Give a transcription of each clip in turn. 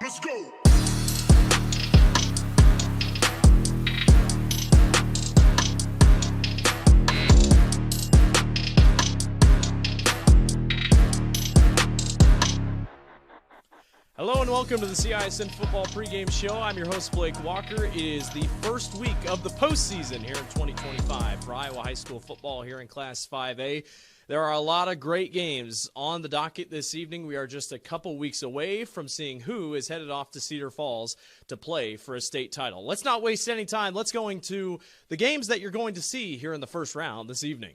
Let's go. Hello and welcome to the IHSAA Football Pregame Show. I'm your host, Blake Walker. It is the first week of the postseason here in 2025 for Iowa High School football here in Class 5A. There are a lot of great games on the docket this evening. We are just a couple weeks away from seeing who is headed off to Cedar Falls to play for a state title. Let's not waste any time. Let's go into the games that you're going to see here in the first round this evening.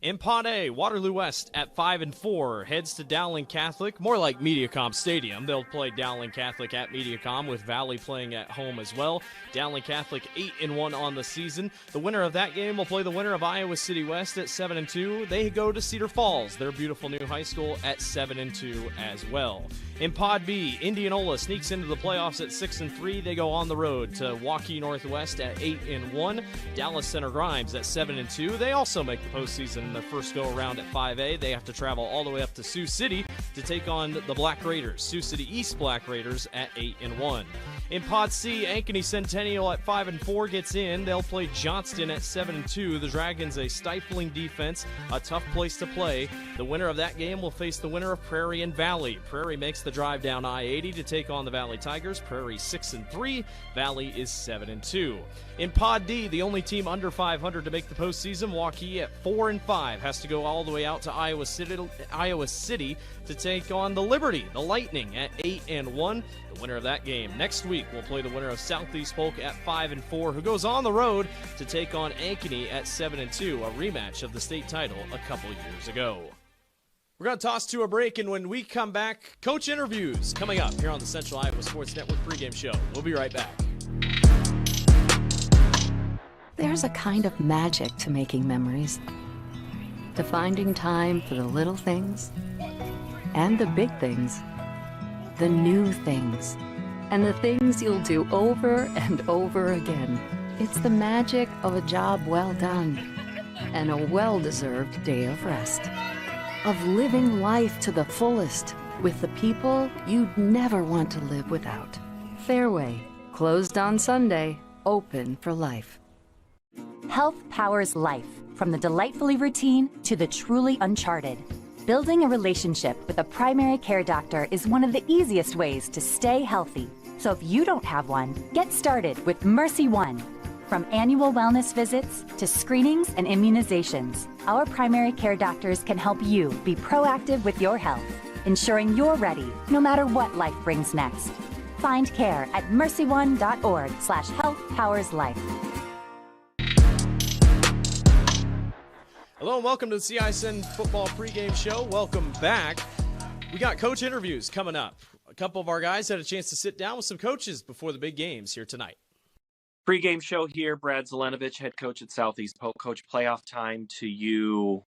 In Pod A, Waterloo West at 5-4 heads to Dowling Catholic, more like Mediacom Stadium. They'll play Dowling Catholic at Mediacom, with Valley playing at home as well. Dowling Catholic 8-1 on the season. The winner of that game will play the winner of Iowa City West at 7-2. They go to Cedar Falls, their beautiful new high school, at 7-2 as well. In Pod B, Indianola sneaks into the playoffs at 6-3. They go on the road to Waukee Northwest at 8-1. Dallas Center Grimes at 7-2. They also make the postseason in their first go-around at 5A. They have to travel all the way up to Sioux City to take on the Black Raiders. Sioux City East Black Raiders at 8-1. In Pod C, Ankeny Centennial at 5-4 gets in. They'll play Johnston at 7-2. The Dragons, a stifling defense, a tough place to play. The winner of that game will face the winner of Prairie and Valley. Prairie makes the drive down I-80 to take on the Valley Tigers. Prairie 6-3. Valley is 7-2. In Pod D, the only team under 500 to make the postseason, Waukee at 4-5 has to go all the way out to Iowa City to take on the Liberty, the Lightning, at 8-1. The winner of that game next week will play the winner of Southeast Polk at 5-4, who goes on the road to take on Ankeny at 7-2, a rematch of the state title a couple years ago. We're going to toss to a break, and when we come back, coach interviews coming up here on the Central Iowa Sports Network pregame show. We'll be right back. There's a kind of magic to making memories, to finding time for the little things and the big things, the new things, and the things you'll do over and over again. It's the magic of a job well done and a well-deserved day of rest, of living life to the fullest with the people you'd never want to live without. Fairway, closed on Sunday, open for life. Health powers life, from the delightfully routine to the truly uncharted. Building a relationship with a primary care doctor is one of the easiest ways to stay healthy. So if you don't have one, get started with Mercy One. From annual wellness visits to screenings and immunizations, our primary care doctors can help you be proactive with your health, ensuring you're ready no matter what life brings next. Find care at mercyone.org/healthpowerslife. Hello and welcome to the CISN Football Pregame Show. Welcome back. We got coach interviews coming up. A couple of our guys had a chance to sit down with some coaches before the big games here tonight. Pregame show here. Brad Zelenovich, head coach at Southeast Polk. Coach, playoff time to you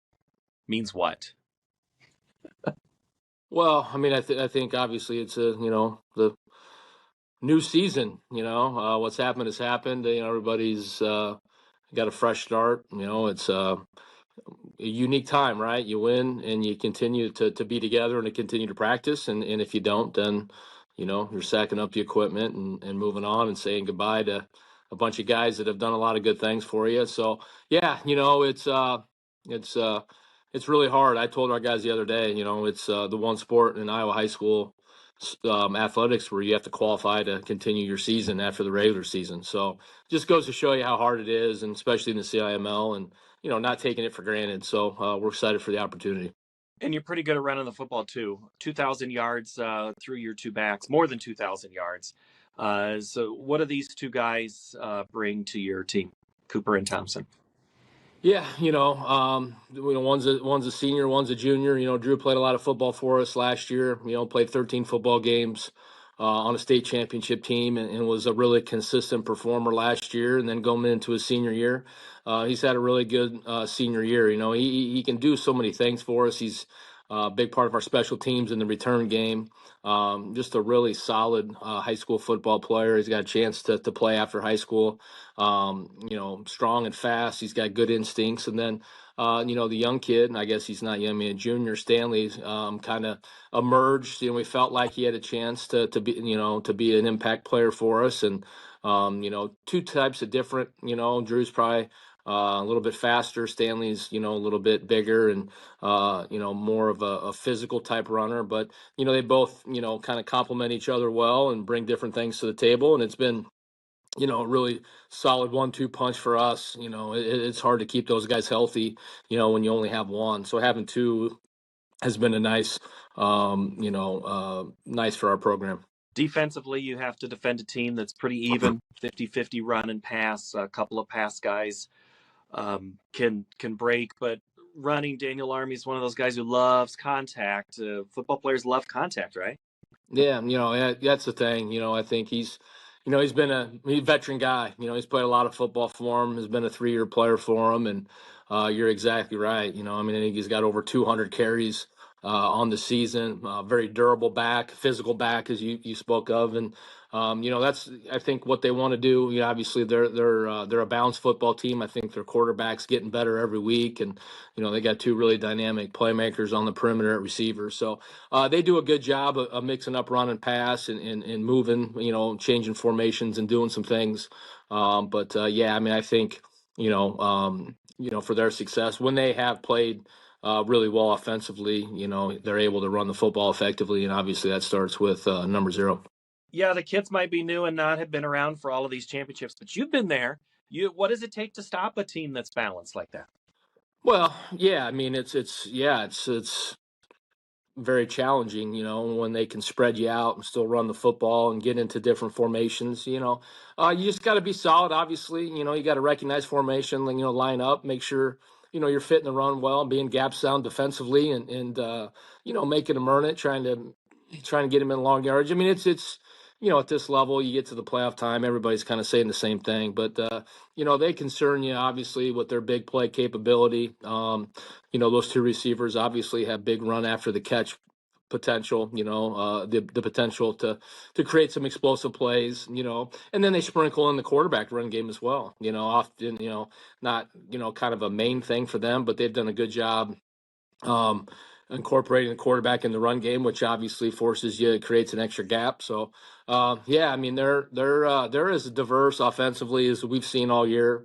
means what? Well, I mean, I think obviously it's the new season. What's happened has happened. Everybody's got a fresh start. It's a unique time, right? You win and you continue to be together and to continue to practice. And if you don't, then, you're sacking up the equipment and moving on and saying goodbye to a bunch of guys that have done a lot of good things for you. So, yeah, it's really hard. I told our guys the other day, it's the one sport in Iowa high school athletics where you have to qualify to continue your season after the regular season. So just goes to show you how hard it is, and especially in the CIML, and not taking it for granted. So we're excited for the opportunity. And you're pretty good at running the football too. 2,000 yards through your two backs, more than 2,000 yards. So what do these two guys bring to your team, Cooper and Thompson? Yeah, one's a senior, one's a junior. Drew played a lot of football for us last year. Played 13 football games on a state championship team, and was a really consistent performer last year. And then going into his senior year, he's had a really good senior year. He can do so many things for us. He's a big part of our special teams in the return game. Just a really solid high school football player. He's got a chance to play after high school. Strong and fast. He's got good instincts. And then, the young kid, and I guess he's not young, I mean, a junior, Stanley's kind of emerged. We felt like he had a chance to be an impact player for us. And, two types of different, Drew's probably a little bit faster. Stanley's, a little bit bigger and, more of a physical type runner. But, they both, kind of complement each other well and bring different things to the table. And it's been, a really solid 1-2 punch for us. It's hard to keep those guys healthy, when you only have one. So having two has been a nice, nice for our program. Defensively, you have to defend a team that's pretty even, 50-50 run and pass. A couple of pass guys can break, but running. Daniel Army is one of those guys who loves contact. Football players love contact, right? Yeah, that's the thing. I think he's been he's a veteran guy. He's played a lot of football for him. Has been a 3-year player for him, and you're exactly right. I think he's got over 200 carries on the season. Very durable back, physical back, as you spoke of, and that's I think what they want to do. Obviously they're a balanced football team. I think their quarterback's getting better every week, and they got 2 really dynamic playmakers on the perimeter at receiver. So they do a good job of mixing up run and pass and moving, changing formations and doing some things. I think for their success when they have played really well offensively, they're able to run the football effectively, and obviously that starts with number 0. Yeah, the kids might be new and not have been around for all of these championships, but you've been there. What does it take to stop a team that's balanced like that? Well, yeah, it's very challenging, when they can spread you out and still run the football and get into different formations. You just got to be solid. Obviously, you got to recognize formation, line up, make sure, you're fitting the run well, being gap sound defensively and making them earn it, trying to get him in long yardage. I mean, it's at this level, you get to the playoff time, everybody's kind of saying the same thing, but they concern you obviously with their big play capability. Those 2 receivers obviously have big run after the catch potential, the potential to create some explosive plays, and then they sprinkle in the quarterback run game as well, often, not, kind of a main thing for them, but they've done a good job incorporating the quarterback in the run game, which obviously forces you, it creates an extra gap. So, they're as diverse offensively as we've seen all year.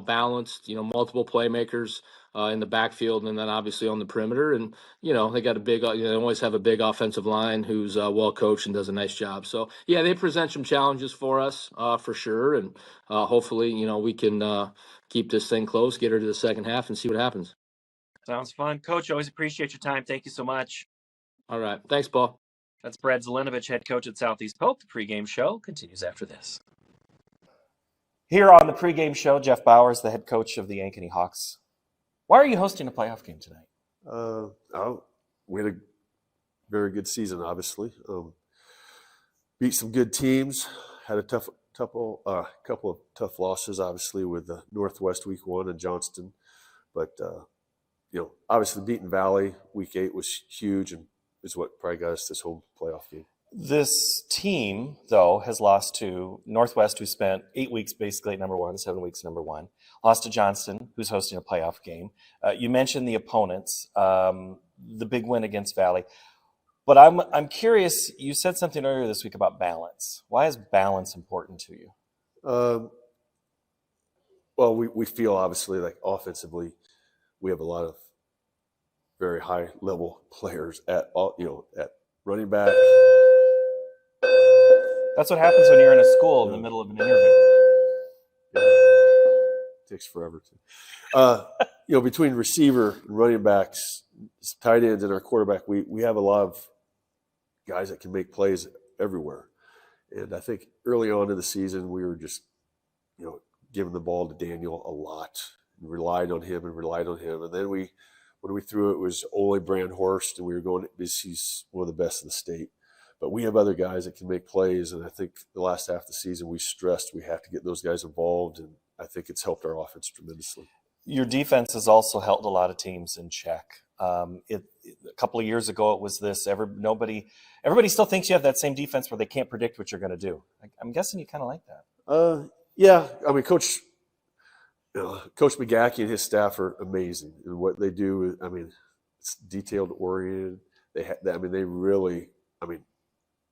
Balanced. Multiple playmakers in the backfield, and then obviously on the perimeter. And they got a big. They always have a big offensive line who's well coached and does a nice job. So yeah, they present some challenges for us for sure, and hopefully we can keep this thing close, get her to the second half, and see what happens. Sounds fun. Coach, always appreciate your time. Thank you so much. All right. Thanks, Paul. That's Brad Zelenovich, head coach at Southeast Polk. The pregame show continues after this. Here on the pregame show, Jeff Bowers, the head coach of the Ankeny Hawks. Why are you hosting a playoff game tonight? We had a very good season, obviously. Beat some good teams. Had a couple of tough losses, obviously, with the Northwest week 1 and Johnston. But obviously beating Valley week 8 was huge and is what probably got us this home playoff game. This team, though, has lost to Northwest, who spent 8 weeks basically at number 1, 7 weeks at number 1. Lost to Johnston, who's hosting a playoff game. You mentioned the opponents, the big win against Valley. But I'm curious, you said something earlier this week about balance. Why is balance important to you? Well, we feel obviously like offensively we have a lot of very high level players at running back. That's what happens when you're in a school in the middle of an interview. It takes forever to. Between receiver and running backs, tight ends, and our quarterback, we have a lot of guys that can make plays everywhere. And I think early on in the season, we were just, giving the ball to Daniel a lot, and relied on him. And then when we threw it was Ole Brandhorst, and we were going, he's one of the best in the state. But we have other guys that can make plays, and I think the last half of the season we stressed we have to get those guys involved, and I think it's helped our offense tremendously. Your defense has also held a lot of teams in check. A couple of years ago, it was this. Everybody still thinks you have that same defense where they can't predict what you're going to do. I'm guessing you kind of like that. Yeah. I mean, Coach McGackey and his staff are amazing, and what they do. I mean, it's detailed oriented. They really.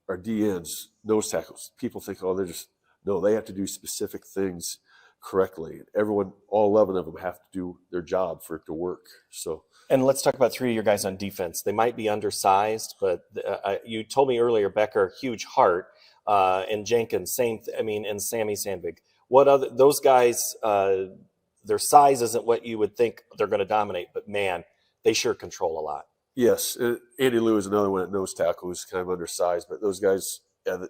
Our DNs, nose tackles. People think, they have to do specific things correctly. Everyone, all 11 of them have to do their job for it to work. So, and let's talk about 3 of your guys on defense. They might be undersized, but you told me earlier, Becker, huge heart, and Jenkins, and Sammy Sandvig. What other those guys? Their size isn't what you would think they're going to dominate, but man, they sure control a lot. Yes, Andy Lou is another one at nose tackle who's kind of undersized, but those guys, I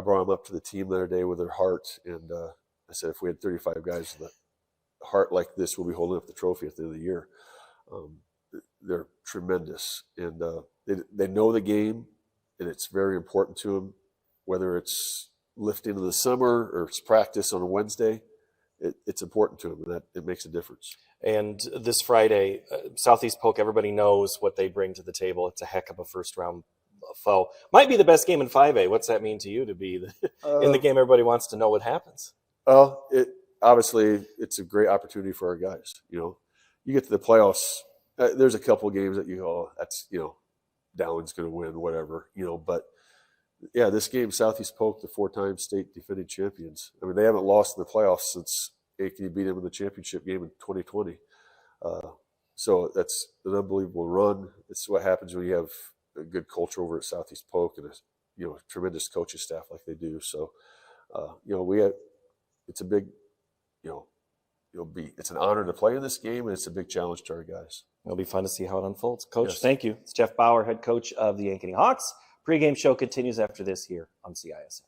brought them up to the team the other day with their heart, and I said if we had 35 guys with a heart like this, we'll be holding up the trophy at the end of the year. They're tremendous, and they know the game, and it's very important to them, whether it's lifting in the summer or it's practice on a Wednesday. It's important to them, and that it makes a difference. And this Friday, Southeast Polk, everybody knows what they bring to the table. It's a heck of a first-round foe. Might be the best game in 5A. What's that mean to you to be in the game? Everybody wants to know what happens. Well, obviously it's a great opportunity for our guys. You get to the playoffs. There's a couple of games that you go, oh, that's Down's going to win, whatever. But yeah, this game, Southeast Polk, the 4-time state defending champions. I mean, they haven't lost in the playoffs since Ankeny beat them in the championship game in 2020. So that's an unbelievable run. It's what happens when you have a good culture over at Southeast Polk and a tremendous coaching staff like they do. So it's a big it's an honor to play in this game, and it's a big challenge to our guys. It'll be fun to see how it unfolds. Coach, Yes. Thank you. It's Jeff Bauer, head coach of the Ankeny Hawks. Pregame show continues after this here on CISN.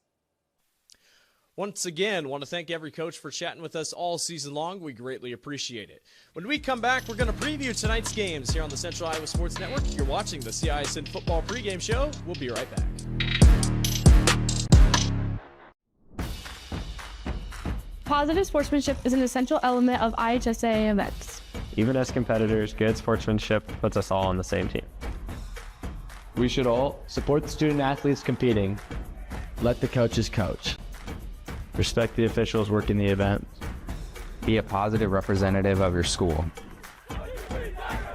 Once again, want to thank every coach for chatting with us all season long. We greatly appreciate it. When we come back, we're going to preview tonight's games here on the Central Iowa Sports Network. You're watching the CISN Football Pregame Show. We'll be right back. Positive sportsmanship is an essential element of IHSAA events. Even as competitors, good sportsmanship puts us all on the same team. We should all support the student athletes competing. Let the coaches coach. Respect the officials working the event. Be a positive representative of your school.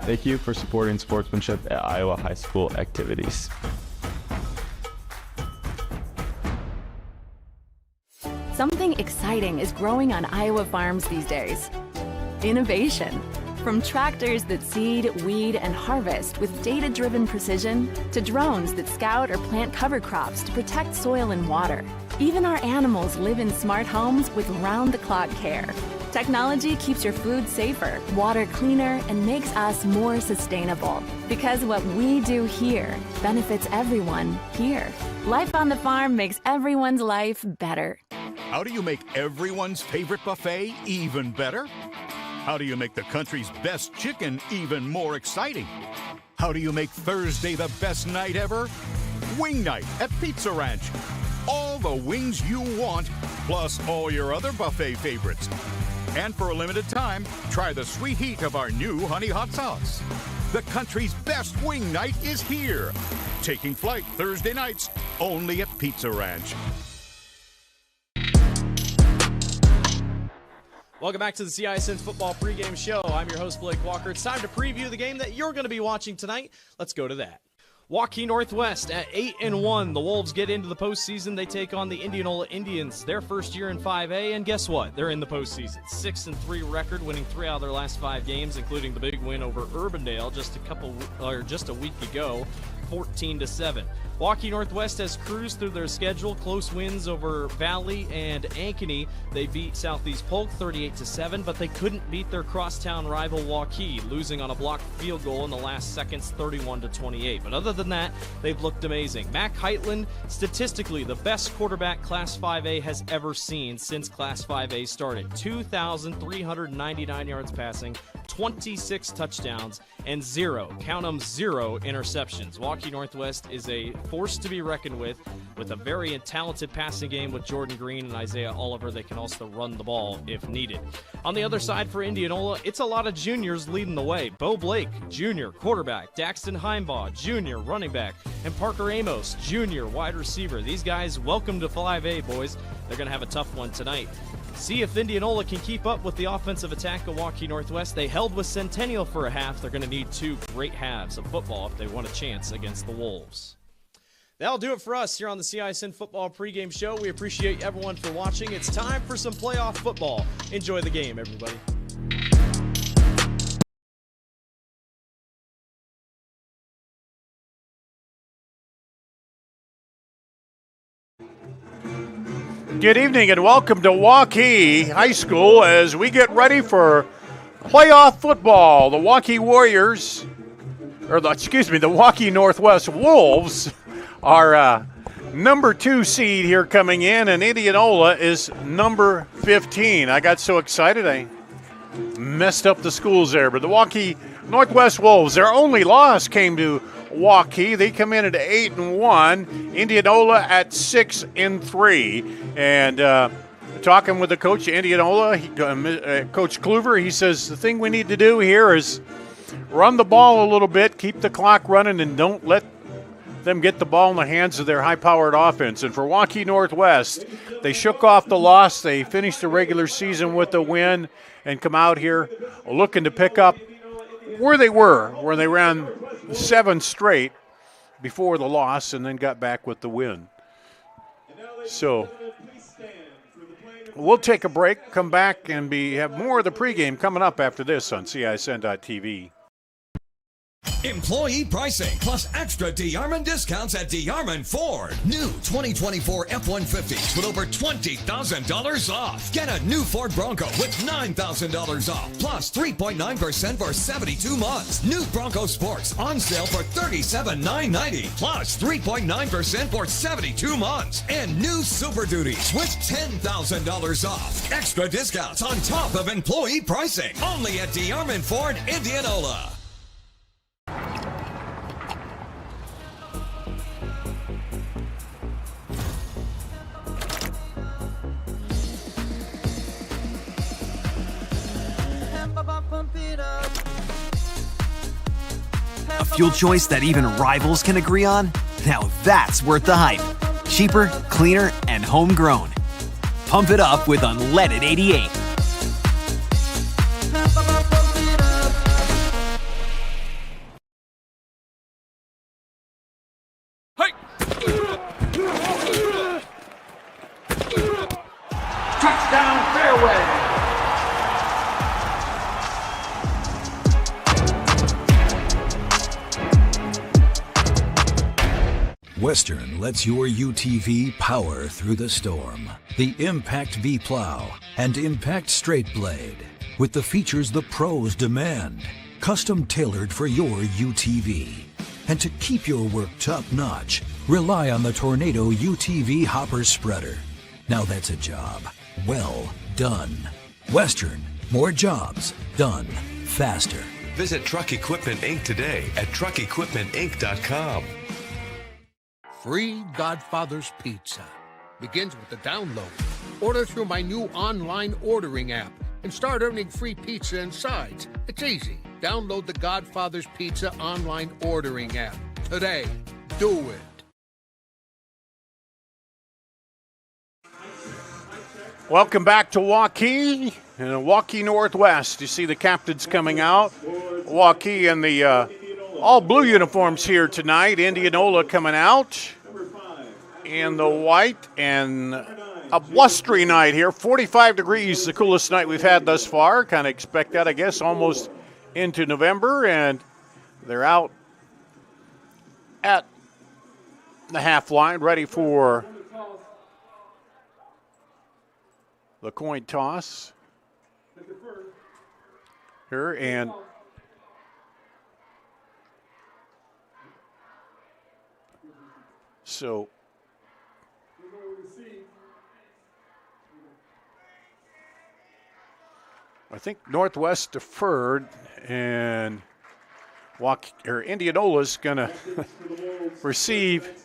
Thank you for supporting sportsmanship at Iowa high school activities. Something exciting is growing on Iowa farms these days. Innovation. From tractors that seed, weed, and harvest with data-driven precision, to drones that scout or plant cover crops to protect soil and water. Even our animals live in smart homes with round-the-clock care. Technology keeps your food safer, water cleaner, and makes us more sustainable. Because what we do here benefits everyone here. Life on the farm makes everyone's life better. How do you make everyone's favorite buffet even better? How do you make the country's best chicken even more exciting? How do you make Thursday the best night ever? Wing night at Pizza Ranch. All the wings you want, plus all your other buffet favorites. And for a limited time, try the sweet heat of our new honey hot sauce. The country's best wing night is here. Taking flight Thursday nights, only at Pizza Ranch. Welcome back to the CISN Football Pregame Show. I'm your host, Blake Walker. It's time to preview the game that you're going to be watching tonight. Let's go to that. Waukee Northwest at 8-1. The Wolves get into the postseason. They take on the Indianola Indians, their first year in 5A, and guess what? They're in the postseason. 6-3 record, winning 3 out of their last 5 games, including the big win over Urbandale just a week ago, 14-7. Waukee Northwest has cruised through their schedule. Close wins over Valley and Ankeny. They beat Southeast Polk 38-7, but they couldn't beat their crosstown rival Waukee, losing on a blocked field goal in the last seconds, 31-28. But other than that, they've looked amazing. Mac Heitland, statistically the best quarterback Class 5A has ever seen since Class 5A started. 2,399 yards passing, 26 touchdowns, and 0 interceptions. Waukee Northwest is a force to be reckoned with a very talented passing game with Jordan Green and Isaiah Oliver. They can also run the ball if needed. On the other side for Indianola, it's a lot of juniors leading the way. Bo Blake, junior, quarterback. Daxton Heimbaugh, junior, running back. And Parker Amos, junior, wide receiver. These guys, welcome to 5A, boys. They're going to have a tough one tonight. See if Indianola can keep up with the offensive attack of Waukee Northwest. They held with Centennial for a half. They're going to need 2 great halves of football if they want a chance against the Wolves. That'll do it for us here on the CISN Football Pregame Show. We appreciate everyone for watching. It's time for some playoff football. Enjoy the game, everybody. Good evening and welcome to Waukee High School as we get ready for playoff football. The Waukee Warriors, the Waukee Northwest Wolves are number 2 seed here coming in, and Indianola is number 15. I got so excited I messed up the schools there, but the Waukee Northwest Wolves, their only loss came to Waukee. They come in at 8-1. Indianola at 6-3. And talking with the coach of Indianola, Coach Kluver, he says the thing we need to do here is run the ball a little bit, keep the clock running, and don't let them get the ball in the hands of their high-powered offense. And for Waukee Northwest, they shook off the loss. They finished the regular season with a win and come out here looking to pick up where they ran 7 straight before the loss and then got back with the win. So we'll take a break, come back, and have more of the pregame coming up after this on CISN.TV. Employee pricing plus extra DeArmond discounts at DeArmond Ford. New 2024 F-150s with over $20,000 off. Get a new Ford Bronco with $9,000 off plus 3.9% for 72 months. New Bronco Sports on sale for $37,990 plus 3.9% for 72 months. And new Super Duties with $10,000 off. Extra discounts on top of employee pricing. Only at DeArmond Ford, Indianola. A fuel choice that even rivals can agree on? Now that's worth the hype. Cheaper, cleaner, and homegrown. Pump it up with Unleaded 88. Touchdown fairway. Western lets your UTV power through the storm. The Impact V Plow and Impact Straight Blade, with the features the pros demand, custom tailored for your UTV. And to keep your work top-notch, rely on the Tornado UTV Hopper Spreader. Now that's a job well done. Western, more jobs done faster. Visit Truck Equipment Inc. today at truckequipmentinc.com. Free Godfather's Pizza begins with the download. Order through my new online ordering app and start earning free pizza and sides. It's easy. Download the Godfather's Pizza online ordering app today. Do it. Welcome back to Waukee and Waukee Northwest. You see the captains coming out. Waukee in the all blue uniforms here tonight. Indianola coming out in the white, and a blustery night here. 45 degrees, the coolest night we've had thus far. Kind of expect that, I guess, almost into November, and they're out at the half line ready for the coin toss here, and so I think Northwest deferred, and Indianola's going to receive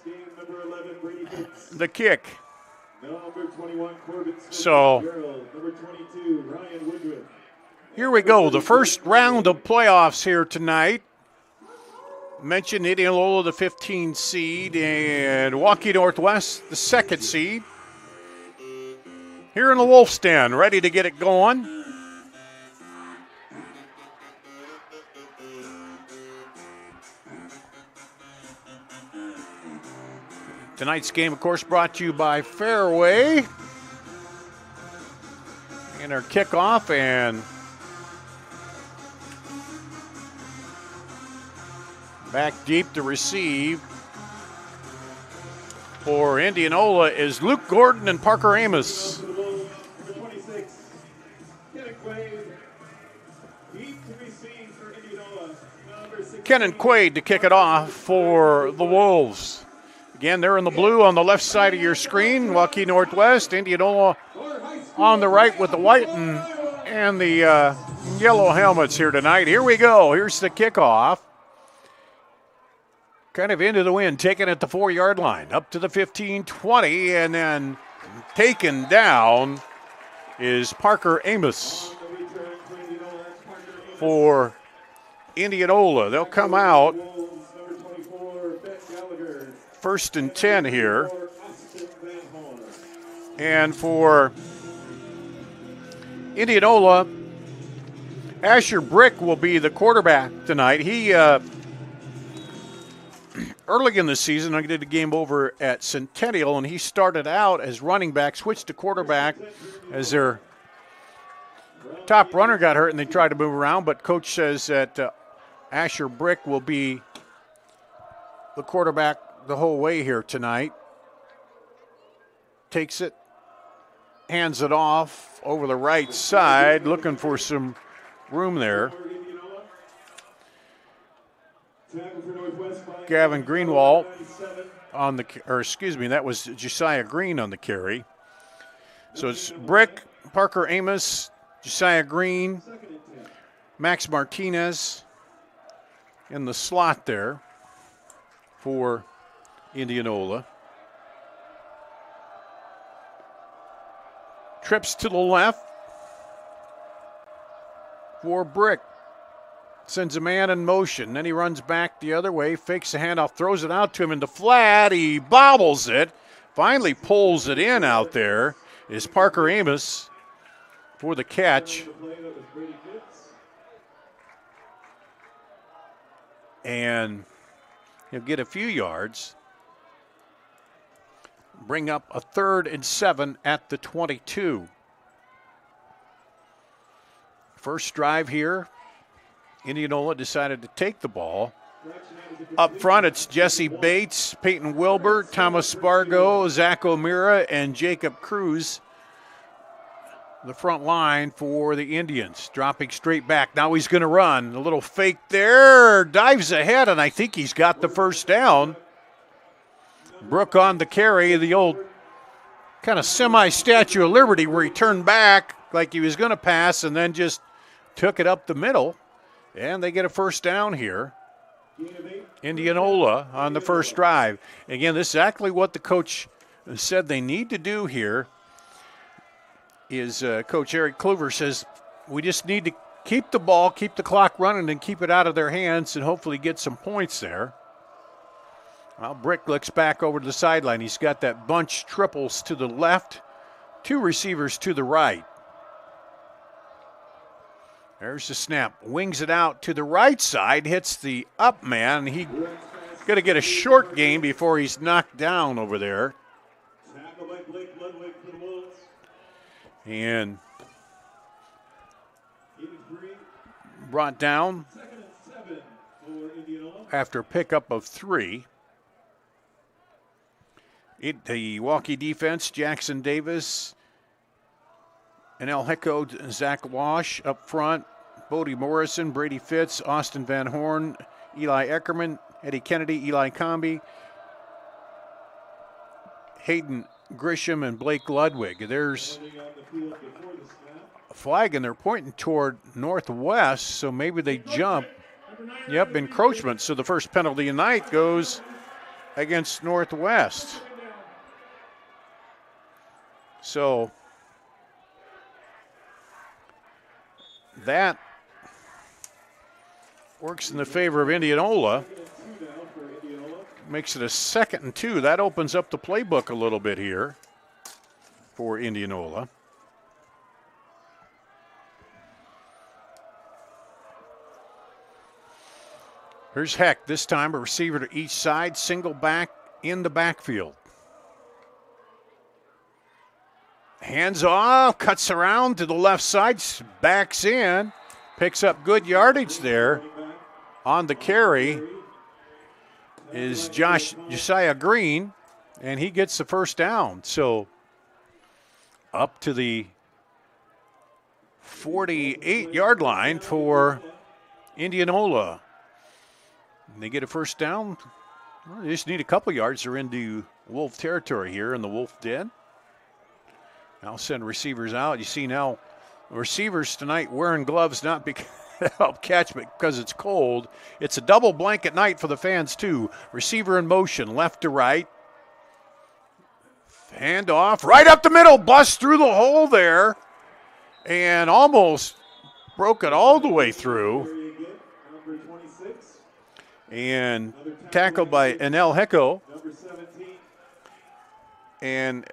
the kick. So here we go, the first round of playoffs here tonight. Mentioned Indianola, the 15 seed, and Waukee Northwest, the 2nd seed. Here in the Wolf's Den, ready to get it going. Tonight's game, of course, brought to you by Fairway. And our kickoff, and back deep to receive for Indianola is Luke Gordon and Parker Amos. Kenan Quaid to kick it off for the Wolves. Again, they're in the blue on the left side of your screen. Waukee Northwest, Indianola on the right with the white and the yellow helmets here tonight. Here we go. Here's the kickoff. Kind of into the wind, taken at the 4-yard line, up to the 15, 20, and then taken down is Parker Amos for Indianola. They'll come out 1st and 10 here. And for Indianola, Asher Brick will be the quarterback tonight. He early in the season, I did a game over at Centennial, and he started out as running back, switched to quarterback as their top runner got hurt, and they tried to move around. But coach says that Asher Brick will be the quarterback the whole way here tonight. Takes it, hands it off over the right side, looking for some room there. Gavin Greenwald on the, or excuse me, that was Josiah Green on the carry. So it's Brick, Parker Amos, Josiah Green, Max Martinez in the slot there for Indianola. Trips to the left for Brick. Sends a man in motion. Then he runs back the other way, fakes the handoff, throws it out to him in the flat. He bobbles it, finally pulls it in out there. Is Parker Amos for the catch. And he'll get a few yards. Bring up a 3rd and 7 at the 22. First drive here. Indianola decided to take the ball. Up front, it's Jesse Bates, Peyton Wilbur, Thomas Spargo, Zach O'Meara, and Jacob Cruz. The front line for the Indians, dropping straight back. Now he's going to run. A little fake there, dives ahead, and I think he's got the first down. Brooke on the carry, the old kind of semi-Statue of Liberty where he turned back like he was going to pass and then just took it up the middle. And they get a first down here. Indianola on the first drive. Again, this is exactly what the coach said they need to do here. Is Coach Eric Kluver says, we just need to keep the ball, keep the clock running, and keep it out of their hands and hopefully get some points there. Well, Brick looks back over to the sideline. He's got that bunch triples to the left, 2 receivers to the right. There's the snap. Wings it out to the right side, hits the up man. He's going to get a short gain before he's knocked down over there. And brought down after a pickup of 3. The Waukee defense, Jackson Davis, and El Hecco, Zach Wash up front, Bodie Morrison, Brady Fitz, Austin Van Horn, Eli Eckerman, Eddie Kennedy, Eli Comby, Hayden Grisham, and Blake Ludwig. There's a flag, and they're pointing toward northwest, so maybe they jump. Yep, encroachment. So the first penalty of the night goes against Northwest. So that works in the favor of Indianola. Makes it a 2nd and 2. That opens up the playbook a little bit here for Indianola. Here's Heck, this time a receiver to each side, single back in the backfield. Hands off, cuts around to the left side, backs in, picks up good yardage there. On the carry is Josiah Green, and he gets the first down. So up to the 48-yard line for Indianola. And they get a first down. Well, they just need a couple yards. They're into Wolf territory here in the Wolf Den. I'll send receivers out. You see now Receivers tonight wearing gloves not because to help catch, but because it's cold. It's a double blanket night for the fans, too. Receiver in motion, left to right. Hand off, right up the middle, bust through the hole there, and almost broke it all the way through. And tackled by Anel Hecko. And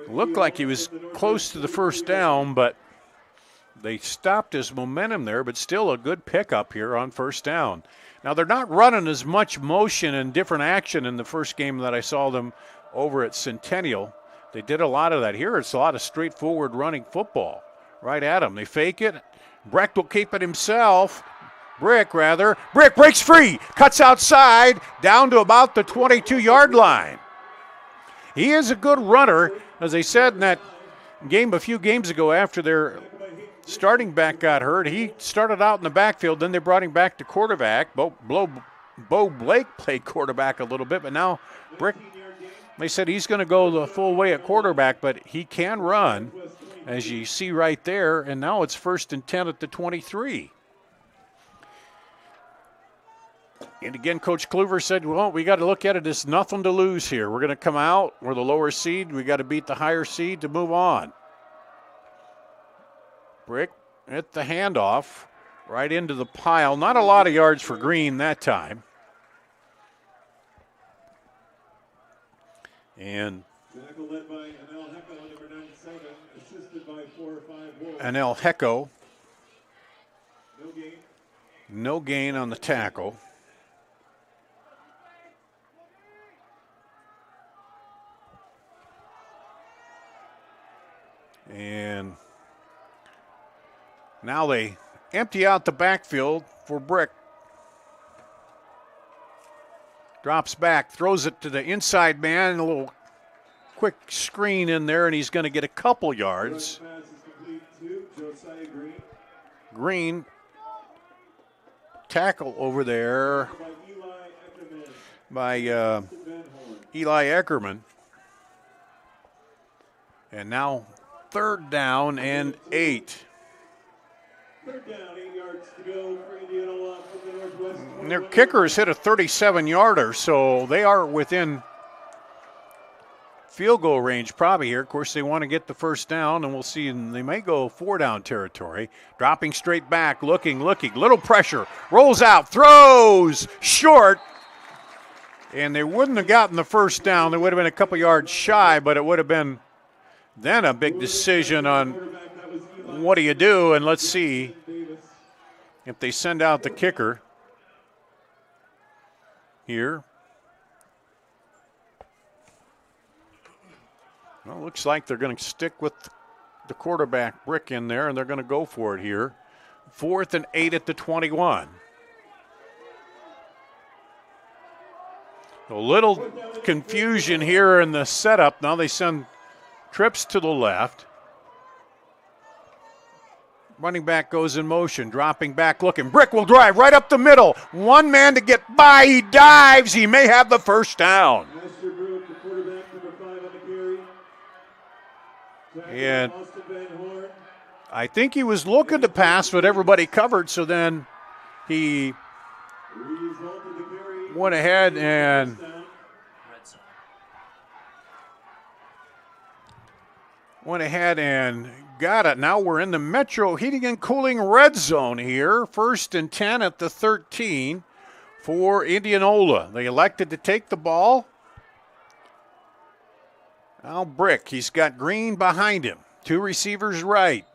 looked like he was close to the first down, but they stopped his momentum there, but still a good pickup here on first down. Now, they're not running as much motion and different action in the first game that I saw them over at Centennial. They did a lot of that. Here it's a lot of straightforward running football right at them. They fake it. Brick will keep it himself. Brick breaks free, cuts outside, down to about the 22-yard line. He is a good runner. As they said in that game a few games ago after their starting back got hurt, he started out in the backfield, then they brought him back to quarterback. Bo Blake played quarterback a little bit, but now Brick, they said he's going to go the full way at quarterback, but he can run, as you see right there, and now it's 1st and 10 at the 23. And again, Coach Kluver said, well, we got to look at it as nothing to lose here. We're going to come out. We're the lower seed. We got to beat the higher seed to move on. Brick at the handoff, right into the pile. Not a lot of yards for Green that time. And Anel Hecko. No gain on the tackle. And now they empty out the backfield for Brick. Drops back, throws it to the inside man, a little quick screen in there, and he's going to get a couple yards. Green, tackle over there by Eli Eckerman. And now 3rd down and 8. And their kickers hit a 37-yarder, so they are within field goal range probably here. Of course, they want to get the first down, and we'll see. And they may go 4-down territory. Dropping straight back, looking. Little pressure. Rolls out, throws, short. And they wouldn't have gotten the first down. They would have been a couple yards shy, but it would have been then a big decision on what do you do, and let's see if they send out the kicker here. Well, looks like they're going to stick with the quarterback Brick in there, and they're going to go for it here. 4th and 8 at the 21. A little confusion here in the setup. Now they send trips to the left. Running back goes in motion, dropping back, looking. Brick will drive right up the middle. One man to get by. He dives. He may have the first down. And I think he was looking to pass, but everybody covered, so then he went ahead and got it. Now we're in the Metro Heating and Cooling red zone here. 1st and 10 at the 13 for Indianola. They elected to take the ball. Now Brick, he's got Green behind him. 2 receivers right.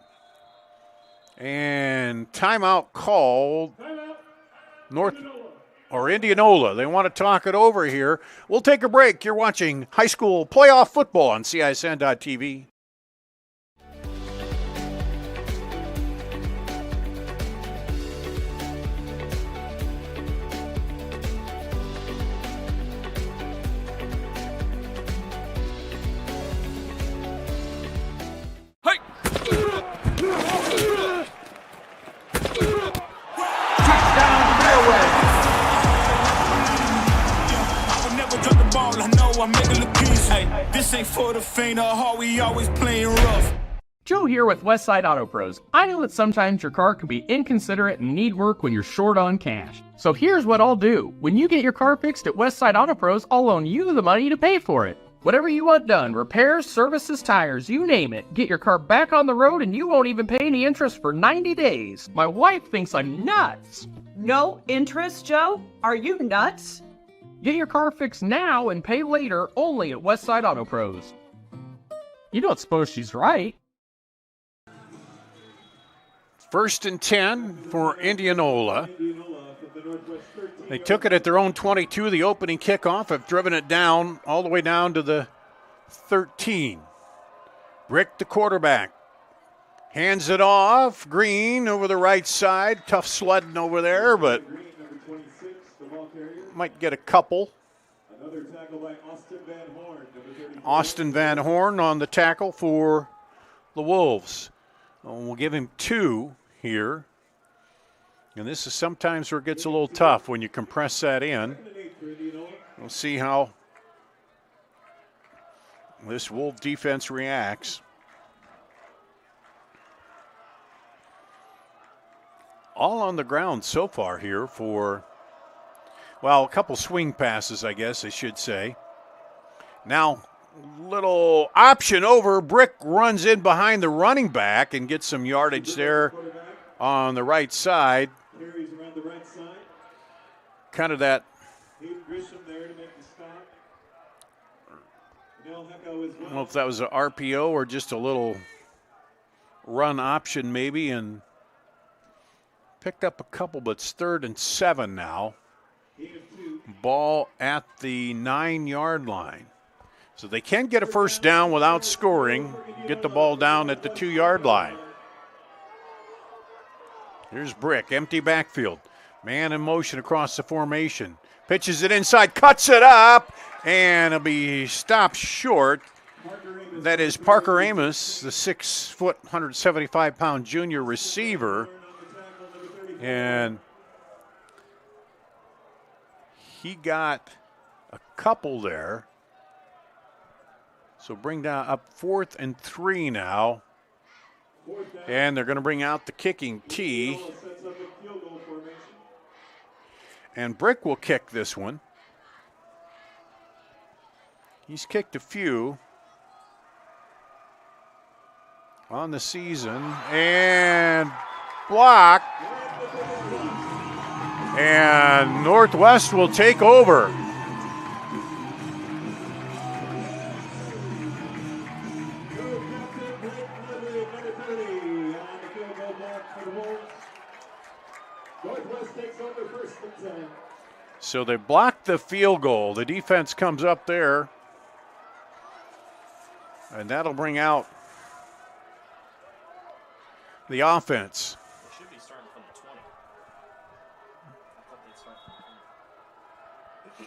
And timeout called. Indianola. They want to talk it over here. We'll take a break. You're watching high school playoff football on CISN.TV. fall, I know I make it look easy. Hey, this ain't for the faint of heart, we always playing rough. Joe here with Westside Auto Pros. I know that sometimes your car can be inconsiderate and need work when you're short on cash. So here's what I'll do. When you get your car fixed at Westside Auto Pros, I'll loan you the money to pay for it. Whatever you want done, repairs, services, tires, you name it. Get your car back on the road and you won't even pay any interest for 90 days. My wife thinks I'm nuts. No interest, Joe? Are you nuts? Get your car fixed now and pay later only at Westside Auto Pros. You don't suppose she's right? 1st and 10 for Indianola. They took it at their own 22, the opening kickoff, have driven it down all the way down to the 13. Rick, the quarterback, hands it off. Green over the right side. Tough sledding over there, but might get a couple. Austin Van Horn on the tackle for the Wolves. We'll give him 2 here. And this is sometimes where it gets a little tough when you compress that in. We'll see how this Wolf defense reacts. All on the ground so far here for, well, a couple swing passes, I guess I should say. Now, little option over. Brick runs in behind the running back and gets some yardage there on the right side. Kind of that. I don't know if that was an RPO or just a little run option maybe, and picked up a couple, but it's 3rd and 7 now. Ball at the 9-yard line. So they can get a first down without scoring, get the ball down at the 2-yard line. Here's Brick, empty backfield. Man in motion across the formation. Pitches it inside, cuts it up, and it'll be stopped short. That is Parker Amos, the 6-foot, 175-pound junior receiver. And he got a couple there. So bring down up 4th and 3 now. And they're going to bring out the kicking tee. And Brick will kick this one. He's kicked a few on the season. And blocked. And Northwest will take over. So they blocked the field goal. The defense comes up there. And that'll bring out the offense. They should be starting from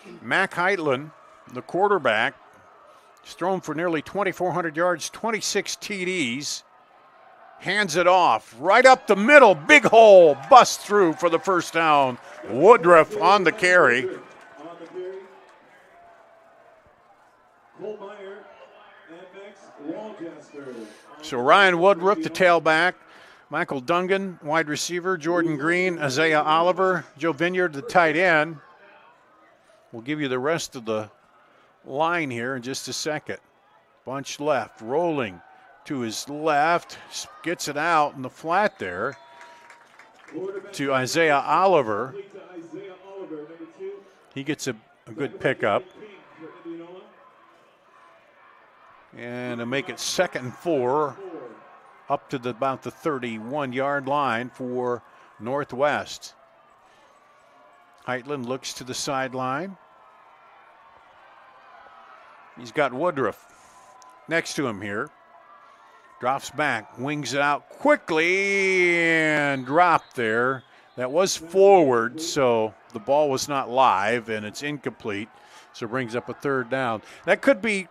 the 20. Mac Heitland, the quarterback, has thrown for nearly 2,400 yards, 26 TDs. Hands it off right up the middle. Big hole. Bust through for the first down. Woodruff on the carry. So Ryan Woodruff, the tailback. Michael Dungan, wide receiver. Jordan Green, Isaiah Oliver. Joe Vineyard, the tight end. We'll give you the rest of the line here in just a second. Bunch left, rolling to his left, gets it out in the flat there to Isaiah Oliver. He gets a good pickup. And to make it 2nd and 4 up to about the 31-yard line for Northwest. Heitland looks to the sideline. He's got Woodruff next to him here. Drops back, wings it out quickly, and dropped there. That was forward, so the ball was not live, and it's incomplete, so it brings up a 3rd down. That could be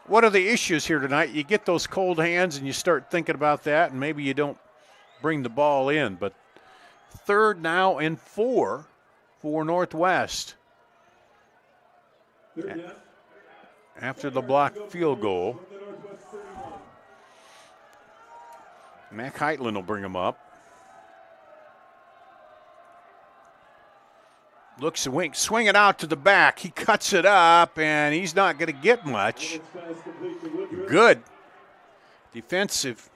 one of the issues here tonight. You get those cold hands, and you start thinking about that, and maybe you don't bring the ball in. But 3rd now and 4 for Northwest. after the blocked field goal. Mac Heitland will bring him up. Looks and winks, swing it out to the back. He cuts it up, and he's not going to get much. Good defensive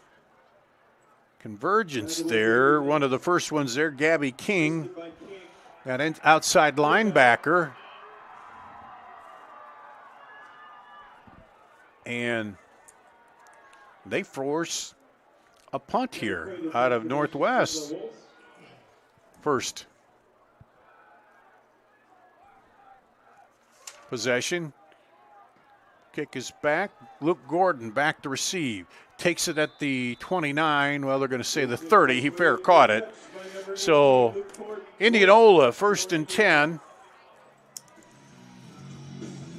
convergence there. One of the first ones there, Gabby King, that outside linebacker. And they force a punt here out of Northwest. First possession. Kick is back. Luke Gordon back to receive. Takes it at the 29. Well, they're going to say the 30. He fair caught it. So Indianola 1st and 10.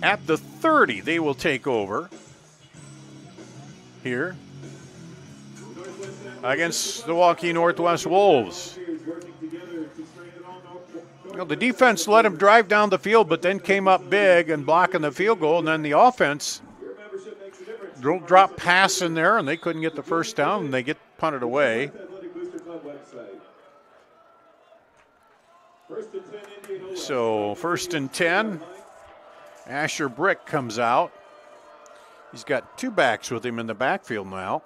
At the 30, they will take over here against the Waukee Northwest Wolves. You know, the defense let him drive down the field, but then came up big and blocking the field goal, and then the offense drop pass in there, and they couldn't get the first down, and they get punted away. So 1st and 10. Asher Brick comes out. He's got 2 backs with him in the backfield now.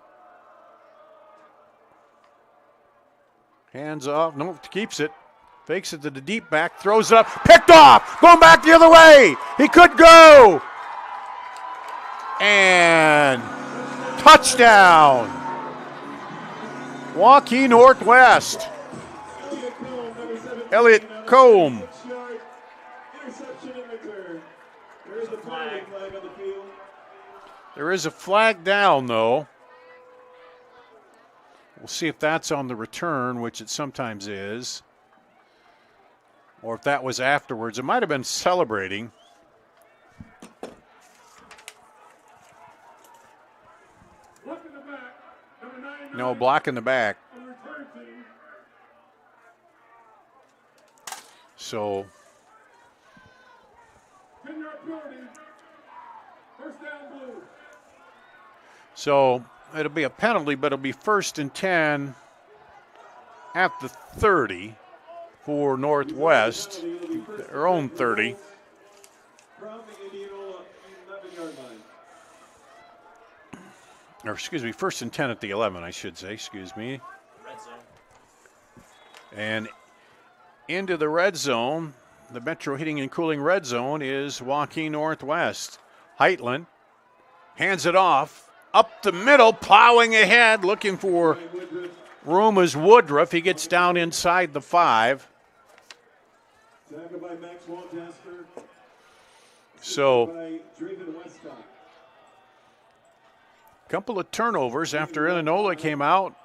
Hands off. No, keeps it. Fakes it to the deep back. Throws it up. Picked off. Going back the other way. He could go. And touchdown. Waukee Northwest. Elliott Combe. There is a flag down, though. We'll see if that's on the return, which it sometimes is, or if that was afterwards. It might have been celebrating. No, block in the back. So it'll be a penalty, but it'll be 1st and 10 at the 30 for Northwest, their own 30. Or excuse me, 1st and 10 at the 11, I should say, excuse me. Red zone. And into the red zone, the Metro Heating and Cooling red zone is Waukee Northwest. Heitland hands it off. Up the middle, plowing ahead, looking for room is Woodruff. He gets down inside the 5. So, couple of turnovers after Indianola came out.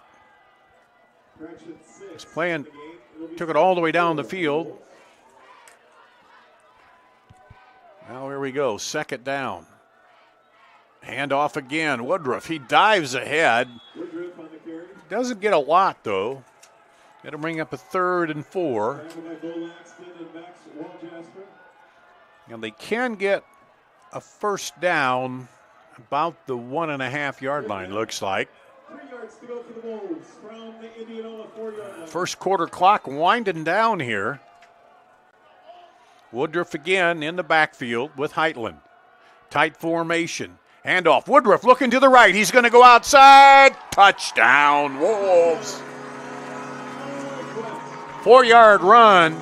Was playing, took it all the way down the field. Now here we go, 2nd down. Hand off again, Woodruff. He dives ahead. Doesn't get a lot, though. Got to bring up a 3rd and 4. And they can get a 1st down about the 1.5-yard line, looks like. 1st quarter clock winding down here. Woodruff again in the backfield with Heitland. Tight formation. Handoff. Woodruff looking to the right. He's going to go outside. Touchdown, Wolves. 4-yard run.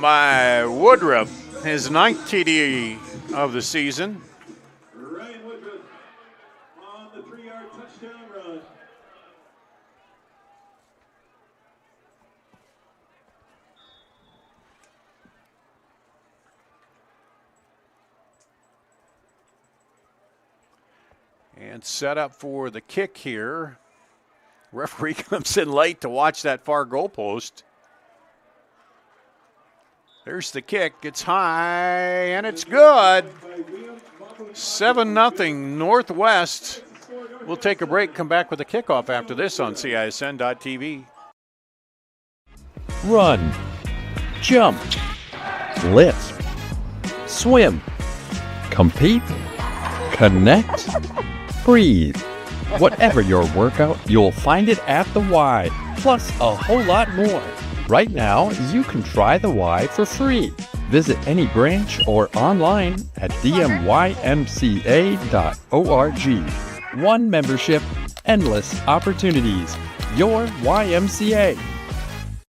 By Woodruff, his 9th TD of the season. Ryan Woodruff on the 3-yard touchdown run. And set up for the kick here. Referee comes in late to watch that far goalpost. There's the kick. It's high, and it's good. 7-0 Northwest. We'll take a break, come back with a kickoff after this on CISN.TV. run, jump, lift, swim, compete, connect, breathe. Whatever your workout, you'll find it at the Y, plus a whole lot more. Right now, you can try the Y for free. Visit any branch or online at dmymca.org. One membership, endless opportunities. Your YMCA.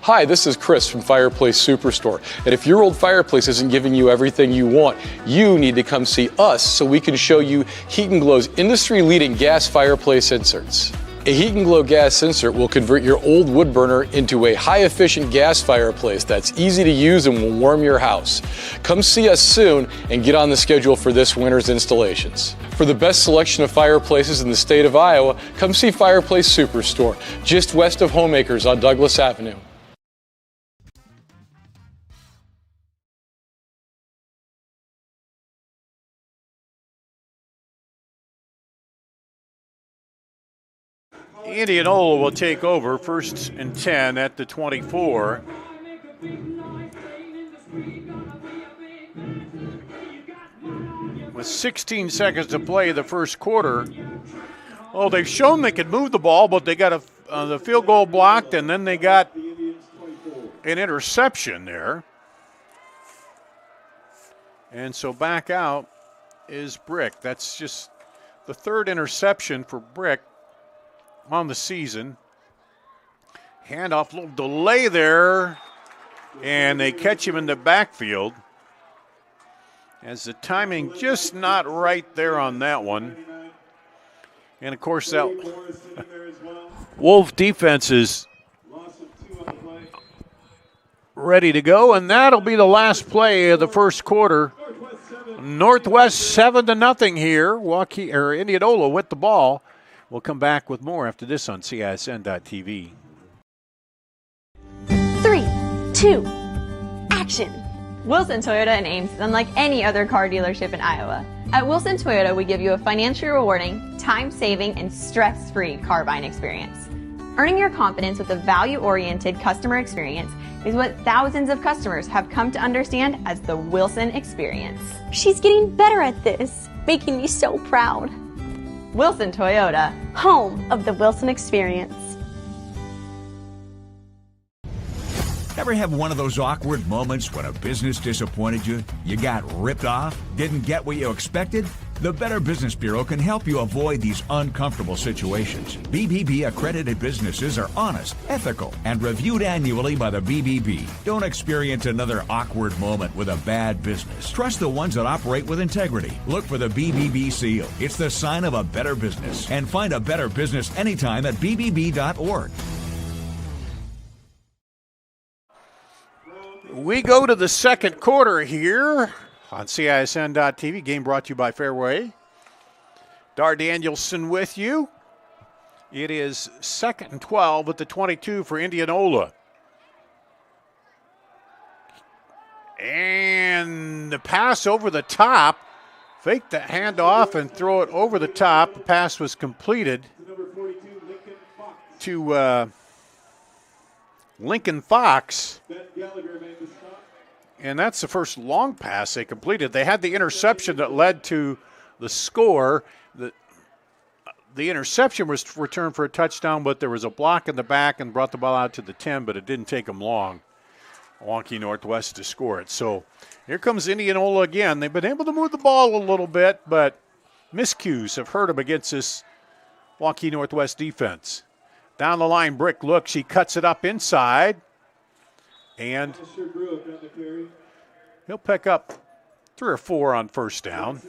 Hi, this is Chris from Fireplace Superstore. And if your old fireplace isn't giving you everything you want, you need to come see us so we can show you Heat & Glow's industry-leading gas fireplace inserts. A Heat & Glow gas insert will convert your old wood burner into a high-efficient gas fireplace that's easy to use and will warm your house. Come see us soon and get on the schedule for this winter's installations. For the best selection of fireplaces in the state of Iowa, come see Fireplace Superstore, just west of Homeacres on Douglas Avenue. Indianola will take over, 1st and 10 at the 24. With 16 seconds to play the first quarter. Oh, they've shown they can move the ball, but they got the field goal blocked, and then they got an interception there. And so back out is Brick. That's just the third interception for Brick on the season. Handoff, little delay there, and they catch him in the backfield. As the timing just not right there on that one. And of course that Wolf defense is ready to go, and that'll be the last play of the first quarter. Northwest 7-0 here. Waukee or Indianola with the ball. We'll come back with more after this on CISN.TV. 3, 2, action. Wilson Toyota in Ames is unlike any other car dealership in Iowa. At Wilson Toyota, we give you a financially rewarding, time-saving, and stress-free car buying experience. Earning your confidence with a value-oriented customer experience is what thousands of customers have come to understand as the Wilson experience. She's getting better at this, making me so proud. Wilson Toyota, home of the Wilson experience. Ever have one of those awkward moments when a business disappointed you? You got ripped off? Didn't get what you expected? The Better Business Bureau can help you avoid these uncomfortable situations. BBB accredited businesses are honest, ethical, and reviewed annually by the BBB. Don't experience another awkward moment with a bad business. Trust the ones that operate with integrity. Look for the BBB seal. It's the sign of a better business. And find a better business anytime at bbb.org. We go to the second quarter here on CISN.TV. Game brought to you by Fairway. Dar Danielson with you. It is 2nd and 12 at the 22 for Indianola. And the pass over the top. Fake the handoff and throw it over the top. The pass was completed to Lincoln Fox. And that's the first long pass they completed. They had the interception that led to the score. The interception was returned for a touchdown, but there was a block in the back and brought the ball out to the 10, but it didn't take them long, Waukee Northwest, to score it. So here comes Indianola again. They've been able to move the ball a little bit, but miscues have hurt them against this Waukee Northwest defense. Down the line, Brick looks. She cuts it up inside. And he'll pick up 3 or 4 on first down.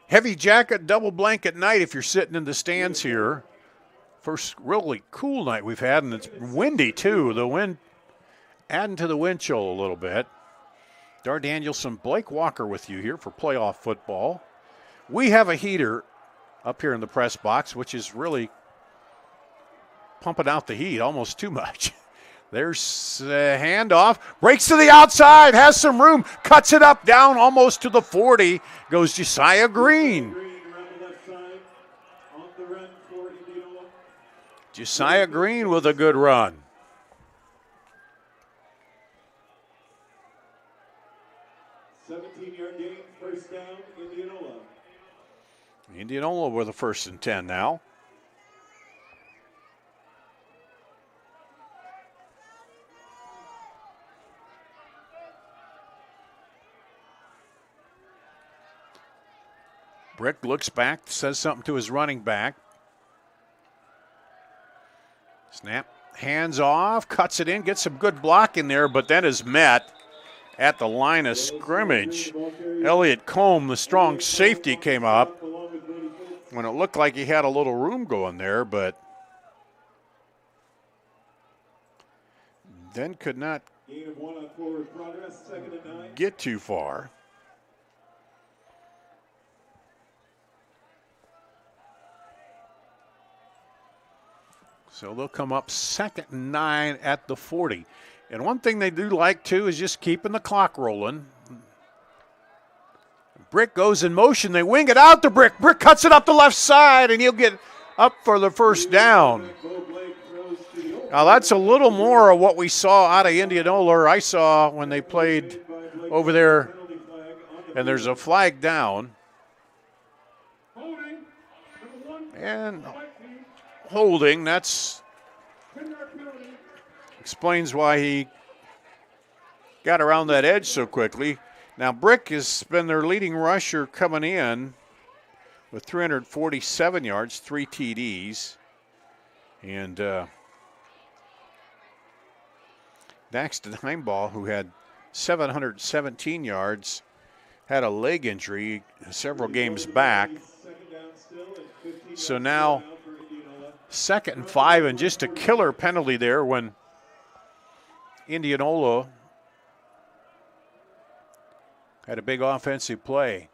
Heavy jacket, double blanket night if you're sitting in the stands here. First really cool night we've had, and it's windy too. The wind adding to the wind chill a little bit. Dar Danielson, Blake Walker with you here for playoff football. We have a heater up here in the press box, which is really pumping out the heat almost too much. There's a handoff. Breaks to the outside. Has some room. Cuts it up down almost to the 40. Goes Josiah Green. Josiah Green with a good run. Gain, first down, Indianola. Indianola with a 1st and 10 now. Brick looks back, says something to his running back. Snap, hands off, cuts it in, gets some good block in there, but then is met at the line of scrimmage. Elliott Combe, the strong safety, came up when it looked like he had a little room going there, but then could not get too far. So they'll come up 2nd and 9 at the 40. And one thing they do like, too, is just keeping the clock rolling. Brick goes in motion. They wing it out to Brick. Brick cuts it up the left side, and he'll get up for the 1st down. Now, that's a little more of what we saw out of Indianola, or I saw when they played over there. And there's a flag down. And holding, that's explains why he got around that edge so quickly. Now Brick has been their leading rusher coming in with 347 yards, 3 TDs. And Daxton Heimbaugh, who had 717 yards, had a leg injury several games back. So now 2nd and 5, and just a killer penalty there when Indianola had a big offensive play.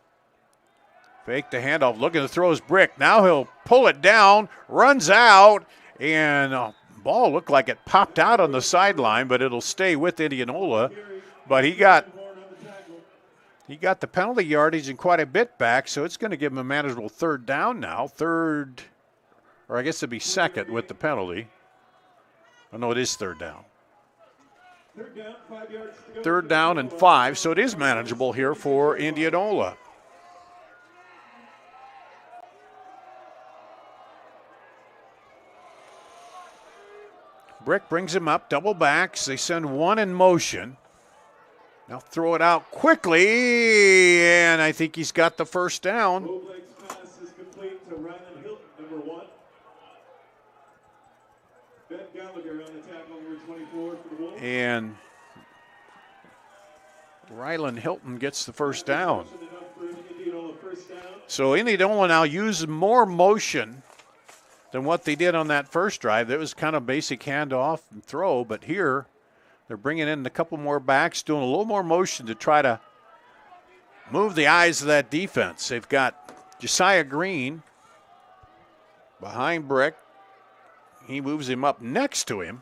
Fake the handoff, looking to throw his Brick. Now he'll pull it down, runs out, and the ball looked like it popped out on the sideline, but it'll stay with Indianola. But he got the penalty yardage and quite a bit back, so it's going to give him a manageable 3rd down now. Or I guess it'd be 2nd with the penalty. Oh, no, it is 3rd down. 3rd down and 5, so it is manageable here for Indianola. Brick brings him up, double backs. They send one in motion. Now throw it out quickly, and I think he's got the 1st down. And Rylan Hilton gets the 1st down. So Indianola now uses more motion than what they did on that first drive. That was kind of basic handoff and throw, but here they're bringing in a couple more backs, doing a little more motion to try to move the eyes of that defense. They've got Josiah Green behind Brick. He moves him up next to him.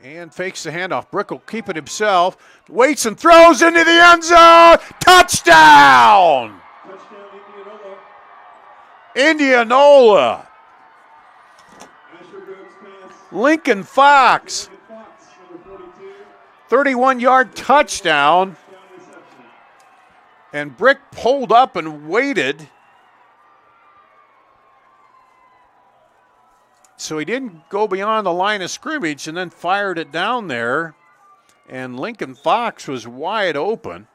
And fakes the handoff. Brick will keep it himself. Waits and throws into the end zone. Touchdown! Indianola. Lincoln Fox. 31-yard touchdown. And Brick pulled up and waited. So he didn't go beyond the line of scrimmage and then fired it down there. And Lincoln Fox was wide open.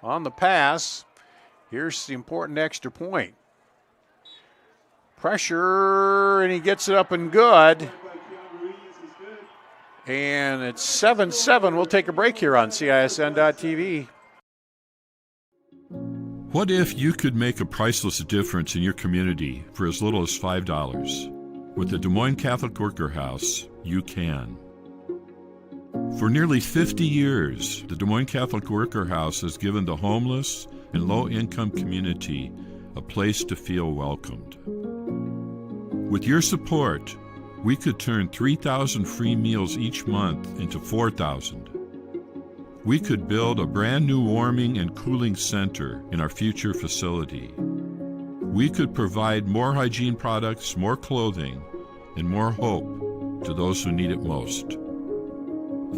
On the pass, here's the important extra point. Pressure, and he gets it up and good. And it's 7-7. We'll take a break here on CISN.TV. What if you could make a priceless difference in your community for as little as $5? With the Des Moines Catholic Worker House, you can. For nearly 50 years, the Des Moines Catholic Worker House has given the homeless and low-income community a place to feel welcomed. With your support, we could turn 3,000 free meals each month into 4,000. we could build a brand new warming and cooling center in our future facility. We could provide more hygiene products, more clothing, and more hope to those who need it most.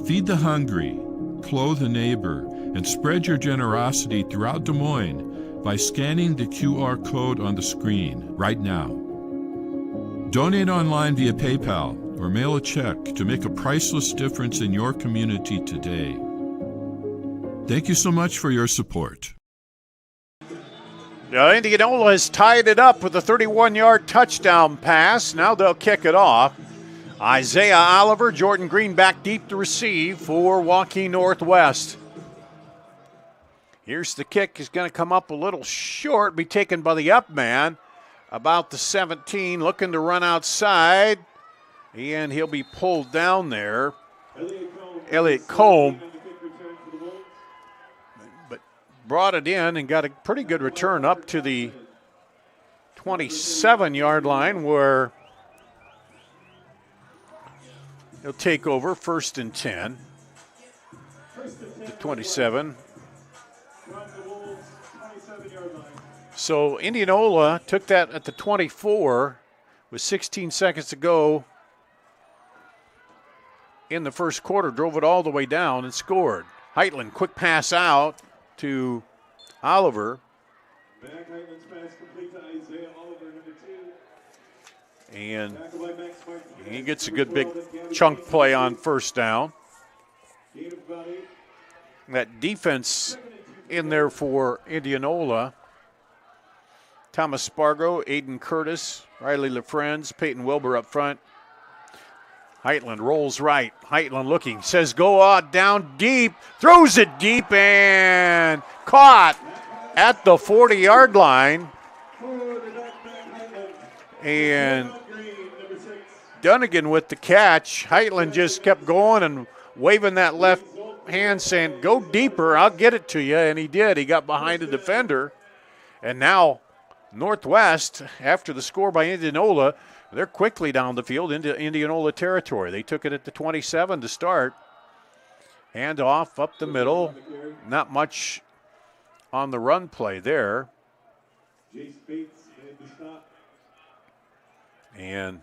Feed the hungry, clothe a neighbor, and spread your generosity throughout Des Moines by scanning the QR code on the screen right now. Donate online via PayPal or mail a check to make a priceless difference in your community today. Thank you so much for your support. Now, Indianola has tied it up with a 31-yard touchdown pass. Now they'll kick it off. Isaiah Oliver, Jordan Green back deep to receive for Waukee Northwest. Here's the kick. He's going to come up a little short, be taken by the up man. About the 17, looking to run outside. And he'll be pulled down there. Elliott Combe. But brought it in and got a pretty good return up to the 27-yard line where he'll take over 1st and 10. The 27. So Indianola took that at the 24 with 16 seconds to go in the first quarter, drove it all the way down and scored. Heitland, quick pass out to Oliver. And he gets a good big chunk play on first down. That defense in there for Indianola. Thomas Spargo, Aiden Curtis, Riley LaFrenz, Peyton Wilbur up front. Heitland rolls right. Heitland looking, says go on down deep, throws it deep and caught at the 40-yard line. And Dunnigan with the catch. Heitland just kept going and waving that left hand saying, go deeper, I'll get it to you. And he did. He got behind the defender. And now Northwest, after the score by Indianola, they're quickly down the field into Indianola territory. They took it at the 27 to start. Hand off up the middle. Not much on the run play there. And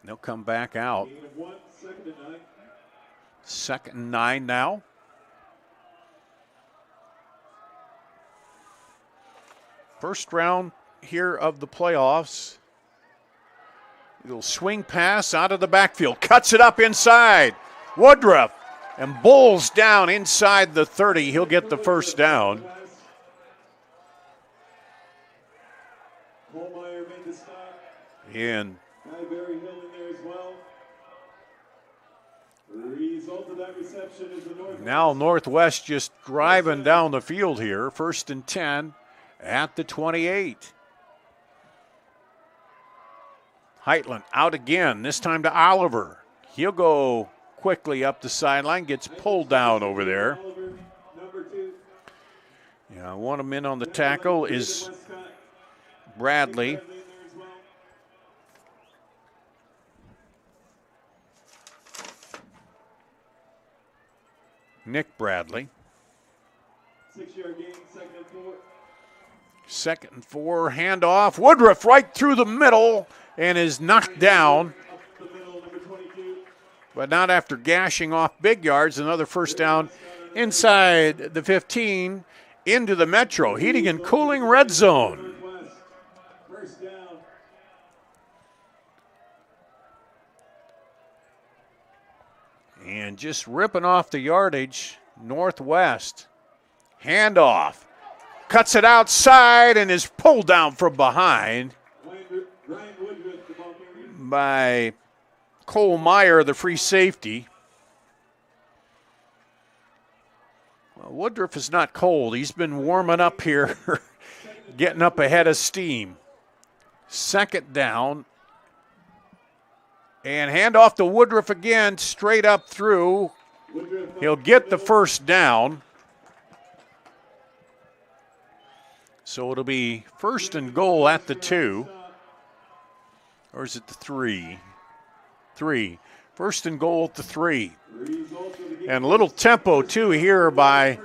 they'll come back out. 2nd and 9 now. First round here of the playoffs. Little swing pass out of the backfield. Cuts it up inside. Woodruff and bowls down inside the 30. He'll get the first down. And now Northwest just driving down the field here. 1st and 10 at the 28. Heitland out again, this time to Oliver. He'll go quickly up the sideline, gets pulled down over there. Yeah, one of them in on the tackle is Bradley. Nick Bradley. 6-yard gain, 2nd and 4. 2nd and 4, handoff. Woodruff right through the middle and is knocked down. But not after gashing off big yards. Another first down inside the 15 into the Metro. Heating and cooling red zone. And just ripping off the yardage, Northwest. Handoff. Cuts it outside and is pulled down from behind by Cole Meyer, the free safety. Well, Woodruff is not cold. He's been warming up here, getting up ahead of steam. 2nd down. And handoff to Woodruff again, straight up through. He'll get the first down. So it'll be 1st and goal at the 2. Or is it the 3? 3. 1st and goal at the 3. And a little tempo, too, here by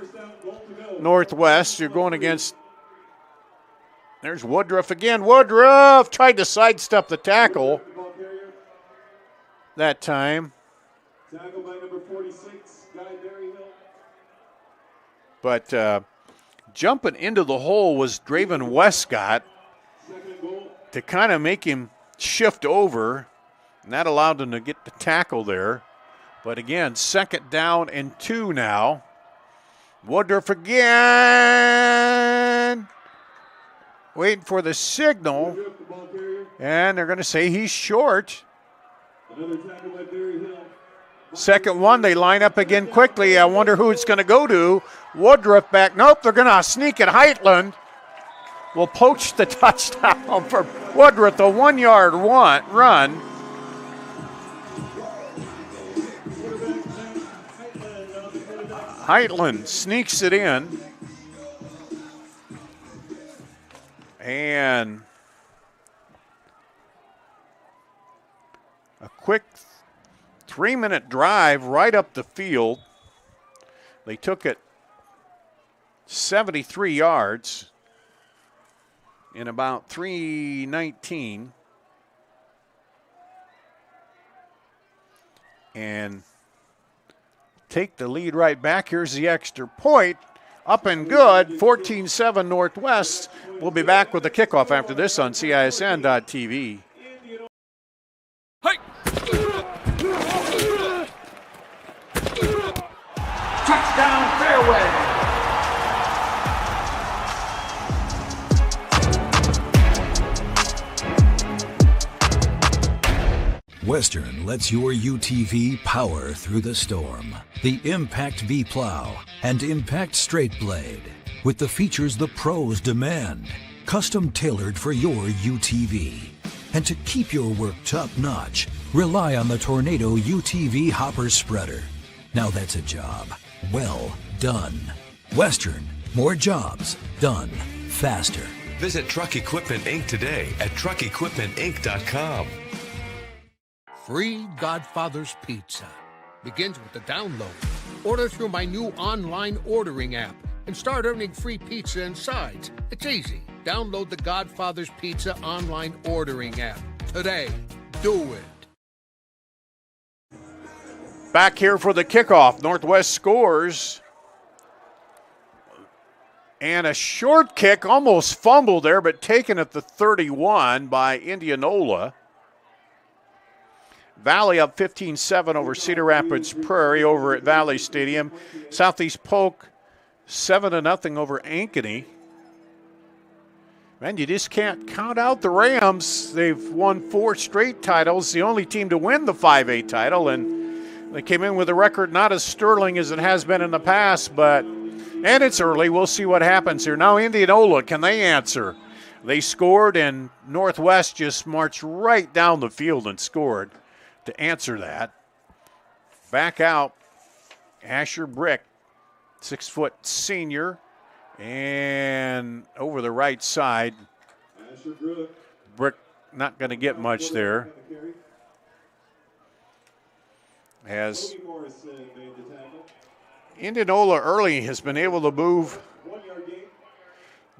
Northwest. You're going against, there's Woodruff again. Woodruff tried to sidestep the tackle that time. Tackle by number 46, Guy Berryhill. But jumping into the hole was Draven Westcott to kind of make him shift over, and that allowed him to get the tackle there. But again, 2nd down and 2 now. Woodruff again, waiting for the signal, and they're going to say he's short. Another tackle by Berryhill. 2nd one, they line up again quickly. I wonder who it's going to go to. Woodruff back. Nope, they're going to sneak it. Heitland will poach the touchdown for Woodruff, a 1-yard run. Heitland sneaks it in. And a quick 3-minute drive right up the field. They took it 73 yards in about 3:19. And take the lead right back. Here's the extra point. Up and good, 14-7 Northwest. We'll be back with the kickoff after this on CISN.TV. Touchdown fairway. Western lets your UTV power through the storm. The Impact V Plow and Impact Straight Blade, with the features the pros demand, custom tailored for your UTV. And to keep your work top notch, rely on the Tornado UTV Hopper Spreader. Now that's a job well done. Western, more jobs done faster. Visit Truck Equipment Inc. today at truckequipmentinc.com. Free Godfather's Pizza begins with the download. Order through my new online ordering app and start earning free pizza and sides. It's easy. Download the Godfather's Pizza online ordering app today. Do it. Back here for the kickoff. Northwest scores. And a short kick, almost fumbled there, but taken at the 31 by Indianola. Valley up 15-7 over Cedar Rapids Prairie over at Valley Stadium. Southeast Polk 7-0 over Ankeny. Man, you just can't count out the Rams. They've won 4 straight titles, the only team to win the 5A title, and they came in with a record not as sterling as it has been in the past, and it's early. We'll see what happens here. Now Indianola, can they answer? They scored, and Northwest just marched right down the field and scored to answer that. Back out, Asher Brick, 6-foot senior, and over the right side. Brick not going to get much there. As Indianola early has been able to move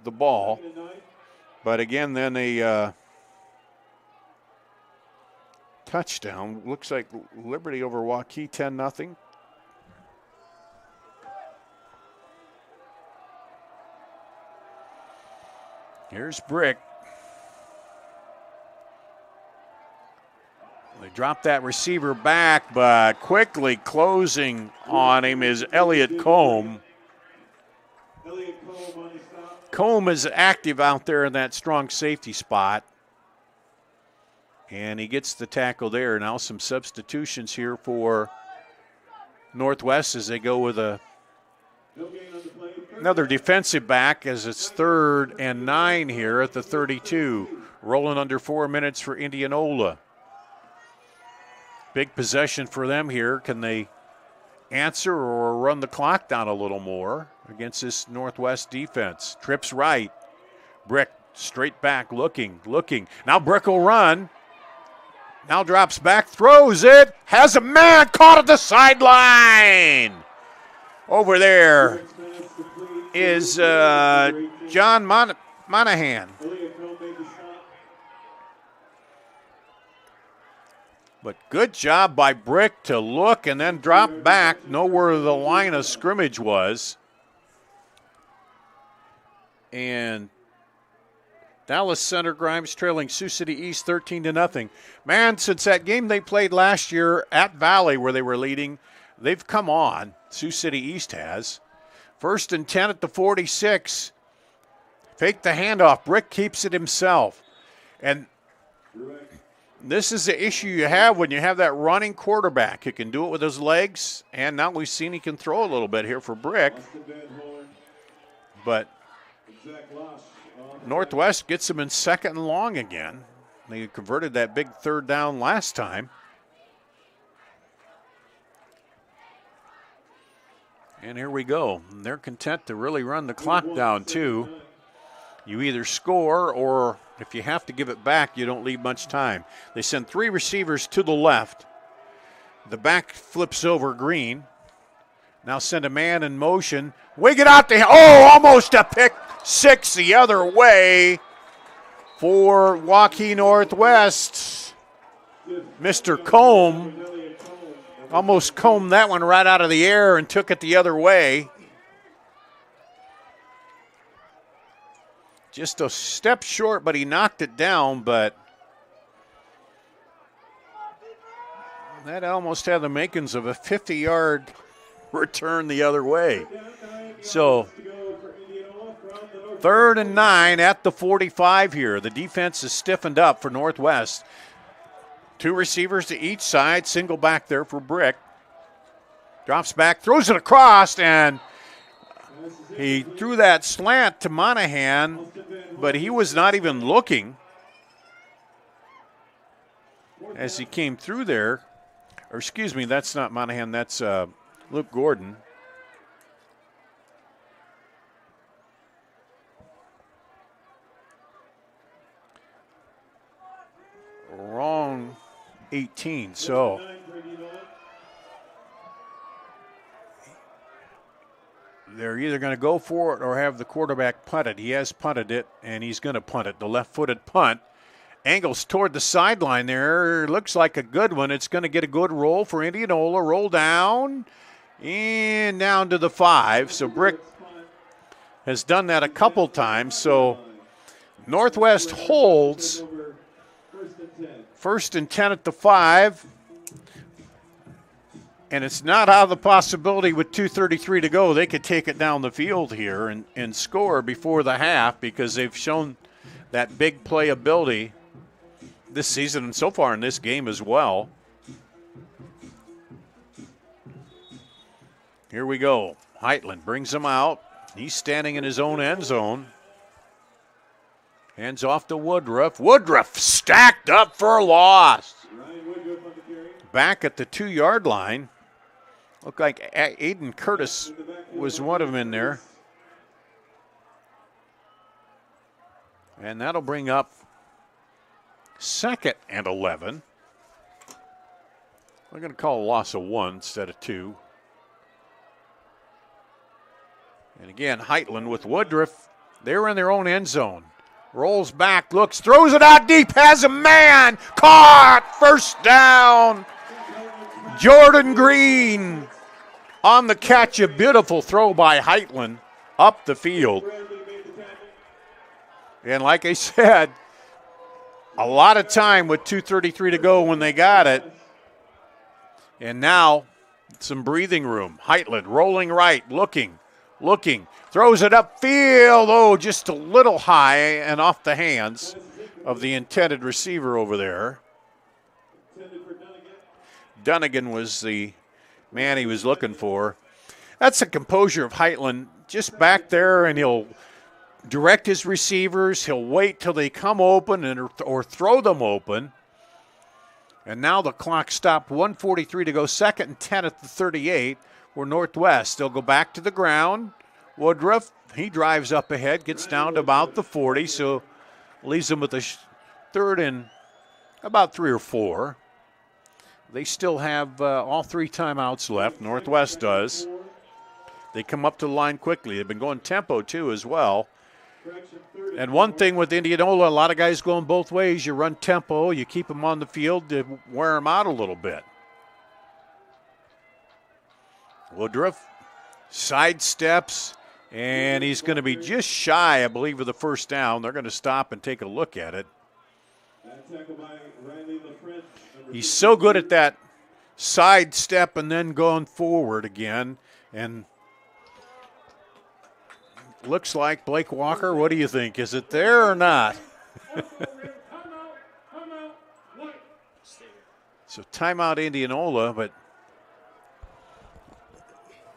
the ball, but again, then a touchdown. Looks like Liberty over Waukee, 10-0. Here's Brick. They drop that receiver back, but quickly closing on him is Elliott Combe. Combe is active out there in that strong safety spot. And he gets the tackle there. Now some substitutions here for Northwest as they go with another defensive back as it's 3rd and 9 here at the 32. Rolling under 4 minutes for Indianola. Big possession for them here. Can they answer or run the clock down a little more against this Northwest defense? Trips right. Brick straight back looking. Now Brick will run. Now drops back, throws it, has a man caught at the sideline. Over there is John Monahan. But good job by Brick to look and then drop back, know where the line of scrimmage was. And Dallas Center Grimes trailing Sioux City East 13-0. Man, since that game they played last year at Valley where they were leading, they've come on. Sioux City East has. 1st and 10 at the 46. Fake the handoff. Brick keeps it himself. And this is the issue you have when you have that running quarterback. He can do it with his legs, and now we've seen he can throw a little bit here for Brick. But Northwest gets him in 2nd and long again. They converted that big 3rd down last time. And here we go. They're content to really run the clock down, too. You either score or if you have to give it back, you don't leave much time. They send 3 receivers to the left. The back flips over Green. Now send a man in motion. Wig it out to him. Oh, almost a pick 6 the other way for Waukee Northwest. Mr. Combe almost combed that one right out of the air and took it the other way. Just a step short, but he knocked it down, but that almost had the makings of a 50-yard return the other way. So 3rd and 9 at the 45 here. The defense is stiffened up for Northwest. 2 receivers to each side, single back there for Brick. Drops back, throws it across, and he threw that slant to Monahan, but he was not even looking as he came through there. Or excuse me, that's not Monahan, that's Luke Gordon. Wrong 18, so they're either going to go for it or have the quarterback punt it. He has punted it, and he's going to punt it. The left-footed punt. Angles toward the sideline there. Looks like a good one. It's going to get a good roll for Indianola. Roll down and down to the 5. So Brick has done that a couple times. So Northwest holds. 1st and 10 at the 5. And it's not out of the possibility with 2:33 to go. They could take it down the field here and score before the half because they've shown that big playability this season and so far in this game as well. Here we go. Heitland brings him out. He's standing in his own end zone. Hands off to Woodruff. Woodruff stacked up for a loss. Back at the 2-yard line. Looked like Aiden Curtis was one of them in there. And that'll bring up 2nd and 11. We're going to call a loss of 1 instead of 2. And again, Heitland with Woodruff. They're in their own end zone. Rolls back, looks, throws it out deep, has a man. Caught! 1st down. Jordan Green on the catch. A beautiful throw by Heitland up the field. And like I said, a lot of time with 2:33 to go when they got it. And now some breathing room. Heitland rolling right, looking, throws it upfield. Oh, just a little high and off the hands of the intended receiver over there. Dunnigan was the man he was looking for. That's the composure of Heitland, just back there, and he'll direct his receivers. He'll wait till they come open or throw them open. And now the clock stopped, 1:43 to go, 2nd and 10 at the 38. We're Northwest. They'll go back to the ground. Woodruff, he drives up ahead, gets down to about the 40, so leaves them with a 3rd and about 3 or 4. They still have all 3 timeouts left. Northwest does. They come up to the line quickly. They've been going tempo, too, as well. And one thing with Indianola, a lot of guys going both ways. You run tempo, you keep them on the field to wear them out a little bit. Woodruff sidesteps, and he's going to be just shy, I believe, of the first down. They're going to stop and take a look at it. He's so good at that sidestep and then going forward again. And looks like Blake Walker, what do you think? Is it there or not? So timeout Indianola, but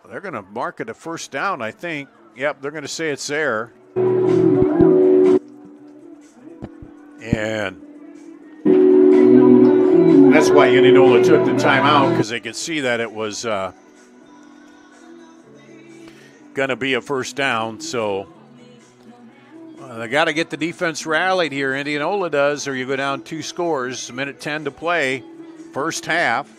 they're going to mark it a first down, I think. Yep, they're going to say it's there. And that's why Indianola took the timeout, because they could see that it was going to be a first down. So they got to get the defense rallied here. Indianola does, or you go down 2 scores. 1:10 to play, first half.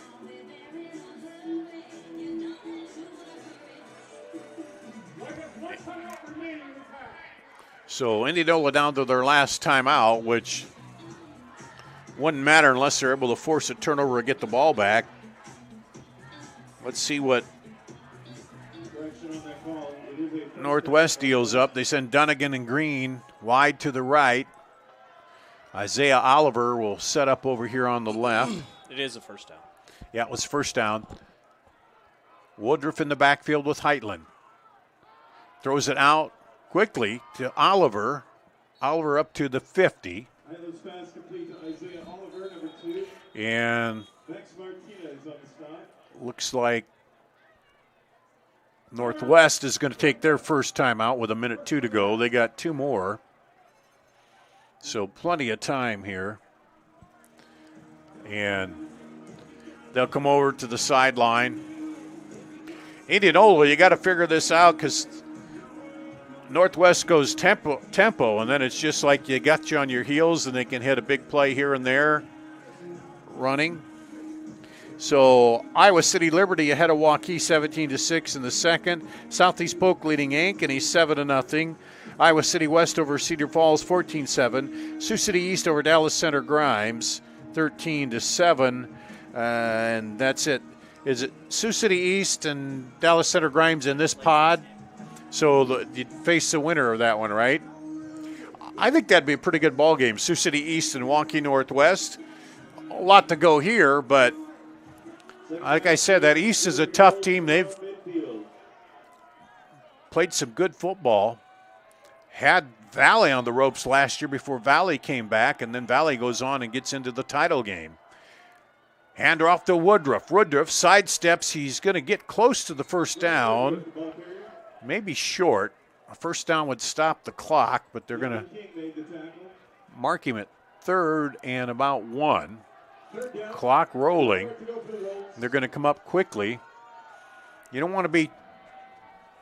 So Indianola down to their last timeout, which wouldn't matter unless they're able to force a turnover and get the ball back. Let's see what Northwest deals up. They send Dunnigan and Green wide to the right. Isaiah Oliver will set up over here on the left. It is a first down. Yeah, it was first down. Woodruff in the backfield with Heitland. Throws it out quickly to Oliver. Oliver up to the 50. And looks like Northwest is going to take their first time out with 1:02 to go. They got 2 more. So plenty of time here. And they'll come over to the sideline. Indianola, you got to figure this out, because Northwest goes tempo, and then it's just like you got you on your heels, and they can hit a big play here and there running. So Iowa City Liberty ahead of Waukee 17-6 in the second. Southeast Polk leading Ankeny 7-0. Iowa City West over Cedar Falls 14-7. Sioux City East over Dallas Center Grimes 13-7. And that's it. Is it Sioux City East and Dallas Center Grimes in this pod? So you face the winner of that one, right? I think that'd be a pretty good ball game. Sioux City East and Waukee Northwest. A lot to go here, but like I said, that East is a tough team. They've played some good football. Had Valley on the ropes last year before Valley came back, and then Valley goes on and gets into the title game. Hand off to Woodruff. Woodruff sidesteps. He's going to get close to the first down. Maybe short. A first down would stop the clock, but they're going to mark him at 3rd and about 1. Clock rolling. They're going to come up quickly. You don't want to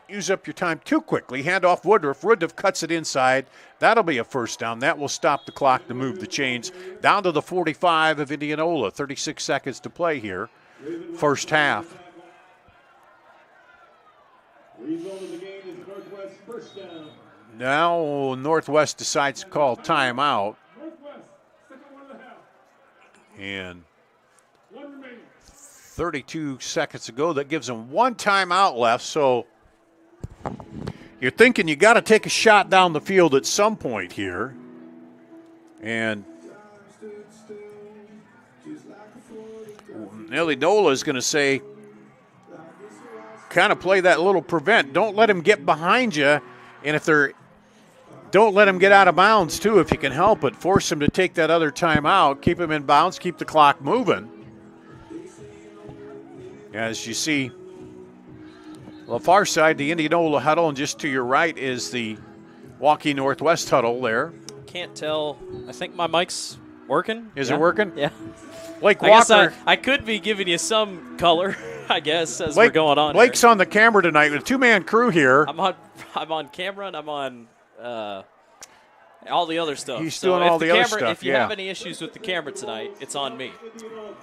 use up your time too quickly. Hand off Woodruff. Woodruff cuts it inside. That'll be a first down. That will stop the clock to move the chains down to the 45 of Indianola. 36 seconds to play here. First half. Now Northwest decides to call timeout. And 32 seconds to go. That gives them 1 timeout left. So you're thinking you got to take a shot down the field at some point here. And Nelly Nola is going to say, kind of play that little prevent. Don't let him get behind you. And don't let him get out of bounds, too, if you can help it. Force him to take that other timeout. Keep him in bounds. Keep the clock moving. As you see, on the far side, the Indianola huddle, and just to your right is the Waukee Northwest huddle there. Can't tell. I think my mic's working. Is it working? Yeah. Blake I Walker. guess I could be giving you some color, I guess, as we're going on. Blake's on the camera tonight with a 2-man crew here. I'm on camera, and I'm on All the other stuff. He's so doing all the other stuff, If you have any issues with the camera tonight, it's on me.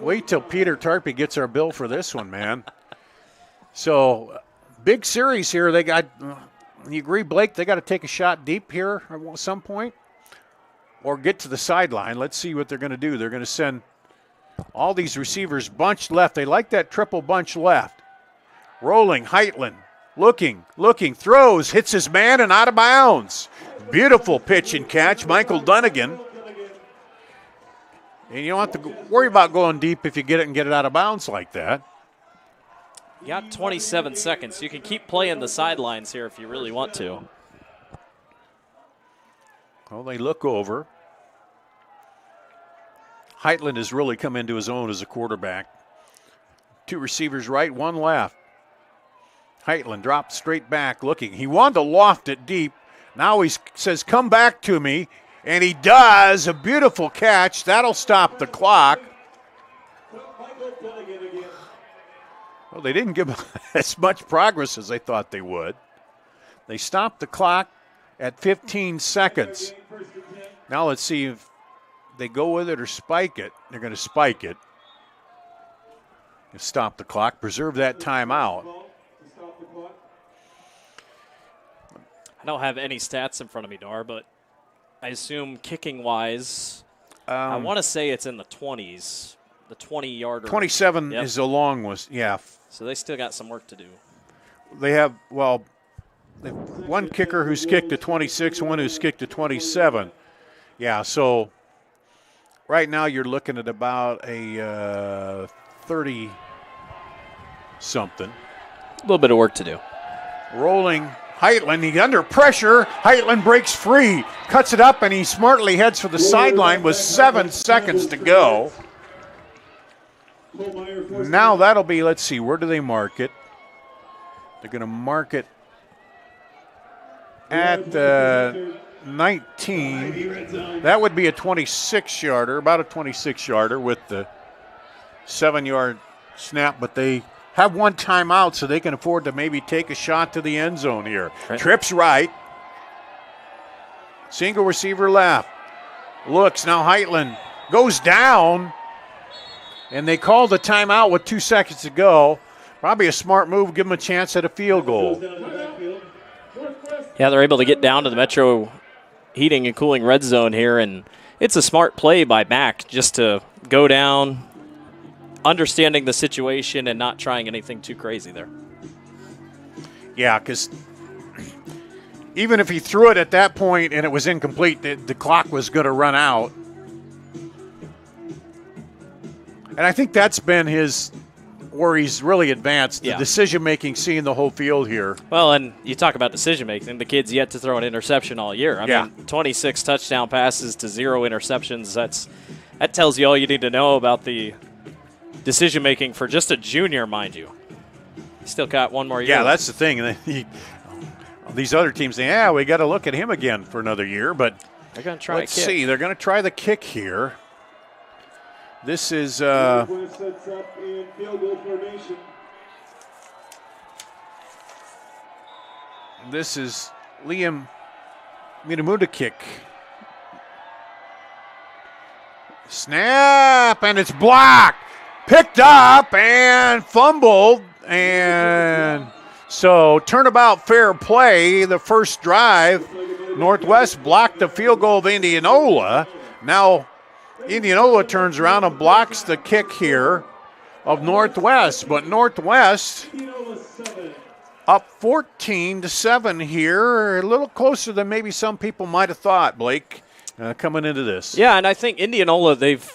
Wait till Peter Tarpey gets our bill for this one, man. So, big series here. They got, you agree, Blake, they got to take a shot deep here at some point or get to the sideline. Let's see what they're going to do. They're going to send all these receivers bunched left. They like that triple bunch left. Rolling, Heitland, looking, throws, hits his man and out of bounds. Beautiful pitch and catch, Michael Dunnigan. And you don't have to worry about going deep if you get it and get it out of bounds like that. You got 27 seconds. You can keep playing the sidelines here if you really want to. Well, they look over. Heitland has really come into his own as a quarterback. 2 receivers right, 1 left. Heitland dropped straight back looking. He wanted to loft it deep. Now he says, come back to me. And he does. A beautiful catch. That'll stop the clock. Well, they didn't give as much progress as they thought they would. They stopped the clock at 15 seconds. Now let's see if they go with it or spike it. They're going to spike it. Stop the clock. Preserve that timeout. I don't have any stats in front of me, Dar, but I assume kicking-wise, I want to say it's in the 20s, the 20-yarder. 27 is a long one, yeah. So they still got some work to do. They have, well, one kicker who's kicked to 26, one who's kicked to 27. Yeah, so right now you're looking at about a 30-something. A little bit of work to do. Rolling. Heitland, he's under pressure. Heitland breaks free, cuts it up, and he smartly heads for the sideline with 7 seconds to go. Now that'll be, let's see, where do they mark it? They're going to mark it at 19. That would be a 26-yarder, about a 26-yarder with the 7-yard snap, but they have 1 timeout so they can afford to maybe take a shot to the end zone here. Right. Trips right. Single receiver left. Looks, now Heitland goes down, and they called the timeout with 2 seconds to go. Probably a smart move, give them a chance at a field goal. Yeah, they're able to get down to the Metro Heating and Cooling red zone here, and it's a smart play by Mack just to go down, understanding the situation and not trying anything too crazy there. Yeah, because even if he threw it at that point and it was incomplete, the clock was going to run out. And I think that's been his where he's really advanced, the decision-making, seeing the whole field here. Well, and you talk about decision-making. The kid's yet to throw an interception all year. I mean, 26 touchdown passes to 0 interceptions. That tells you all you need to know about the decision-making for just a junior, mind you. Still got 1 more year. Yeah, that's the thing. These other teams say, we got to look at him again for another year. But they're going to try let's see. They're going to try the kick here. This is Liam Minamuda kick. Snap, and it's blocked. Picked up and fumbled. And so turnabout fair play. The first drive, Northwest blocked the field goal of Indianola. Now Indianola turns around and blocks the kick here of Northwest. But Northwest up 14-7 here, a little closer than maybe some people might have thought, Blake, coming into this. Yeah, and I think Indianola, they've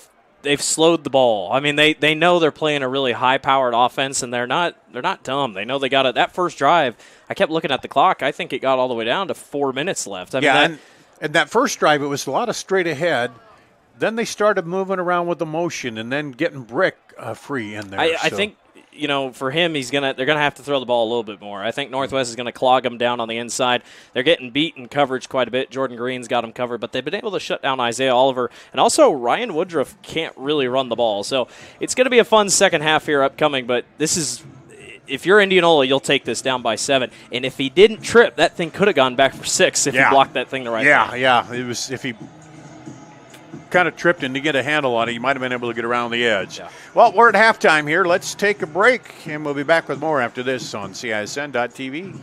slowed the ball. I mean, they know they're playing a really high-powered offense, and they're not dumb. They know they got it. That first drive, I kept looking at the clock. I think it got all the way down to 4 minutes left. I mean, and that first drive, it was a lot of straight ahead. Then they started moving around with the motion and then getting Brick free in there. I think, for him, they're gonna have to throw the ball a little bit more. I think Northwest is gonna clog them down on the inside. They're getting beat in coverage quite a bit. Jordan Green's got them covered, but they've been able to shut down Isaiah Oliver, and also Ryan Woodruff can't really run the ball. So it's gonna be a fun second half here upcoming. But this is if you're Indianola, you'll take this down by 7. And if he didn't trip, that thing could have gone back for 6 if he blocked that thing the right way. Yeah. It was if he kind of tripped and to get a handle on it, he might have been able to get around the edge. Yeah. Well, we're at halftime here. Let's take a break, and we'll be back with more after this on CISN.TV.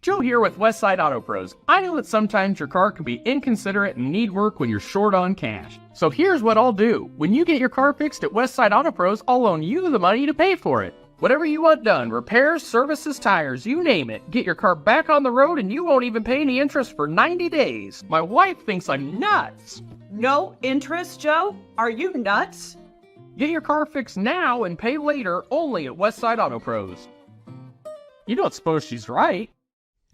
Joe here with Westside Auto Pros. I know that sometimes your car can be inconsiderate and need work when you're short on cash. So here's what I'll do. When you get your car fixed at Westside Auto Pros, I'll loan you the money to pay for it. Whatever you want done, repairs, services, tires, you name it. Get your car back on the road and you won't even pay any interest for 90 days. My wife thinks I'm nuts. No interest, Joe? Are you nuts? Get your car fixed now and pay later only at Westside Auto Pros. You don't suppose she's right?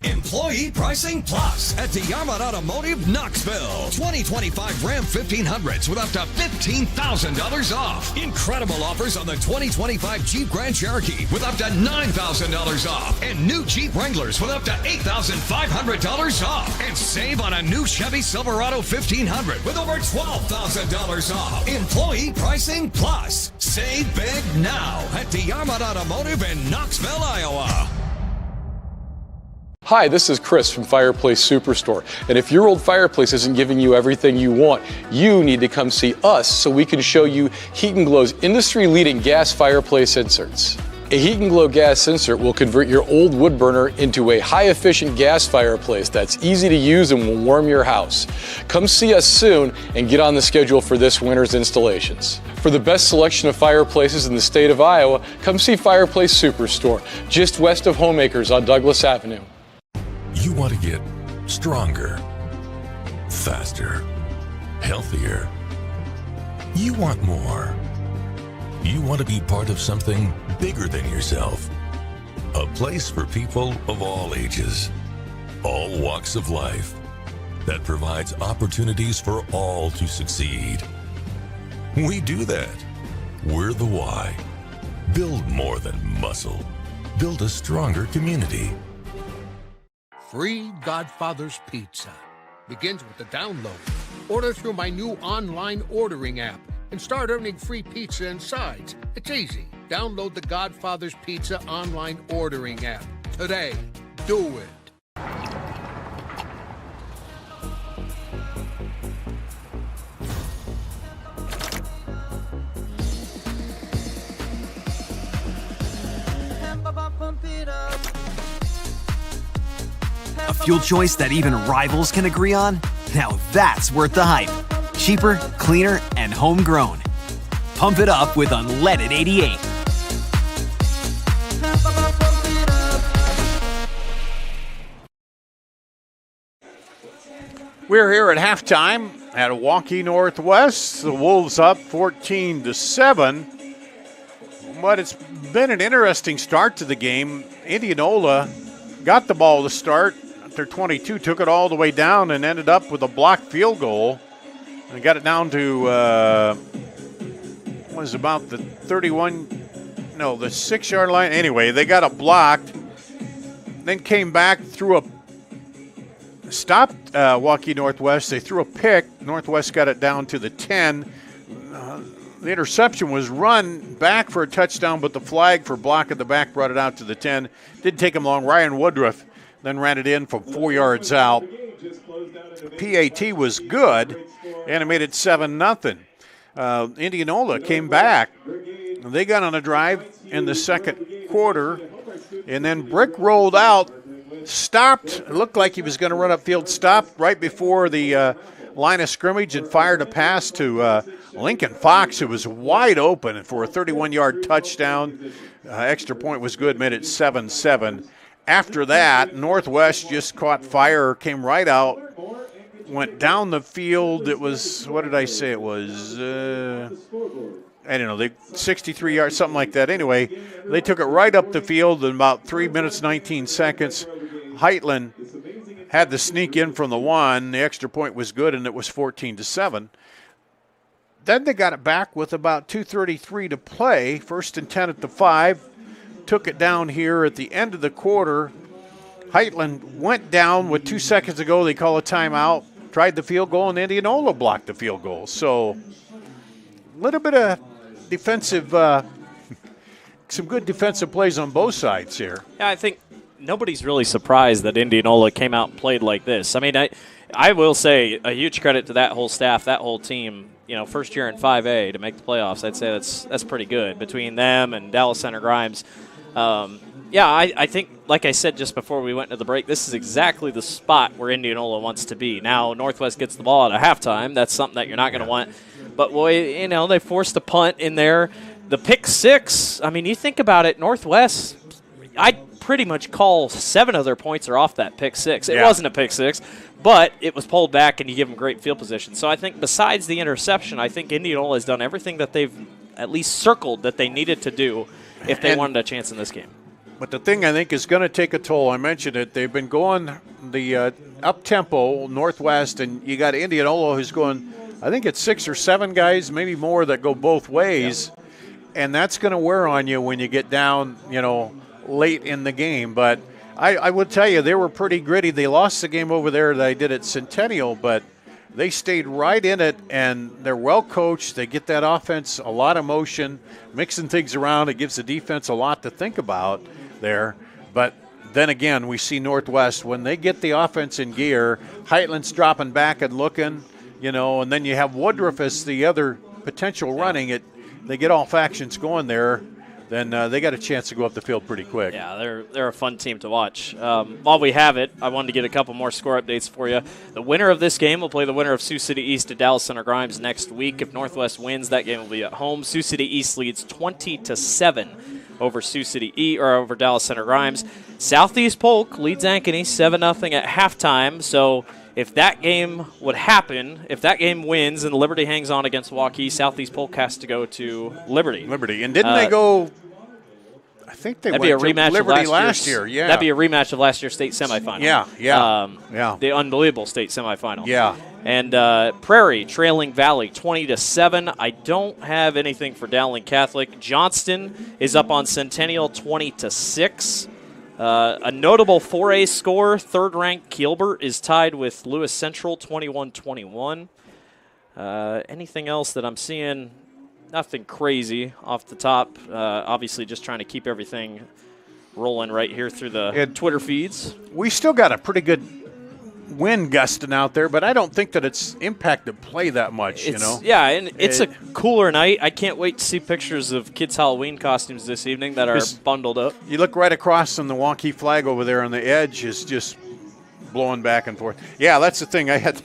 Employee Pricing Plus at DeArmond Automotive, Knoxville. 2025 Ram 1500s with up to $15,000 off. Incredible offers on the 2025 Jeep Grand Cherokee with up to $9,000 off. And new Jeep Wranglers with up to $8,500 off. And save on a new Chevy Silverado 1500 with over $12,000 off. Employee Pricing Plus. Save big now at DeArmond Automotive in Knoxville, Iowa. Hi, this is Chris from Fireplace Superstore. And if your old fireplace isn't giving you everything you want, you need to come see us so we can show you Heat & Glow's industry-leading gas fireplace inserts. A Heat & Glow gas insert will convert your old wood burner into a high-efficient gas fireplace that's easy to use and will warm your house. Come see us soon and get on the schedule for this winter's installations. For the best selection of fireplaces in the state of Iowa, come see Fireplace Superstore, just west of Homeacres on Douglas Avenue. You want to get stronger, faster, healthier. You want more. You want to be part of something bigger than yourself. A place for people of all ages, all walks of life, that provides opportunities for all to succeed. We do that. We're the why. Build more than muscle. Build a stronger community. Free Godfather's Pizza begins with the download. Order through my new online ordering app and start earning free pizza and sides. It's easy. Download the Godfather's Pizza online ordering app today. Do it. A fuel choice that even rivals can agree on? Now that's worth the hype. Cheaper, cleaner, and homegrown. Pump it up with unleaded 88. We're here at halftime at Waukee Northwest. The Wolves up 14-7. But it's been an interesting start to the game. Indianola got the ball to start. Their 22 took it all the way down and ended up with a blocked field goal. And got it down to, was about the the 6-yard line. Anyway, they got it blocked. Then came back, stopped Waukee Northwest. They threw a pick. Northwest got it down to the 10. The interception was run back for a touchdown, but the flag for block at the back brought it out to the 10. Didn't take him long. Ryan Woodruff then ran it in from 4 yards out. PAT was good, and it made it 7-0. Indianola came back. They got on a drive in the second quarter, and then Brick rolled out, stopped. It looked like he was going to run upfield, stopped right before the line of scrimmage and fired a pass to Lincoln Fox, who was wide open for a 31-yard touchdown. Extra point was good, made it 7-7. After that, Northwest just caught fire, came right out, went down the field. It was, what did I say it was? I don't know, 63 yards, something like that. Anyway, they took it right up the field in about 3 minutes, 19 seconds. Heitland had the sneak in from the 1. The extra point was good, and it was 14-7. Then they got it back with about 2:33 to play. 1st and 10 at the 5. took it down here at the end of the quarter. Heitland went down with 2 seconds to go. They call a timeout, tried the field goal, and Indianola blocked the field goal. So a little bit of defensive, some good defensive plays on both sides here. Yeah, I think nobody's really surprised that Indianola came out and played like this. I mean, I will say a huge credit to that whole staff, that whole team. You know, first year in 5A to make the playoffs, I'd say that's pretty good between them and Dallas Center Grimes. Yeah, I think, like I said just before we went to the break, this is exactly the spot where Indianola wants to be. Now, Northwest gets the ball at a halftime. That's something that you're not going to want. But, boy, you know, they forced a punt in there. The pick six, I mean, you think about it, Northwest, I'd pretty much call 7 of their points are off that pick six. It wasn't a pick six, but it was pulled back, and you give them great field position. So I think besides the interception, I think Indianola has done everything that they've at least circled that they needed to do if they wanted a chance in this game. But the thing I think is going to take a toll, I mentioned it, they've been going the up-tempo Northwest, and you got Indianola who's going, I think it's 6 or 7 guys, maybe more, that go both ways, and that's going to wear on you when you get down, you know, late in the game. But I would tell you, they were pretty gritty. They lost the game over there that I did at Centennial, but they stayed right in it, and they're well coached. They get that offense a lot of motion, mixing things around. It gives the defense a lot to think about there. But then again, we see Northwest, when they get the offense in gear, Heitland's dropping back and looking, you know, and then you have Woodruff as the other potential running it. They get all factions going there, then they got a chance to go up the field pretty quick. Yeah, they're a fun team to watch. While we have it, I wanted to get a couple more score updates for you. The winner of this game will play the winner of Sioux City East at Dallas Center Grimes next week. If Northwest wins, that game will be at home. Sioux City East leads 20-7 over Sioux City over Dallas Center Grimes. Southeast Polk leads Ankeny 7-0 at halftime. So if that game would happen, if that game wins and Liberty hangs on against Waukee, Southeast Polk has to go to Liberty. And didn't they go? I think they went to Liberty last year. Yeah, that'd be a rematch of last year's state semifinal. Yeah. The unbelievable state semifinal. Yeah. And Prairie trailing Valley 20-7. I don't have anything for Dowling Catholic. Johnston is up on Centennial 20-6. A notable 4A score, third-ranked Gilbert is tied with Lewis Central 21-21. Anything else that I'm seeing? Nothing crazy off the top. Obviously just trying to keep everything rolling right here through the Twitter feeds. We still got a pretty good wind gusting out there, but I don't think that it's impacted play that much, you know? Yeah, and it's a cooler night. I can't wait to see pictures of kids' Halloween costumes this evening that are bundled up. You look right across from the Waukee flag over there, and the edge is just blowing back and forth. Yeah, that's the thing. I had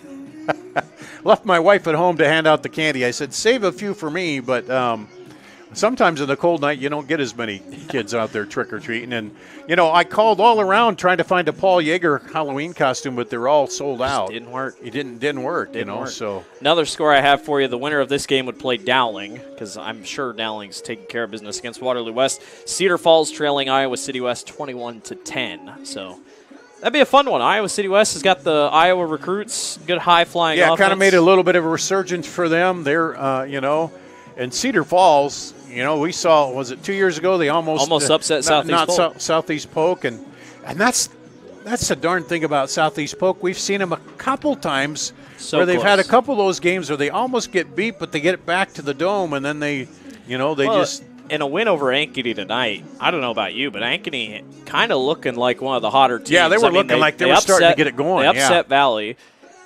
left my wife at home to hand out the candy. I said, save a few for me, but sometimes in the cold night, you don't get as many kids out there trick-or-treating. And, you know, I called all around trying to find a Paul Yeager Halloween costume, but they're all sold out. Didn't work. It didn't work, you know. So another score I have for you, the winner of this game would play Dowling, because I'm sure Dowling's taking care of business against Waterloo West. Cedar Falls trailing Iowa City West 21-10. So that'd be a fun one. Iowa City West has got the Iowa recruits, good high-flying offense. Yeah, kind of made a little bit of a resurgence for them. They're, you know, and Cedar Falls, you know, we saw, was it 2 years ago, they almost upset Southeast Polk. Southeast Polk, and that's the darn thing about Southeast Polk. We've seen them a couple times where they've had a couple of those games where they almost get beat, but they get it back to the Dome, and then they, you know, just. And a win over Ankeny tonight, I don't know about you, but Ankeny kind of looking like one of the hotter teams. Yeah, they were looking like they were starting to get it going. They upset Valley.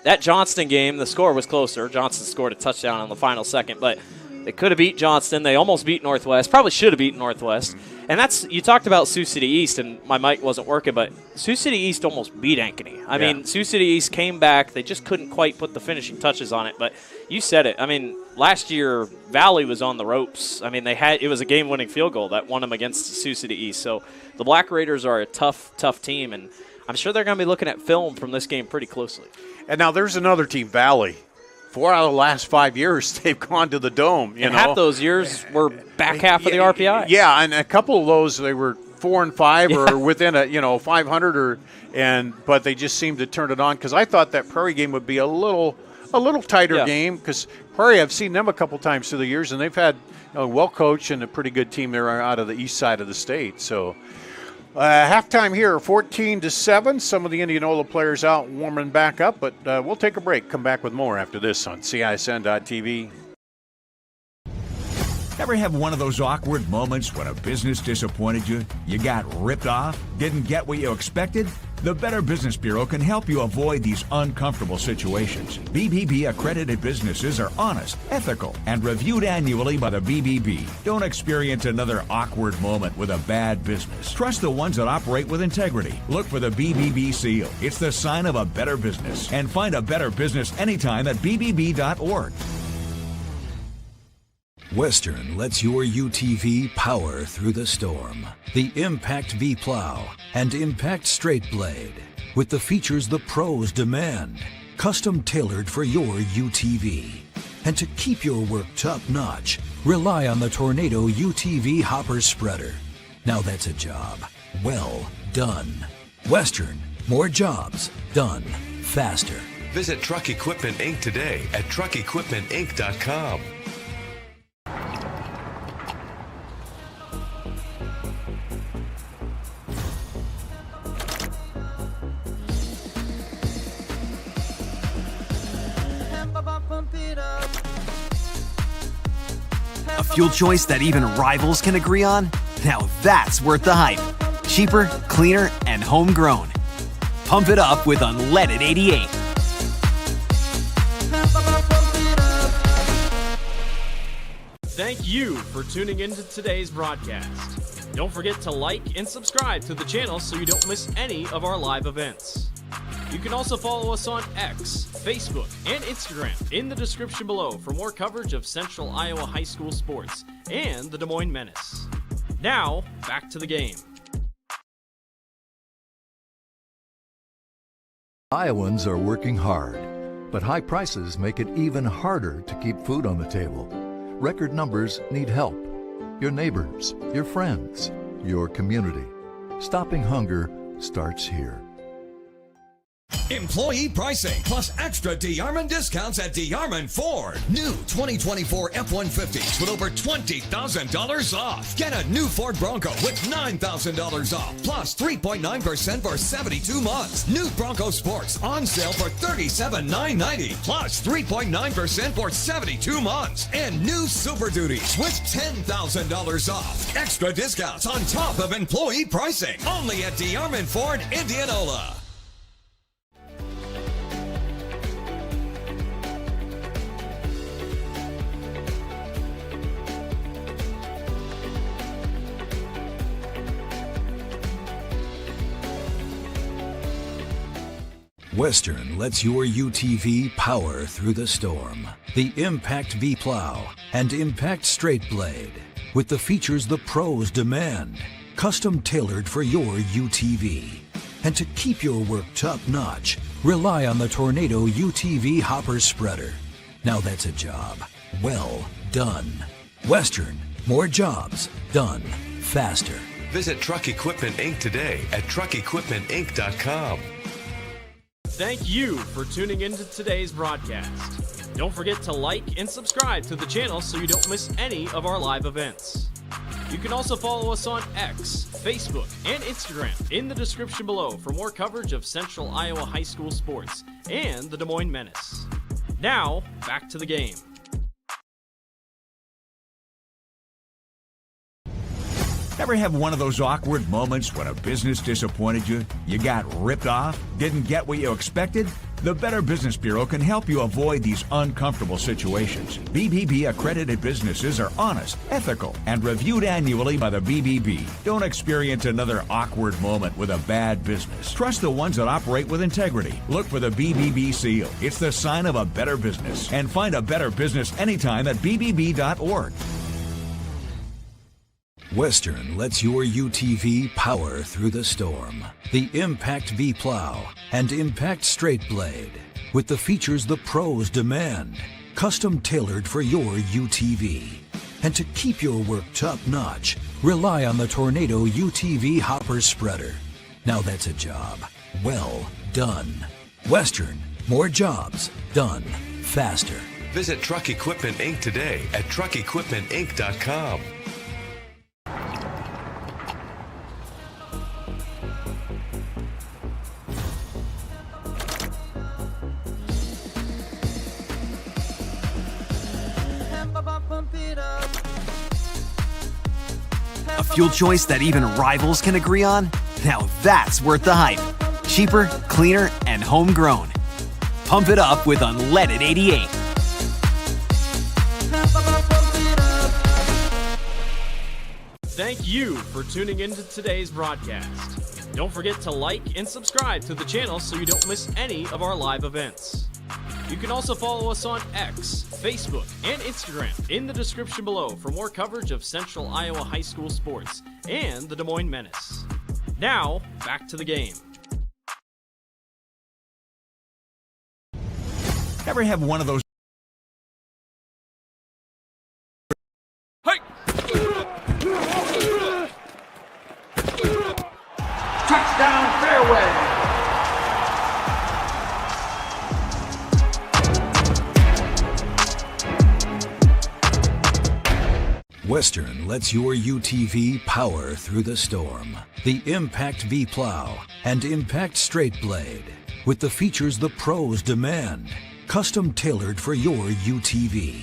That Johnston game, the score was closer. Johnston scored a touchdown on the final second, but they could have beat Johnston. They almost beat Northwest. Probably should have beaten Northwest. And that's, you talked about Sioux City East, and my mic wasn't working, but Sioux City East almost beat Ankeny. I mean, Sioux City East came back. They just couldn't quite put the finishing touches on it. But you said it. I mean, last year, Valley was on the ropes. I mean, it was a game-winning field goal that won them against Sioux City East. So the Black Raiders are a tough team, and I'm sure they're going to be looking at film from this game pretty closely. And now there's another team, Valley. 4 out of the last 5 years, they've gone to the Dome. You know, half those years were back half of the RPI. Yeah, and a couple of those they were 4 and 5 or within 500 but they just seemed to turn it on, because I thought that Prairie game would be a little a little tighter Yeah. game because Prairie, I've seen them a couple times through the years, and they've had well coached and a pretty good team there out of the east side of the state. So halftime here, 14-7. Some of the Indianola players out warming back up, but we'll take a break. Come back with more after this on CISN.TV. Ever have one of those awkward moments when a business disappointed you? You got ripped off? Didn't get what you expected? The Better Business Bureau can help you avoid these uncomfortable situations. BBB accredited businesses are honest, ethical, and reviewed annually by the BBB. Don't experience another awkward moment with a bad business. Trust the ones that operate with integrity. Look for the BBB seal. It's the sign of a better business. And find a better business anytime at bbb.org. Western lets your UTV power through the storm. The Impact V Plow and Impact Straight Blade, with the features the pros demand, custom tailored for your UTV. And to keep your work top-notch, rely on the Tornado UTV Hopper Spreader. Now that's a job well done. Western, more jobs done faster. Visit Truck Equipment Inc. today at truckequipmentinc.com. A fuel choice that even rivals can agree on? Now that's worth the hype. Cheaper, cleaner, and homegrown. Pump it up with unleaded 88. Thank you for tuning into today's broadcast. Don't forget to like and subscribe to the channel so you don't miss any of our live events. You can also follow us on X, Facebook, and Instagram in the description below for more coverage of Central Iowa high school sports and the Des Moines Menace. Now, back to the game. Iowans are working hard, but high prices make it even harder to keep food on the table. Record numbers need help. Your neighbors, your friends, your community. Stopping hunger starts here. Employee pricing plus extra DeArmond discounts at DeArmond Ford. New 2024 F-150s with over $20,000 off. Get a new Ford Bronco with $9,000 off plus 3.9% for 72 months. New Bronco Sports on sale for $37,990 plus 3.9% for 72 months. And new Super Duties with $10,000 off. Extra discounts on top of employee pricing. Only at DeArmond Ford, Indianola. Western lets your UTV power through the storm. The Impact V Plow and Impact Straight Blade, with the features the pros demand, custom tailored for your UTV. And to keep your work top-notch, rely on the Tornado UTV Hopper Spreader. Now that's a job well done. Western, more jobs done faster. Visit Truck Equipment Inc. today at truckequipmentinc.com. Thank you for tuning into today's broadcast. Don't forget to like and subscribe to the channel so you don't miss any of our live events. You can also follow us on X, Facebook, and Instagram in the description below for more coverage of Central Iowa high school sports and the Des Moines Menace. Now, back to the game. Ever have one of those awkward moments when a business disappointed you? You got ripped off? Didn't get what you expected? The Better Business Bureau can help you avoid these uncomfortable situations. BBB accredited businesses are honest, ethical, and reviewed annually by the BBB. Don't experience another awkward moment with a bad business. Trust the ones that operate with integrity. Look for the BBB seal. It's the sign of a better business. And find a better business anytime at bbb.org. Western lets your UTV power through the storm. The Impact V Plow and Impact Straight Blade, with the features the pros demand, custom tailored for your UTV. And to keep your work top-notch, rely on the Tornado UTV Hopper Spreader. Now that's a job well done. Western, more jobs done faster. Visit Truck Equipment Inc. today at truckequipmentinc.com. A fuel choice that even rivals can agree on? Now that's worth the hype. Cheaper, cleaner, and homegrown. Pump it up with unleaded 88. Thank you for tuning into today's broadcast. Don't forget to like and subscribe to the channel so you don't miss any of our live events. You can also follow us on X, Facebook, and Instagram in the description below for more coverage of Central Iowa high school sports and the Des Moines Menace. Now, back to the game. Ever have one of those? Hey! Touchdown fairway! Western lets your UTV power through the storm. The Impact V Plow and Impact Straight Blade, with the features the pros demand. Custom tailored for your UTV.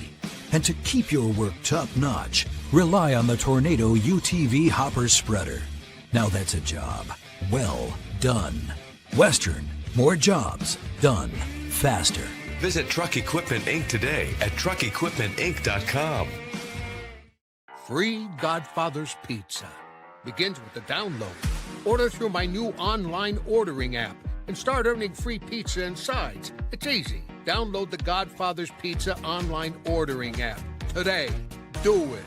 And to keep your work top-notch, rely on the Tornado UTV Hopper Spreader. Now that's a job well done. Western, more jobs done faster. Visit Truck Equipment Inc. today at truckequipmentinc.com. Free Godfather's Pizza begins with the download. Order through my new online ordering app and start earning free pizza and sides. It's easy. Download the Godfather's Pizza online ordering app today. Do it.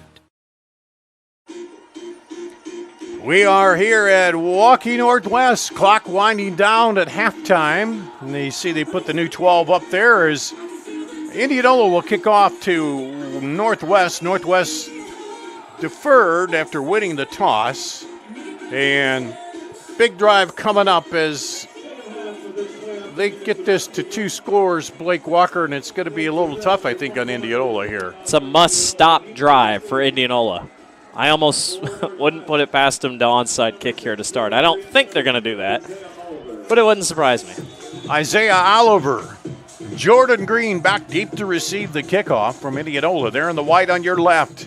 We are here at Waukee Northwest. Clock winding down at halftime. And you see they put the new 12 up there as Indianola will kick off to Northwest. Northwest deferred after winning the toss. And big drive coming up as they get this to 2 scores, Blake Walker, and it's going to be a little tough, I think, on Indianola here. It's a must-stop drive for Indianola. I almost wouldn't put it past them to onside kick here to start. I don't think they're going to do that, but it wouldn't surprise me. Isaiah Oliver, Jordan Green back deep to receive the kickoff from Indianola. There in the white on your left.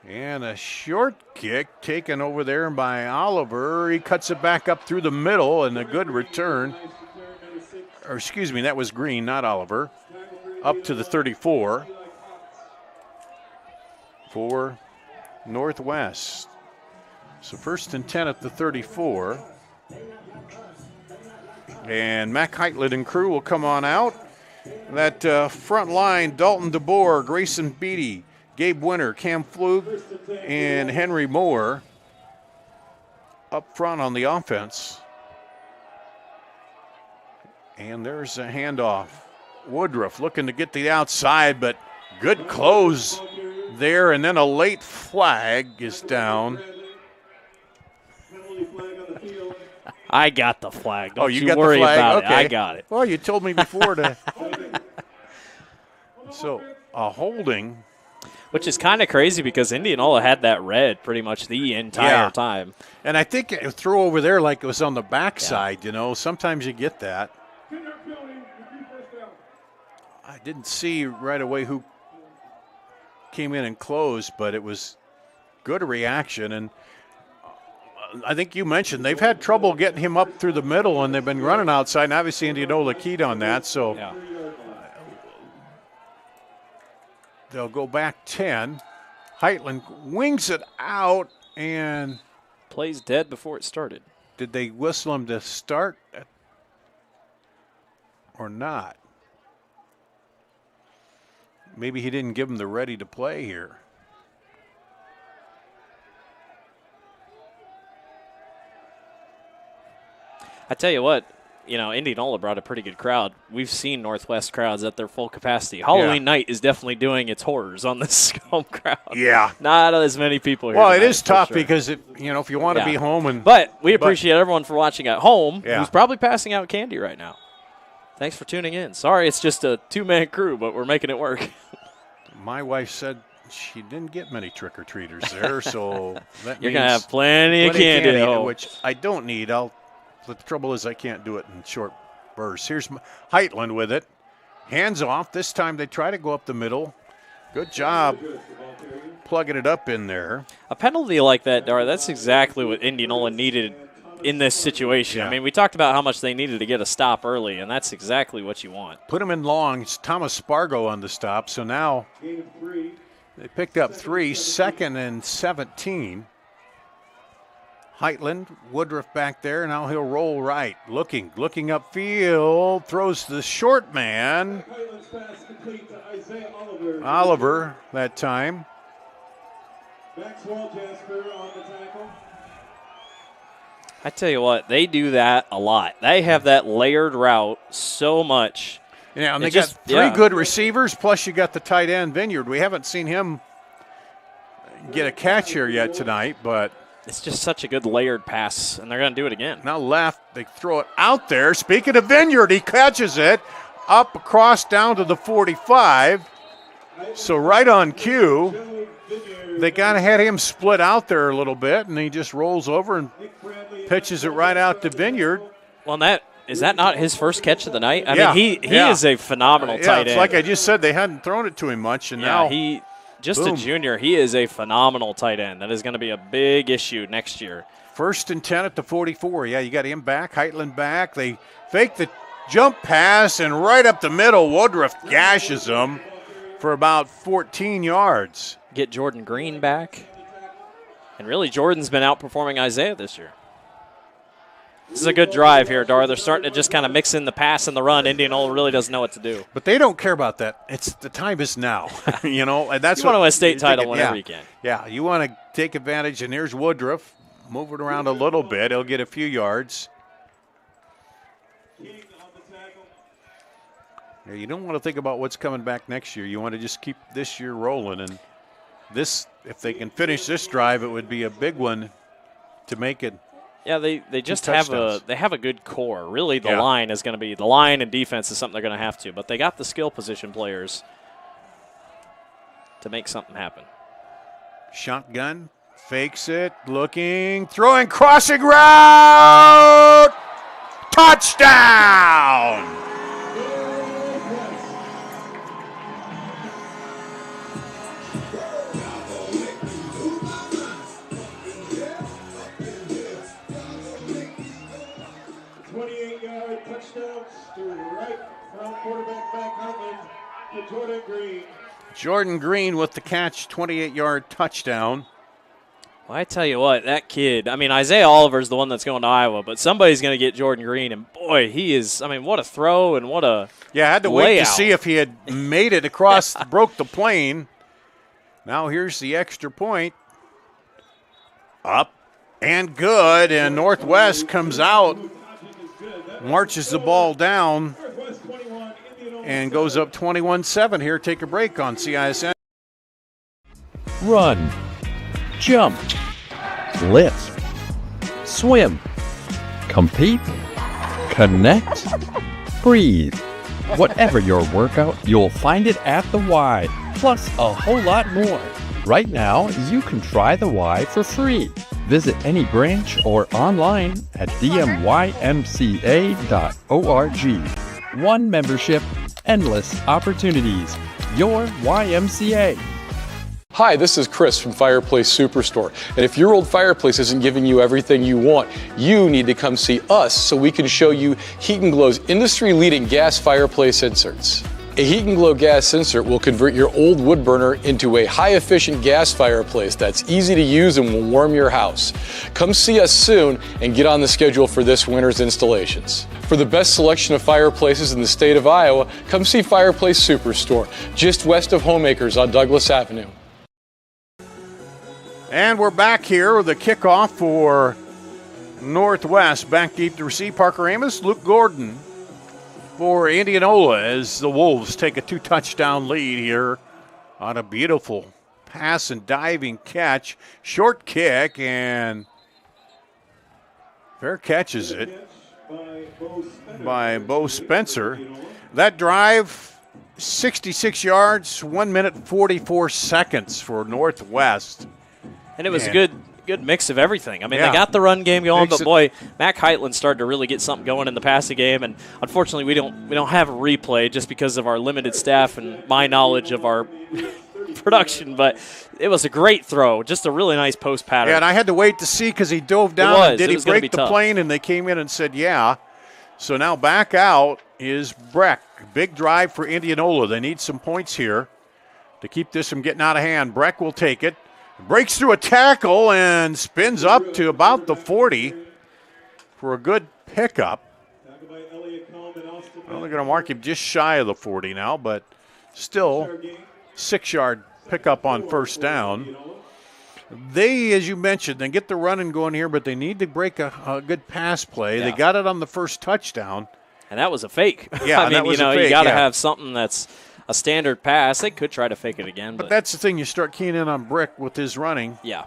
And a short kick taken over there by Oliver. He cuts it back up through the middle and a good return. Or excuse me, that was Green, not Oliver. Up to the 34 for Northwest. So 1st and 10 at the 34. And Mac Heitland and crew will come on out. That front line, Dalton DeBoer, Grayson Beatty, Gabe Winter, Cam Flug, and Henry Moore up front on the offense. And there's a handoff. Woodruff looking to get to the outside, but good close there. And then a late flag is down. I got the flag. Don't you got worry the flag? about Okay. it. I got it. Well, you told me before to. So a holding. Which is kind of crazy because Indianola had that red pretty much the entire time. And I think it threw over there like it was on the backside, you know. Sometimes you get that. I didn't see right away who came in and closed, but it was good reaction. And I think you mentioned they've had trouble getting him up through the middle, and they've been running outside. And obviously Indianola keyed on that, so they'll go back 10. Heitland wings it out and plays dead before it started. Did they whistle him to start or not? Maybe he didn't give him the ready to play here. I tell you what, you know, Indianola brought a pretty good crowd. We've seen Northwest crowds at their full capacity. Halloween night is definitely doing its horrors on this home crowd. Yeah. Not as many people here. Well, tonight, it is tough sure. because, if you want to be home. But we appreciate everyone for watching at home who's probably passing out candy right now. Thanks for tuning in. Sorry, it's just a two-man crew, but we're making it work. My wife said she didn't get many trick-or-treaters there, so that You're means going to have plenty of candy, which I don't need. The trouble is I can't do it in short bursts. Here's Heitland with it. Hands off. This time they try to go up the middle. Good job plugging it up in there. A penalty like that, Dar, that's exactly what Indianola needed in this situation. Yeah. I mean, we talked about how much they needed to get a stop early, and that's exactly what you want. Put him in long. It's Thomas Spargo on the stop. So now they picked up 3, 2nd and 17. Heitland, Woodruff back there. Now he'll roll right. Looking upfield. Throws to the short man. Oliver that time. Maxwell Jasper on the tackle. I tell you what, they do that a lot. They have that layered route so much. Yeah, and they got 3 good receivers, plus you got the tight end, Vineyard. We haven't seen him get a catch here yet tonight, but it's just such a good layered pass, and they're going to do it again. Now left, they throw it out there. Speaking of Vineyard, he catches it up across down to the 45. So right on cue, they kind of had him split out there a little bit, and he just rolls over and pitches it right out to Vineyard. Well, is that not his first catch of the night? I mean, he is a phenomenal tight end. It's like I just said, they hadn't thrown it to him much, and now he just boom. A junior. He is a phenomenal tight end. That is going to be a big issue next year. 1st and 10 at the 44. Yeah, you got him back, Heitland back. They fake the jump pass, and right up the middle, Woodruff gashes him for about 14 yards. Get Jordan Green back. And really, Jordan's been outperforming Isaiah this year. This is a good drive here, Dar. They're starting to just kind of mix in the pass and the run. Indianola really doesn't know what to do. But they don't care about that. The time is now, and that's you want to win a state title whenever you can. Yeah, you want to take advantage. And here's Woodruff, move it around a little bit. He'll get a few yards. Yeah, you don't want to think about what's coming back next year. You want to just keep this year rolling. And this, if they can finish this drive, it would be a big one to make it. Yeah, they just have a good core. Really, the line is going to be the line, and defense is something they're going to have to. But they got the skill position players to make something happen. Shotgun, fakes it, looking, throwing, crossing route, touchdown! Touchdown to right from quarterback back Heitland to Jordan Green. Jordan Green with the catch, 28-yard touchdown. Well, I tell you what, that kid, I mean, Isaiah Oliver's the one that's going to Iowa, but somebody's going to get Jordan Green, and boy, he is, I mean, what a throw and what a Yeah, I had to wait to see if he had made it across, broke the plane. Now here's the extra point. Up and good, and Northwest comes out, marches the ball down, and goes up 21-7 here. Take a break on CISN. Run, jump, lift, swim, compete, connect, breathe. Whatever your workout, you'll find it at the Y, plus a whole lot more. Right now, you can try the Y for free. Visit any branch or online at dmymca.org. One membership, endless opportunities. Your YMCA. Hi, this is Chris from Fireplace Superstore. And if your old fireplace isn't giving you everything you want, you need to come see us so we can show you Heat & Glow's industry-leading gas fireplace inserts. A Heat & Glow gas insert will convert your old wood burner into a high-efficient gas fireplace that's easy to use and will warm your house. Come see us soon and get on the schedule for this winter's installations. For the best selection of fireplaces in the state of Iowa, come see Fireplace Superstore, just west of Homeacres on Douglas Avenue. And we're back here with the kickoff for Northwest. Back deep to receive, Parker Amos, Luke Gordon for Indianola as the Wolves take a 2-touchdown lead here on a beautiful pass and diving catch. Short kick, and Fair catches it. by Bo Spencer. That drive, 66 yards, 1 minute 44 seconds for Northwest. And it was a good mix of everything. I mean, Yeah. they got the run game going, Makes but boy, Mac Heitland started to really get something going in the passing game. And unfortunately, we don't have a replay just because of our limited staff and my knowledge of our production. But it was a great throw, just a really nice post pattern. Yeah, and I had to wait to see because he dove down. And did he break the tough. plane? And they came in and said, yeah. So now back out is Breck. Big drive for Indianola. They need some points here to keep this from getting out of hand. Breck will take it. Breaks through a tackle and spins up to about the 40 for a good pickup. Well, they're going to mark him just shy of the 40 now, but still 6-yard pickup on first down. They, as you mentioned, they get the running going here, but they need to break a good pass play. Yeah. They got it on the first touchdown. And that was a fake. Yeah, I mean, that was a fake, you got to yeah. have something that's a standard pass. They could try to fake it again. But that's the thing. You start keying in on Brick with his running. Yeah.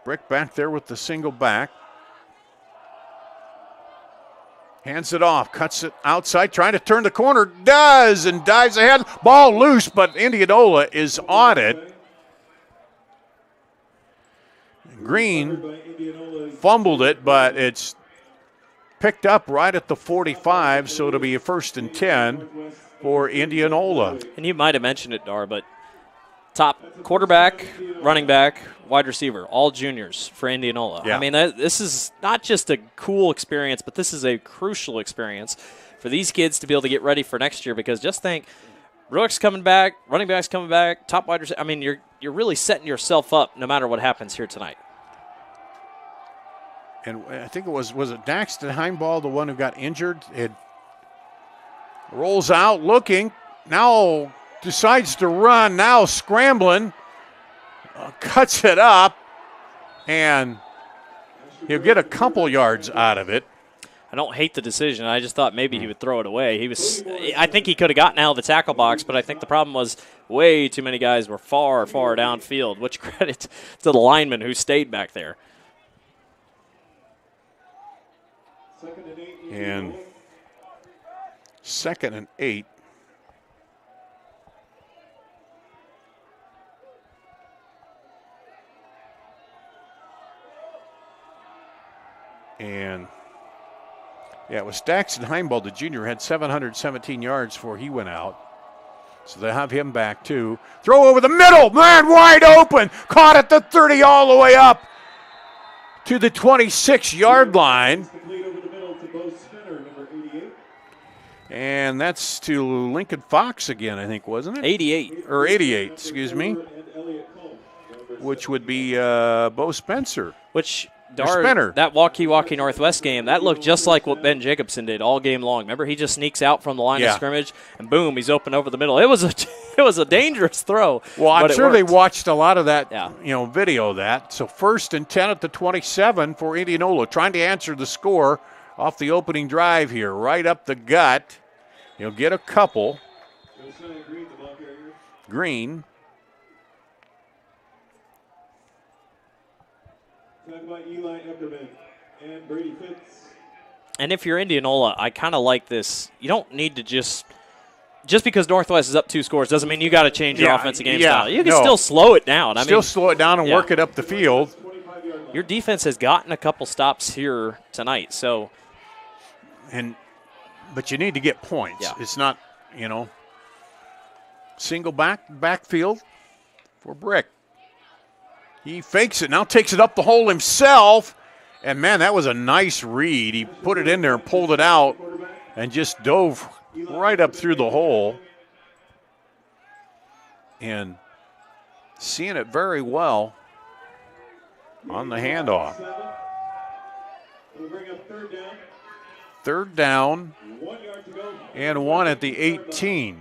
Brick back there with the single back. Hands it off, cuts it outside, trying to turn the corner. Does, and dives ahead. Ball loose, but Indianola is on it. Green fumbled it, but it's picked up right at the 45, so it'll be a 1st and 10 for Indianola. And you might have mentioned it, Dar, but top quarterback, running back, wide receiver, all juniors for Indianola. Yeah. I mean, this is not just a cool experience, but this is a crucial experience for these kids to be able to get ready for next year, because just think, Brooks coming back, running backs coming back, top wide receiver. I mean, you're really setting yourself up no matter what happens here tonight. And I think it was it Daxton Heimball, the one who got injured? It rolls out looking, now decides to run, now scrambling, cuts it up, and he'll get a couple yards out of it. I don't hate the decision. I just thought maybe he would throw it away. I think he could have gotten out of the tackle box, but I think the problem was way too many guys were far, far downfield, which credit to the lineman who stayed back there. And 2nd and 8. And yeah, it was Daxton Heimball, the junior, had 717 yards before he went out. So they have him back too. Throw over the middle, man, wide open. Caught at the 30 all the way up to the 26-yard line. And that's to Lincoln Fox again, I think, wasn't it? 88. Or 88, excuse me. Which would be Bo Spencer. Which, Spinner. That Waukee Northwest game, that looked just like what Ben Jacobson did all game long. Remember, he just sneaks out from the line of scrimmage, and boom, he's open over the middle. It was a dangerous throw. Well, I'm sure they watched a lot of that, Yeah. video of that. So 1st and 10 at the 27 for Indianola, trying to answer the score off the opening drive here, right up the gut. He'll get a couple. Green. And if you're Indianola, I kind of like this. You don't need to just because Northwest is up 2 scores doesn't mean you got to change your offensive game style. You can still slow it down. Slow it down and work it up the field. Your defense has gotten a couple stops here tonight, so. But you need to get points. Yeah. It's not, single backfield for Brick. He fakes it, now takes it up the hole himself. And, man, that was a nice read. He put it in there and pulled it out and just dove right up through the hole. And seeing it very well on the handoff. Third down and 1 at the 18.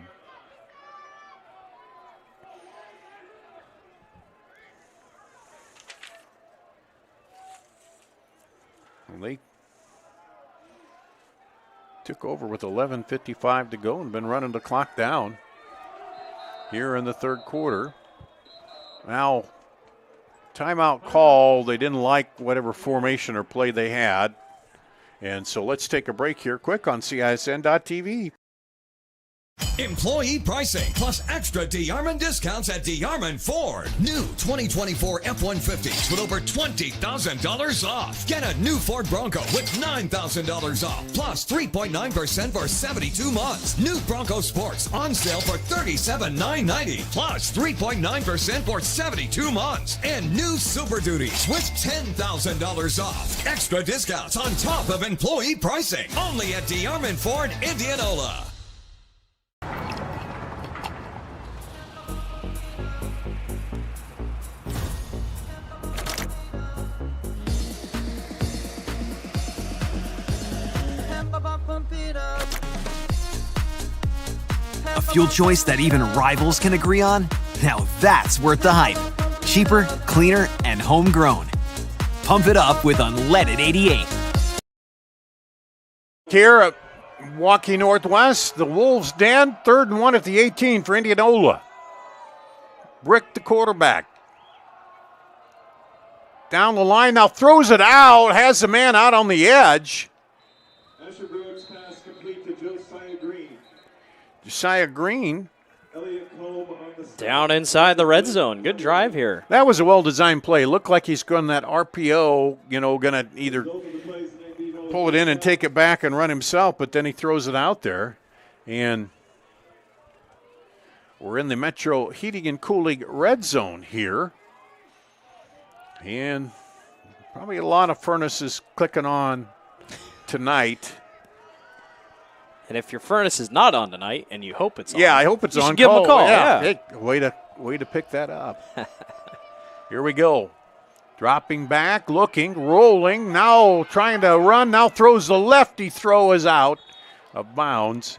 And they took over with 11:55 to go and been running the clock down here in the third quarter. Now, timeout call. They didn't like whatever formation or play they had. And so let's take a break here quick on CISN.TV. Employee pricing plus extra DeArmond discounts at DeArmond Ford. New 2024 F-150s with over $20,000 off. Get a new Ford Bronco with $9,000 off plus 3.9% for 72 months. New Bronco Sports on sale for $37,990 plus 3.9% for 72 months. And new Super Duties with $10,000 off. Extra discounts on top of employee pricing. Only at DeArmond Ford, Indianola. A fuel choice that even rivals can agree on? Now that's worth the hype. Cheaper, cleaner, and homegrown. Pump it up with unleaded 88. Here at Waukee Northwest, the Wolves' den, 3rd and 1 at the 18 for Indianola. Brick, the quarterback. Down the line, now throws it out, has the man out on the edge. Asher Brooks pass complete to Josiah Green. Josiah Green. Down inside the red zone. Good drive here. That was a well-designed play. Looked like he's going that RPO, going to either pull it in and take it back and run himself, but then he throws it out there. And we're in the Metro Heating and Cooling red zone here. And probably a lot of furnaces clicking on tonight. And if your furnace is not on tonight, and you hope it's on. Yeah, I hope it's you on. Should give them a call. Yeah. Hey, way to pick that up. Here we go. Dropping back, looking, rolling, now trying to run, now throws the lefty throw is out of bounds.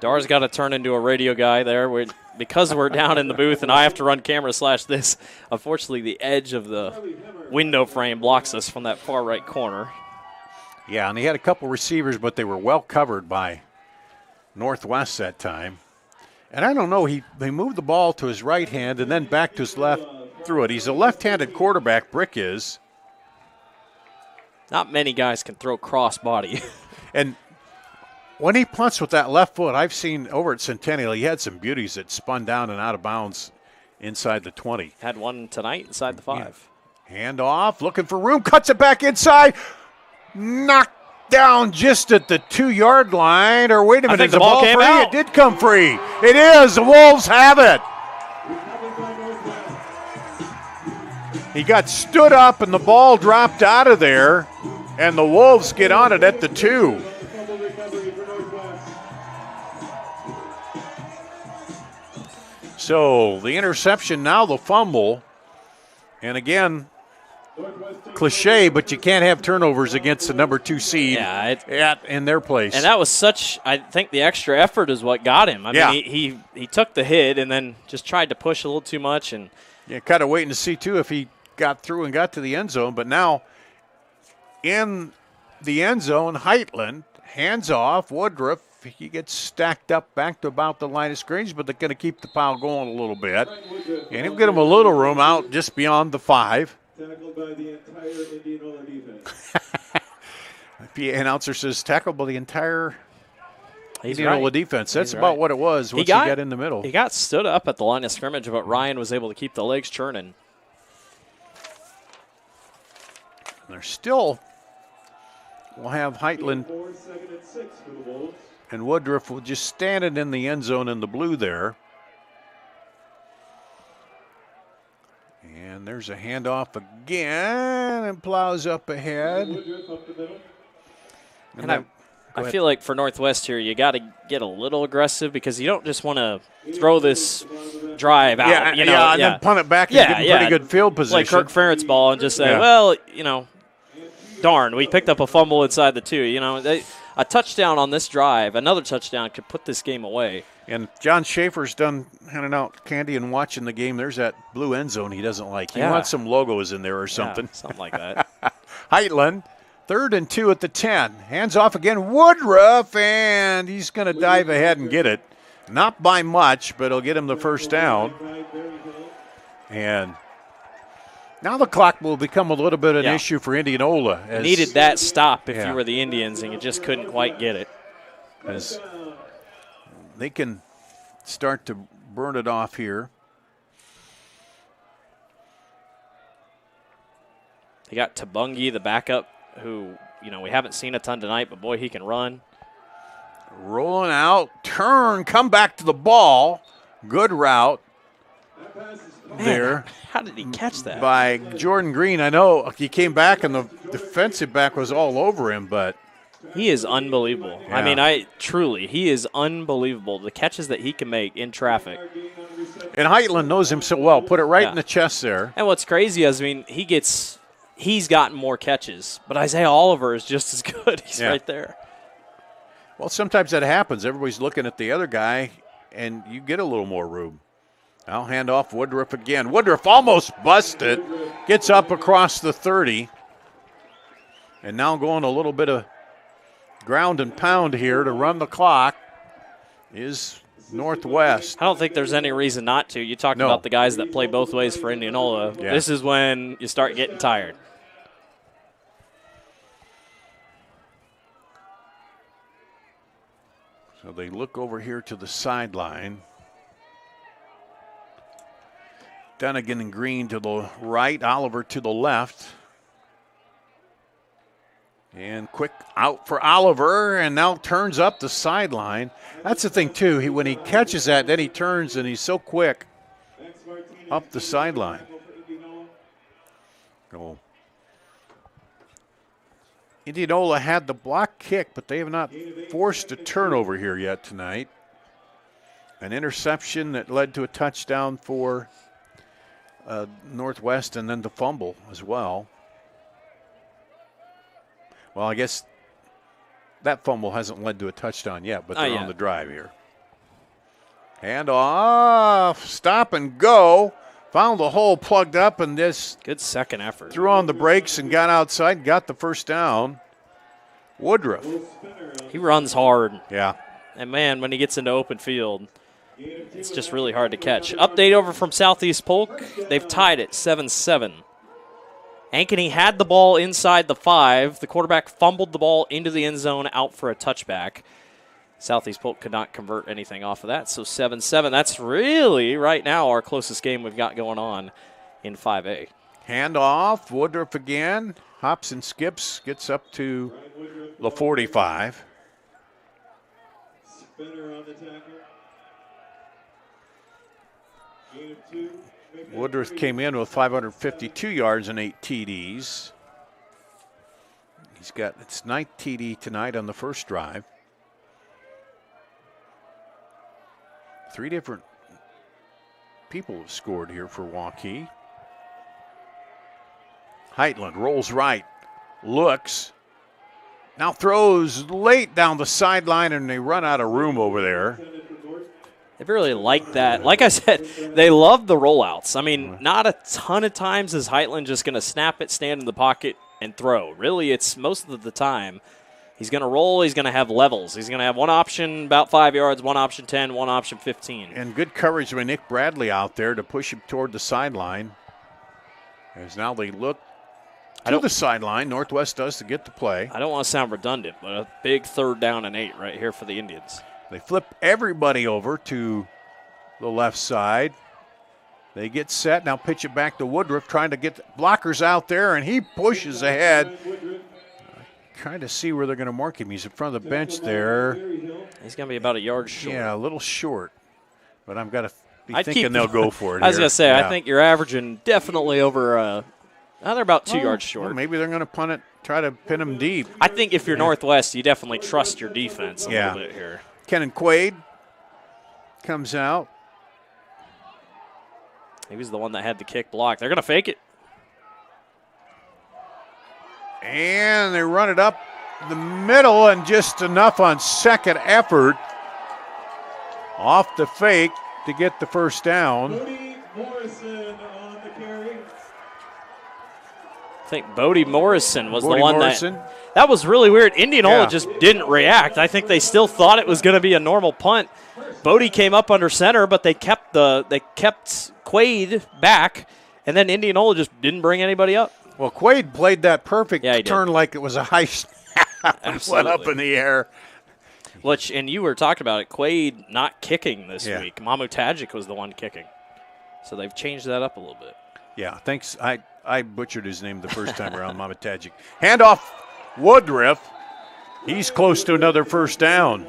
Dar's got to turn into a radio guy there. Because we're down in the booth and I have to run camera / this, unfortunately the edge of the window frame blocks us from that far right corner. Yeah, and he had a couple receivers, but they were well covered by Northwest that time. And I don't know, he moved the ball to his right hand and then back to his left through it. He's a left-handed quarterback, Brick is. Not many guys can throw cross body. And when he punts with that left foot, I've seen over at Centennial, he had some beauties that spun down and out of bounds inside the 20. Had one tonight inside the 5. Yeah. Hand off, looking for room, cuts it back inside. Knocked down just at the 2-yard line. Or wait a minute, is the ball came free? out. It did come free. It is. The Wolves have it. He got stood up and the ball dropped out of there. And the Wolves get on it at the 2. So the interception, now the fumble. And again, cliche, but you can't have turnovers against the number 2 seed in their place. And that was I think the extra effort is what got him. I mean, he took the hit and then just tried to push a little too much. And kind of waiting to see, too, if he got through and got to the end zone. But now in the end zone, Heitland, hands off, Woodruff. He gets stacked up back to about the line of scrimmage, but they're going to keep the pile going a little bit. And he'll get him a little room out just beyond the 5. Tackled by the entire Indianola defense. The announcer says tackled by the entire Indianola defense. That's about what it was once he got in the middle. He got stood up at the line of scrimmage, but Ryan was able to keep the legs churning. And they're still, we'll have Heitland and Woodruff will just standing in the end zone in the blue there. And there's a handoff again and plows up ahead. And I feel like for Northwest here, you got to get a little aggressive because you don't just want to throw this drive out. And then punt it back and get in pretty good field position. Like Kirk Ferrett's ball and just say, well, darn, we picked up a fumble inside the 2. A touchdown on this drive, another touchdown could put this game away. And John Schaefer's done handing out candy and watching the game. There's that blue end zone he doesn't like. He wants some logos in there or something. Yeah, something like that. Heitland, 3rd and 2 at the 10. Hands off again, Woodruff, and he's going to dive ahead and get it. Not by much, but he'll get him the first down. And Now the clock will become a little bit an issue for Indianola. Needed that stop if you were the Indians, and you just couldn't quite get it. As they can start to burn it off here. They got Tabungi, the backup, who, we haven't seen a ton tonight, but boy, he can run. Rolling out, turn, come back to the ball. Good route. There. How did he catch that? By Jordan Green. I know he came back and the defensive back was all over him, but he is unbelievable. Yeah. I mean, he is unbelievable. The catches that he can make in traffic. And Heitland knows him so well. Put it right in the chest there. And what's crazy is, he's gotten more catches, but Isaiah Oliver is just as good. He's right there. Well, sometimes that happens. Everybody's looking at the other guy, and you get a little more room. Now hand off Woodruff again. Woodruff almost busted. Gets up across the 30. And now going a little bit of ground and pound here to run the clock is Northwest. I don't think there's any reason not to. You talked about the guys that play both ways for Indianola. Yeah. This is when you start getting tired. So they look over here to the sideline. Dunnigan and Green to the right, Oliver to the left. And quick out for Oliver, and now turns up the sideline. That's the thing, too. When he catches that, then he turns, and he's so quick up the sideline. Oh. Indianola had the block kick, but they have not forced a turnover here yet tonight. An interception that led to a touchdown for Northwest, and then the fumble as well. Well, I guess that fumble hasn't led to a touchdown yet, but they're on the drive here. Hand off, stop and go. Found the hole plugged up, and this good second effort. Threw on the brakes and got outside and got the first down. Woodruff. He runs hard. Yeah. And, man, when he gets into open field, it's just really hard to catch. Update over from Southeast Polk. They've tied it 7-7. Ankeny had the ball inside the 5. The quarterback fumbled the ball into the end zone, out for a touchback. Southeast Polk could not convert anything off of that, so 7-7. That's really, right now, our closest game we've got going on in 5A. Hand off, Woodruff again. Hops and skips, gets up to the 45. Spinner on the tackle. Woodruff came in with 552 yards and 8 TDs. He's got its 9th TD tonight on the first drive. 3 different people have scored here for Waukee. Heitland rolls right, looks, now throws late down the sideline, and they run out of room over there. They really like that. Like I said, they love the rollouts. I mean, not a ton of times is Heitland just going to snap it, stand in the pocket, and throw. Really, it's most of the time he's going to roll. He's going to have levels. He's going to have one option about 5 yards, one option 10, one option 15. And good coverage by Nick Bradley out there to push him toward the sideline. As now they look to the sideline. Northwest does to get the play. I don't want to sound redundant, but a big 3rd down and 8 right here for the Indians. They flip everybody over to the left side. They get set. Now pitch it back to Woodruff, trying to get blockers out there, and he pushes ahead. Trying to see where they're going to mark him. He's in front of the bench there. He's going to be about a yard short. Yeah, a little short. But I'm going to be thinking they'll go for it. I was going to say, I think you're averaging definitely over they're about 2 yards short. Well, maybe they're going to punt it, try to pin them deep. I think if you're Northwest, you definitely trust your defense a little bit here. Kenan Quaid comes out. He was the one that had the kick blocked. They're going to fake it. And they run it up the middle, and just enough on second effort off the fake to get the first down. Bodie Morrison on the carry. I think Bodie Morrison was the one that was really weird. Indianola just didn't react. I think they still thought it was going to be a normal punt. Bodie came up under center, but they kept Quaid back, And then Indianola just didn't bring anybody up. Well, Quaid played that perfect Yeah, he turn did. like it was a high snap and went up in the air. And you were talking about it, Quaid not kicking this Yeah. week. Mamutagic was the one kicking. So they've changed that up a little bit. Yeah, thanks. I butchered his name the first time around, Mamutagic. Handoff, Woodruff. He's close to another first down.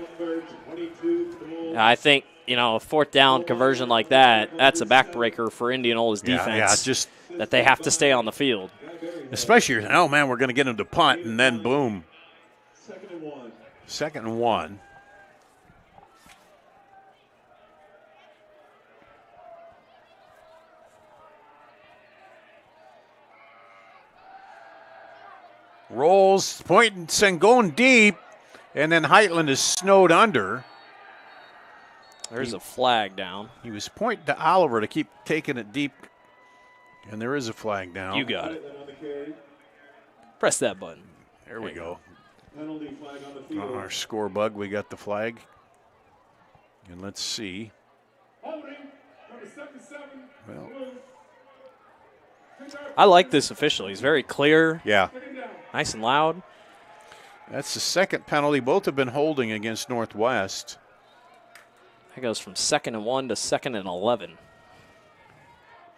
I think, a fourth down conversion like that, that's a backbreaker for Indianola's defense. just that they have to stay on the field. Especially, oh, man, we're going to get him to punt, and then boom. Second and one. Rolls, pointing, and going deep, and then Heitland is snowed under. There's a flag down. He was pointing to Oliver to keep taking it deep, and there is a flag down. You got it. Press that button. There we go. On our score bug, we got the flag. And let's see. Well, I like this official. He's very clear. Yeah. Nice and loud. That's the second penalty. Both have been holding against Northwest. That goes from 2nd and 1 to 2nd and 11.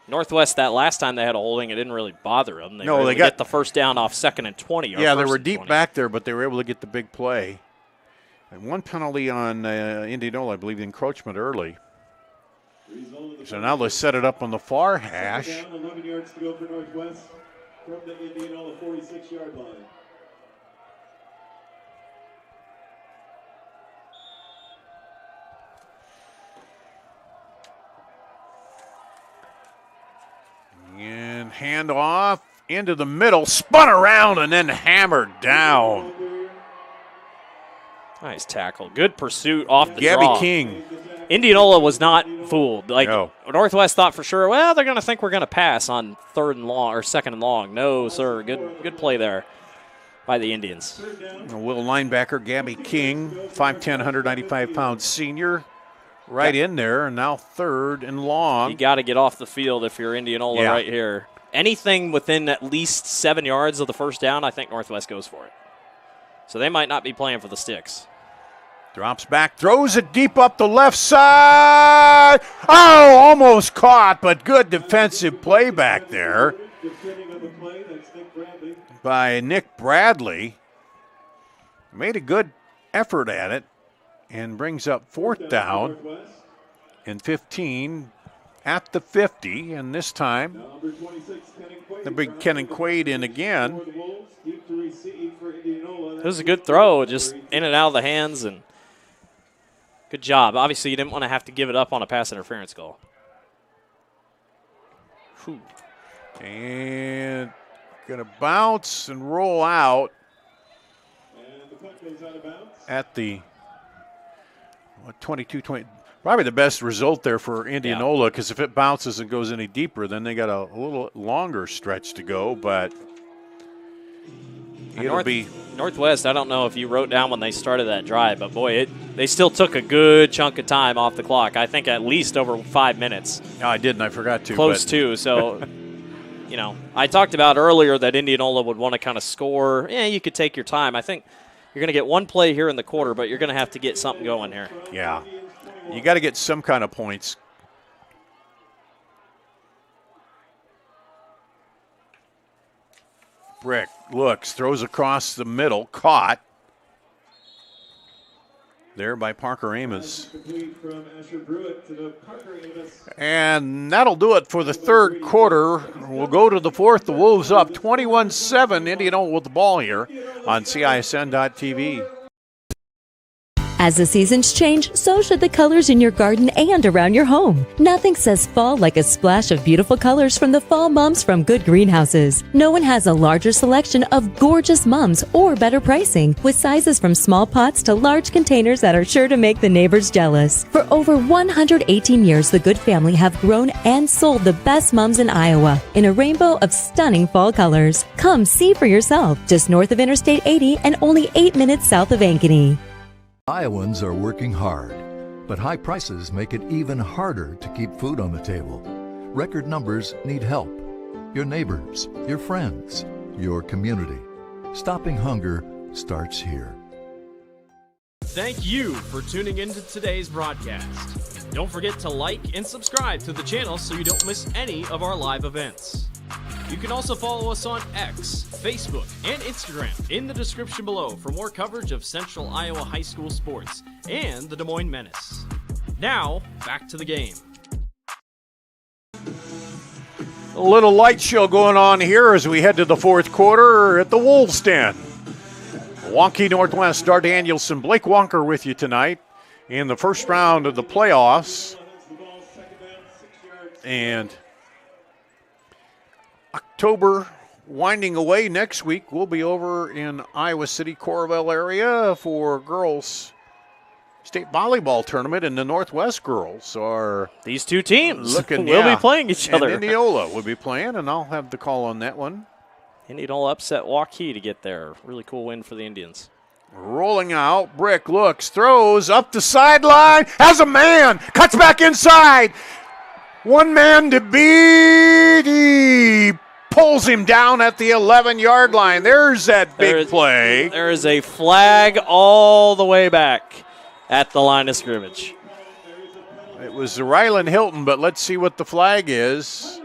Northwest, that last time they had a holding, it didn't really bother them. They were able to get the first down off 2nd and 20. Yeah, they were deep back there, but they were able to get the big play. And one penalty on Indianola, I believe, the encroachment early. So now they set it up on the far hash. 11 yards to go for Northwest from the Indianola 46-yard line. And hand off into the middle, spun around and then hammered down. Nice tackle. Good pursuit off the Gabby draw. King. Indianola was not fooled. Northwest thought for sure, well, they're going to think we're going to pass on 3rd and long or 2nd and long. No, sir. Good play there by the Indians. A Will linebacker, Gabby King, 5'10", 195-pound senior. Right in there, and now 3rd and long. You got to get off the field if you're Indianola right here. Anything within at least 7 yards of the first down, I think Northwest goes for it. So they might not be playing for the sticks. Drops back, throws it deep up the left side. Oh, almost caught, but good defensive play back there by Nick Bradley. Made a good effort at it. And brings up 4th down and 15 at the 50. And this time, the big Kenan Quaid in again. It was a good throw, just in and out of the hands, and good job. Obviously, you didn't want to have to give it up on a pass interference goal. Whew. And going to bounce and roll out at the 22-20. Probably the best result there for Indianola, because if it bounces and goes any deeper, then they got a little longer stretch to go, but it'll be Northwest. I don't know if you wrote down when they started that drive, but boy, they still took a good chunk of time off the clock. I think at least over 5 minutes. No, I didn't. I forgot to. Close to. So, I talked about earlier that Indianola would want to kind of score. Yeah, you could take your time. I think you're going to get one play here in the quarter, but you're going to have to get something going here. Yeah. You got to get some kind of points. Brick looks, throws across the middle, caught. There by Parker Amos. And that'll do it for the 3rd quarter. We'll go to the 4th. The Wolves up 21-7. Indianola with the ball here on CISN.TV. As the seasons change, so should the colors in your garden and around your home. Nothing says fall like a splash of beautiful colors from the Fall Mums from Good Greenhouses. No one has a larger selection of gorgeous mums or better pricing, with sizes from small pots to large containers that are sure to make the neighbors jealous. For over 118 years, the Good family have grown and sold the best mums in Iowa in a rainbow of stunning fall colors. Come see for yourself, just north of Interstate 80 and only 8 minutes south of Ankeny. Iowans are working hard, but high prices make it even harder to keep food on the table. Record numbers need help. your neighbors, your friends, your community. Stopping hunger starts here. Thank you for tuning into today's broadcast. Don't forget to like and subscribe to the channel so you don't miss any of our live events. You can also follow us on X, Facebook, and Instagram in the description below for more coverage of Central Iowa high school sports and the Des Moines Menace. Now, back to the game. A little light show going on here as we head to the fourth quarter at the Wolves' Den. Waukee Northwest, Dar Danielson, Blake Wonker with you tonight in the first round of the playoffs. And October winding away. Next week we'll be over in Iowa City, Coralville area for girls state volleyball tournament, and the Northwest girls are these two teams will be playing each other. And Indianola will be playing, and I'll have the call on that one. Indianola upset Waukee to get there. Really cool win for the Indians. Rolling out, Brick looks, throws up the sideline, has a man, cuts back inside. One man to beat. He pulls him down at the 11-yard line. There's that big play. There is a flag all the way back at the line of scrimmage. It was Rylan Hilton, but let's see what the flag is.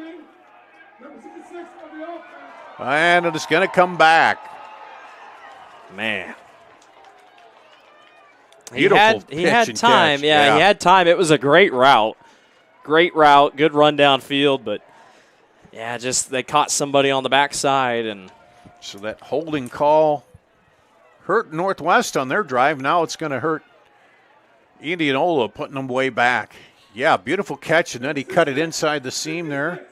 And it's going to come back. Man. Beautiful he had time. Catch. Yeah, he had time. It was a great route. Great route. Good run downfield, but yeah, just they caught somebody on the backside. And so that holding call hurt Northwest on their drive. Now it's going to hurt Indianola, putting them way back. Yeah, beautiful catch, and then he cut it inside the seam there.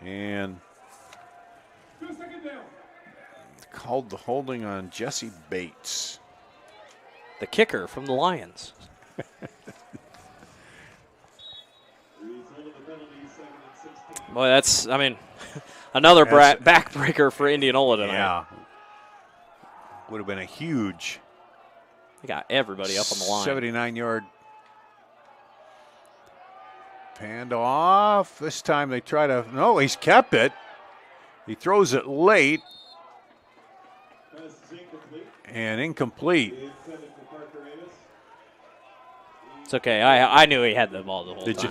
And called the holding on Jesse Bates. The kicker from the Lions. Boy, that's, another backbreaker for Indianola tonight. Yeah. Would have been a huge. They got everybody up on the line. 79-yard panned off. This time they try to, no, he's kept it. He throws it late. And incomplete. It's okay. I knew he had the ball the whole time. Did you?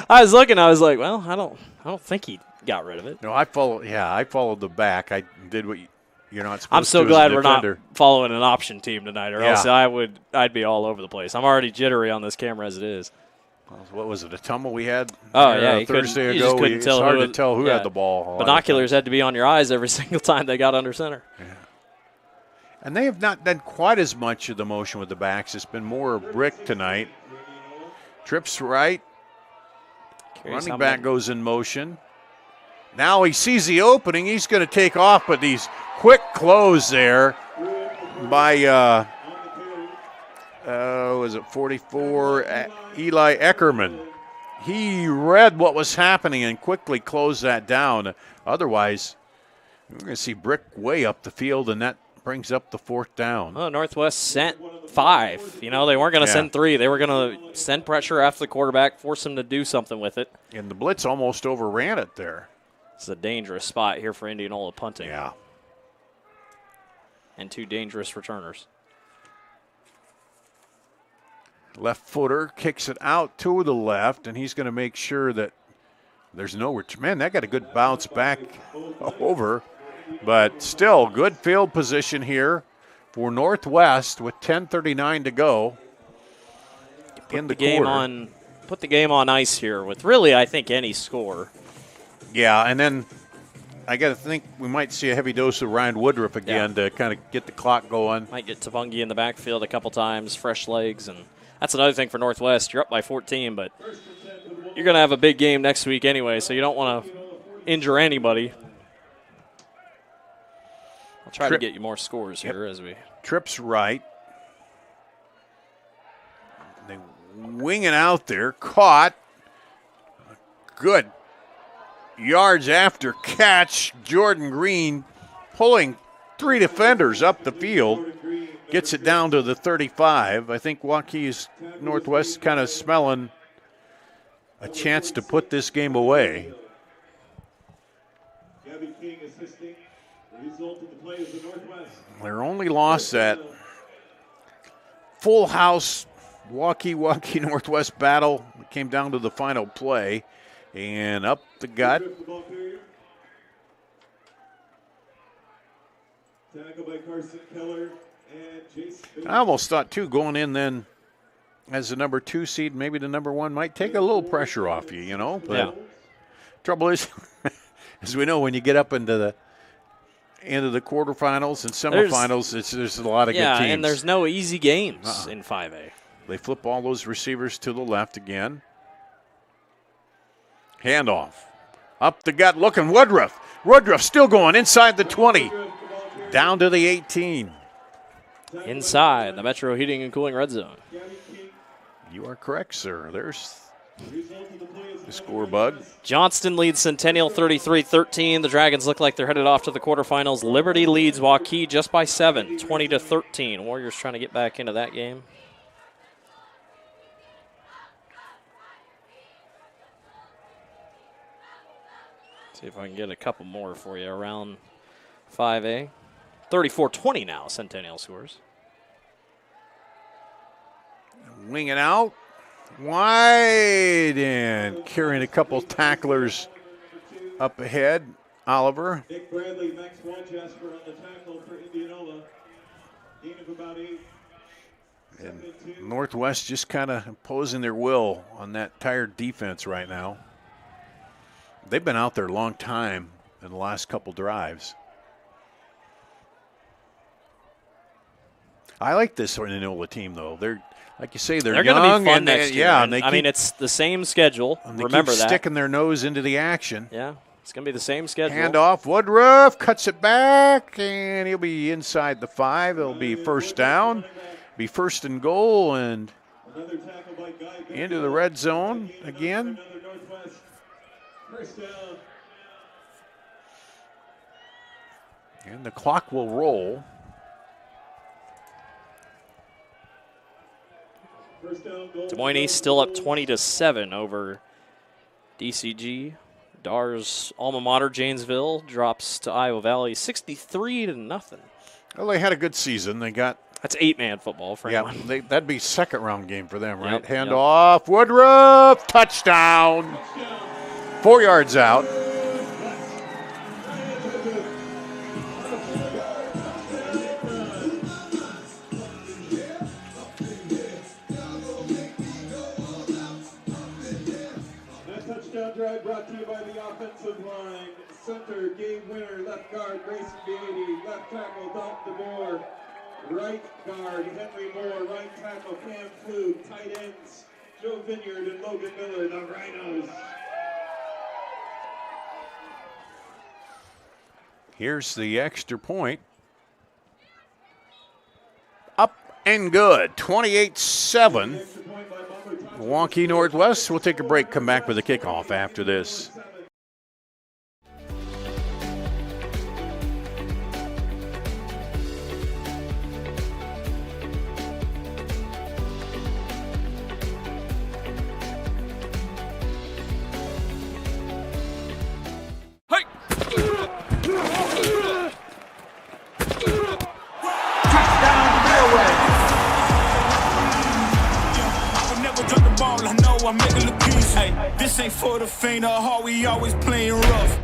I was looking. I was like, well, I don't think he got rid of it. No, I followed the back. I did what you're not supposed to. I'm so glad we're not following an option team tonight, or else I'd be all over the place. I'm already jittery on this camera as it is. What was it? A tumble we had? Oh yeah, Thursday ago. It's hard to tell who had the ball. Binoculars had to be on your eyes every single time they got under center. Yeah. And they have not done quite as much of the motion with the backs. It's been more Brick tonight. Trips right. Running back goes in motion. Now he sees the opening. He's going to take off, but these quick close there by, was it 44? Eli Eckerman. He read what was happening and quickly closed that down. Otherwise, we're going to see Brick way up the field, and that brings up the fourth down. Oh, Northwest sent 5. They weren't going to send 3. They were going to send pressure after the quarterback, force him to do something with it. And the blitz almost overran it there. It's a dangerous spot here for Indianola punting. Yeah. And 2 dangerous returners. Left footer kicks it out to the left, and he's going to make sure that there's no return. Man, that got a good bounce back over. But still, good field position here for Northwest with 10:39 to go in the quarter. Put the game on ice here with really, I think, any score. Yeah, and then I got to think we might see a heavy dose of Ryan Woodruff again to kind of get the clock going. Might get Tavungi in the backfield a couple times, fresh legs, and that's another thing for Northwest. You're up by 14, but you're going to have a big game next week anyway, so you don't want to injure anybody. I'll try to get you more scores here as we. Trips right. They wing it out there. Caught. Good yards after catch. Jordan Green pulling 3 defenders up the field. Gets it down to the 35. I think Waukee's Northwest kind of smelling a chance to put this game away. Their only loss at full house Waukee Northwest battle. It came down to the final play. And up the gut. I almost thought, too, going in then as the number 2 seed, maybe the number 1 might take a little pressure off you, you know. But trouble is, as we know, when you get up into the end of the quarterfinals and semifinals, there's a lot of good teams. Yeah, and there's no easy games in 5A. They flip all those receivers to the left again. Handoff. Up the gut looking Woodruff. Woodruff still going inside the 20. Down to the 18. Inside the Metro Heating and Cooling red zone. You are correct, sir. There's the score bug. Johnston leads Centennial 33-13. The Dragons look like they're headed off to the quarterfinals. Liberty leads Waukee just by 7, 20-13. Warriors trying to get back into that game. See if I can get a couple more for you around 5A. 34-20 now, Centennial scores. Winging out. Wide and carrying a couple tacklers up ahead. Oliver. Nick Bradley, Max Winchester on the tackle for Indianola. Gain of about 8. And Northwest just kind of imposing their will on that tired defense right now. They've been out there a long time in the last couple drives. I like this Indianola team, though. They're, like you say, they're young. Going to be fun and next year. Yeah, and I mean, it's the same schedule. Remember keep that. Sticking their nose into the action. Yeah, it's going to be the same schedule. Handoff. Woodruff cuts it back, and he'll be inside the 5. It'll be first down. Be first and goal, and into the red zone again. And the clock will roll. Des Moines East still up 20-7 over DCG. Dar's alma mater, Janesville, drops to Iowa Valley 63-0. Well, they had a good season. They got that's 8-man football for anyone. That'd be second round game for them, right? Yep, Handoff, Woodruff, touchdown. 4 yards out. Drive brought to you by the offensive line. Center, game winner, left guard, Grayson Beatty, left tackle, Dalton DeBoer, right guard, Henry Moore, right tackle, Cam Flug, tight ends, Joe Vineyard and Logan Miller, the Rhinos. Here's the extra point. Up and good, 28-7. Waukee Northwest. We'll take a break, come back with a kickoff after this. This ain't for the faint of heart, we always playing rough.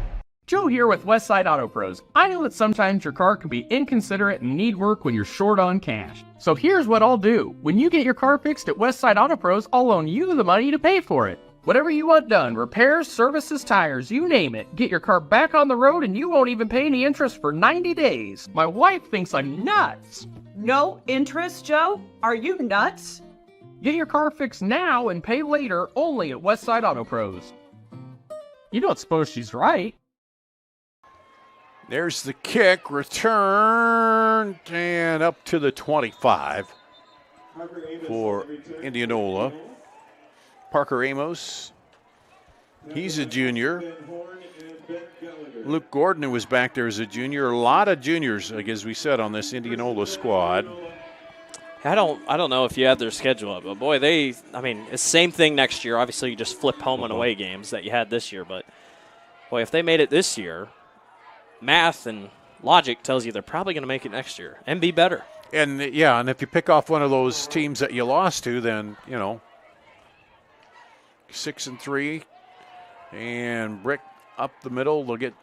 Joe here with Westside Auto Pros. I know that sometimes your car can be inconsiderate and need work when you're short on cash. So here's what I'll do. When you get your car fixed at Westside Auto Pros, I'll loan you the money to pay for it. Whatever you want done, repairs, services, tires, you name it. Get your car back on the road and you won't even pay any interest for 90 days. My wife thinks I'm nuts. No interest, Joe? Are you nuts? Get your car fixed now and pay later only at Westside Auto Pros. You don't suppose she's right? There's the kick, return, and up to the 25 for Indianola. Parker Amos, he's a junior. Luke Gordon, who was back there as a junior. A lot of juniors, like as we said, on this Indianola squad. I don't know if you had their schedule up, but boy, it's the same thing next year. Obviously, you just flip home and away games that you had this year, but boy, if they made it this year, math and logic tells you they're probably going to make it next year and be better. And and if you pick off one of those teams that you lost to, then 6-3, and Brick up the middle. They'll get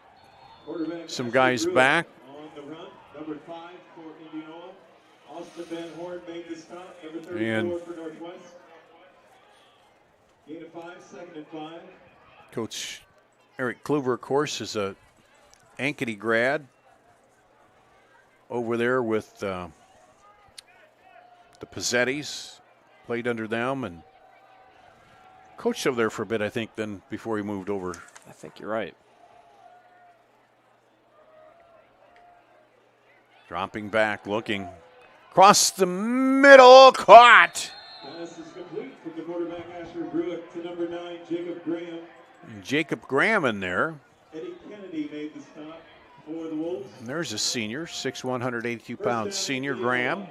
some guys back. On the run, number 5 for Indianola. Austin Van Horn made the stop. Number 34 And for Northwest. Gain of 5, 2nd and 5. Coach Eric Kluver, of course, is a Ankeny grad over there with the Pizzettis. Played under them and coached over there for a bit, I think, then before he moved over. I think you're right. Dropping back, looking. Across the middle, caught. Pass is complete from the quarterback Asher Brewick to number 9, Jacob Graham. Jacob Graham in there. Eddie Kennedy made the stop for the Wolves. And there's a senior, 6'1", 182-pound senior Graham.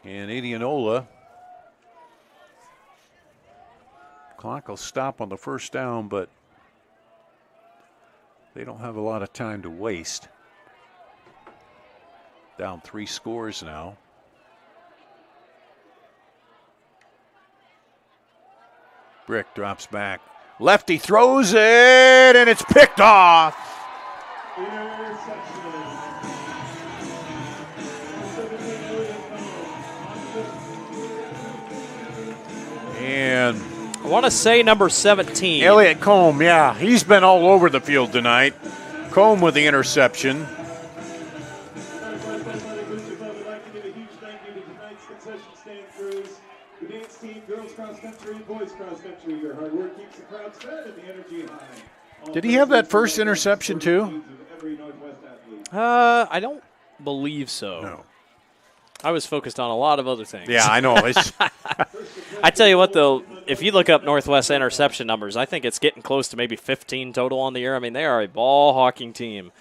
And Indianola. Clock will stop on the first down, but they don't have a lot of time to waste. Down 3 scores now. Brick drops back. Lefty throws it, and it's picked off. And I want to say number 17. Elliott Combe, yeah. He's been all over the field tonight. Combe with the interception. Did he have that first interception too? I don't believe so. No. I was focused on a lot of other things. Yeah, I know. I tell you what, though, if you look up Northwest interception numbers, I think it's getting close to maybe 15 total on the year. I mean, they are a ball-hawking team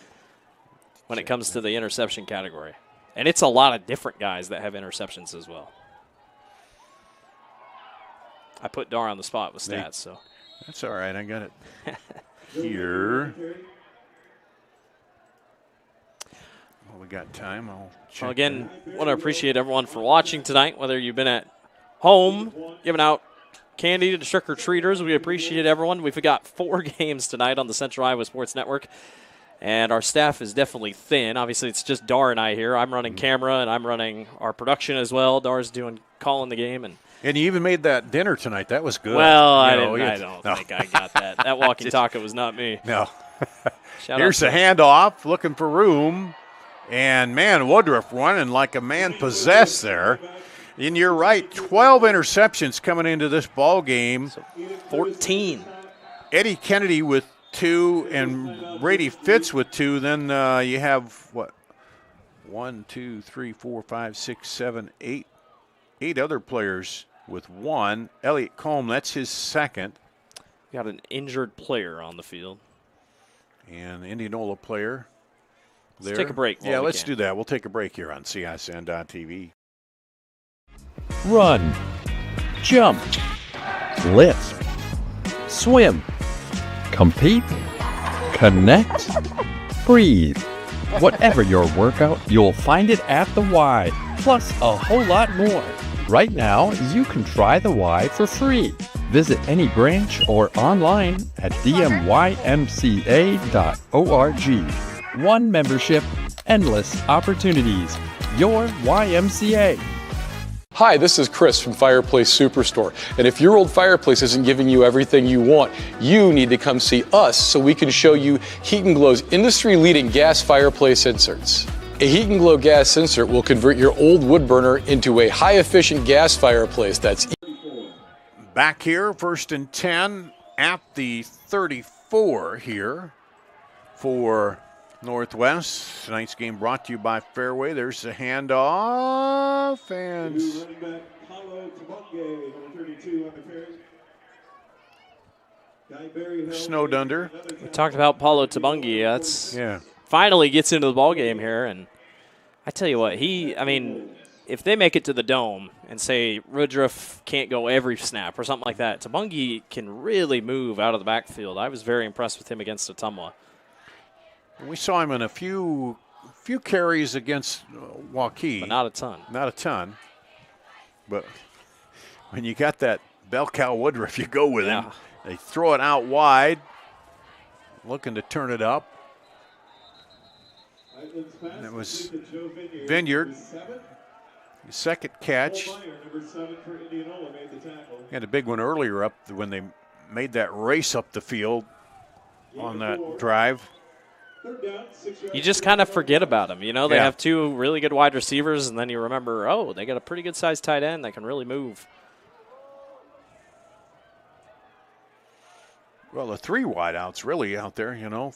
when it comes to the interception category. And it's a lot of different guys that have interceptions as well. I put Dar on the spot with stats, so. That's all right. I got it here. Well, we got time. I'll check. Well, again, want to appreciate everyone for watching tonight, whether you've been at home giving out candy to trick-or-treaters. We appreciate everyone. We've got 4 games tonight on the Central Iowa Sports Network, and our staff is definitely thin. Obviously, it's just Dar and I here. I'm running camera, and I'm running our production as well. Dar's calling the game, and you even made that dinner tonight. That was good. Well, I don't think I got that. That walking taco was not me. No. Here's the handoff, looking for room. And, man, Woodruff running like a man possessed there. And you're right, 12 interceptions coming into this ball game. 14. Eddie Kennedy with 2 and Brady Fitz with 2. Then you have, 1, 2, 3, 4, 5, 6, 7, 8. 8 other players with 1. Elliott Combe, that's his second. Got an injured player on the field. And Indianola player. Let's take a break. Yeah, let's do that. We'll take a break here on CISN.TV. Run, jump, lisp, swim, compete, connect, breathe. Whatever your workout, you'll find it at the Y, plus a whole lot more. Right now, you can try the Y for free. Visit any branch or online at dmymca.org. One membership, endless opportunities. Your YMCA. Hi, this is Chris from Fireplace Superstore. And if your old fireplace isn't giving you everything you want, you need to come see us so we can show you Heat & Glow's industry-leading gas fireplace inserts. A Heat & Glow gas insert will convert your old wood burner into a high-efficient gas fireplace that's back here, 1st and 10 at the 34 here for Northwest. Tonight's game brought to you by Fairway. There's the handoff and running back Paulo Tabonge, number 32 on the carry. snowed under. We talked about Paulo Tabonge. That's finally gets into the ball game here, and I tell you what, if they make it to the Dome and say Woodruff can't go every snap or something like that, Tabungi can really move out of the backfield. I was very impressed with him against Ottumwa. We saw him in a few carries against Waukee. But not a ton. Not a ton. But when you got that bell cow Woodruff, you go with him. They throw it out wide, looking to turn it up. And it was Vineyard. Second catch. Had a big one earlier up when they made that race up the field on that drive. You just kind of forget about them. You know, they have two really good wide receivers, and then you remember, oh, they got a pretty good-sized tight end that can really move. Well, the three wideouts really out there, you know.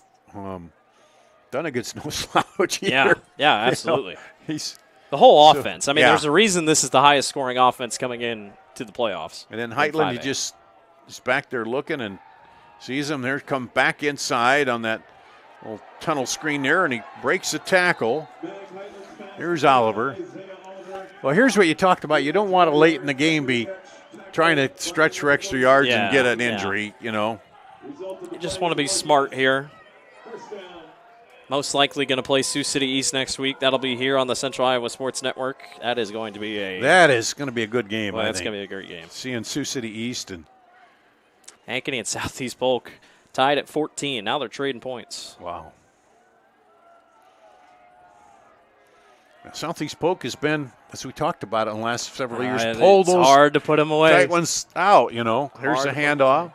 Dunnigan's no slouch either. Yeah, absolutely. You know, he's the whole offense. I mean, there's a reason this is the highest scoring offense coming in to the playoffs. And then Heitland, he just is back there looking and sees him there, come back inside on that little tunnel screen there, and he breaks the tackle. Here's Oliver. Well, here's what you talked about. You don't want to late in the game be trying to stretch for extra yards and get an injury, you know. You just want to be smart here. Most likely going to play Sioux City East next week. That'll be here on the Central Iowa Sports Network. That is going to be a good game. Well, that's going to be a great game. Seeing Sioux City East and Ankeny and Southeast Polk tied at 14. Now they're trading points. Wow. Southeast Polk has been, as we talked about it in the last several years, pulled those hard to put them away. Tight ones out, you know. Here's the handoff.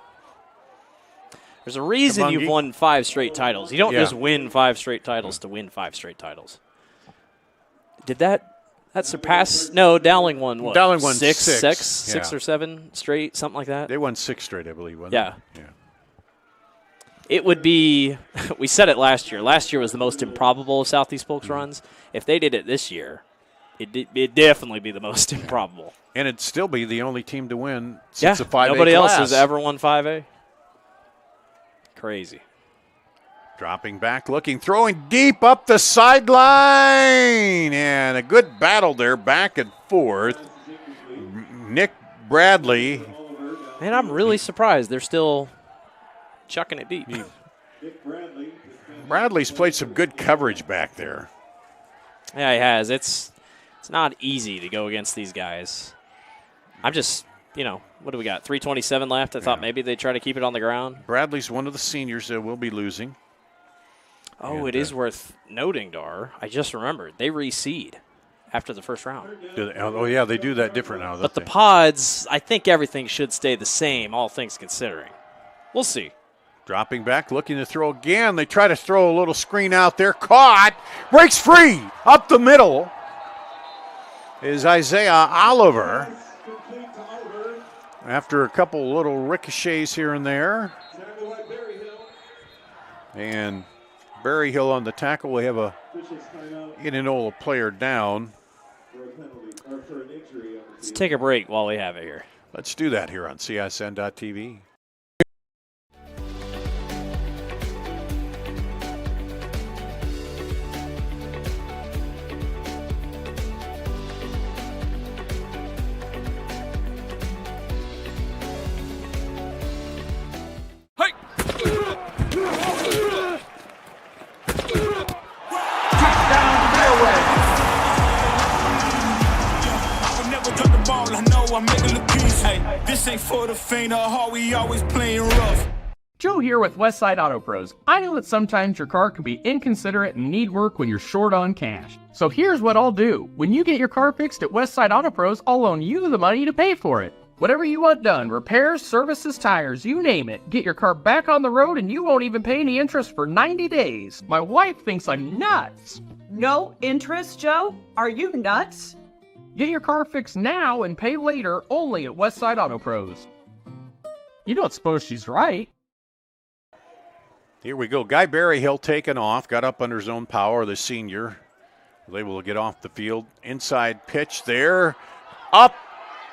There's a reason you've won 5 straight titles. You don't just win 5 straight titles to win 5 straight titles. Did that surpass? No, Dowling won what? Dowling won 6 or 7 straight, something like that. They won 6 straight, I believe. Wasn't yeah. It? Yeah. It would be, we said it last year. Last year was the most improbable of Southeast Polk's runs. If they did it this year, it'd definitely be the most improbable. And it'd still be the only team to win since the 5A nobody class. else has ever won 5A. Crazy. Dropping back, looking, throwing deep up the sideline. And a good battle there, back and forth. Nick Bradley. Man, I'm really surprised they're still chucking it deep. Bradley's played some good coverage back there. Yeah, he has. It's not easy to go against these guys. I'm just, what do we got? 3:27 left. I thought maybe they'd try to keep it on the ground. Bradley's one of the seniors that will be losing. Oh, it is worth noting, Dar. I just remembered. They reseed after the first round. Oh, yeah, they do that different now. But the pods, I think everything should stay the same, all things considering. We'll see. Dropping back, looking to throw again. They try to throw a little screen out there. Caught. Breaks free. Up the middle is Isaiah Oliver. After a couple little ricochets here and there. And Berryhill on the tackle. We have a Indianola player down. Let's take a break while we have it here. Let's do that here on CISN.TV. This ain't for the faint of heart, we always playing rough. Joe here with Westside Auto Pros. I know that sometimes your car can be inconsiderate and need work when you're short on cash. So here's what I'll do. When you get your car fixed at Westside Auto Pros, I'll loan you the money to pay for it. Whatever you want done, repairs, services, tires, you name it. Get your car back on the road and you won't even pay any interest for 90 days. My wife thinks I'm nuts. No interest, Joe? Are you nuts? Get your car fixed now and pay later only at Westside Auto Pros. You don't suppose she's right? Here we go. Guy Berryhill taken off. Got up under his own power, the senior. Was able to get off the field. Inside pitch there. Up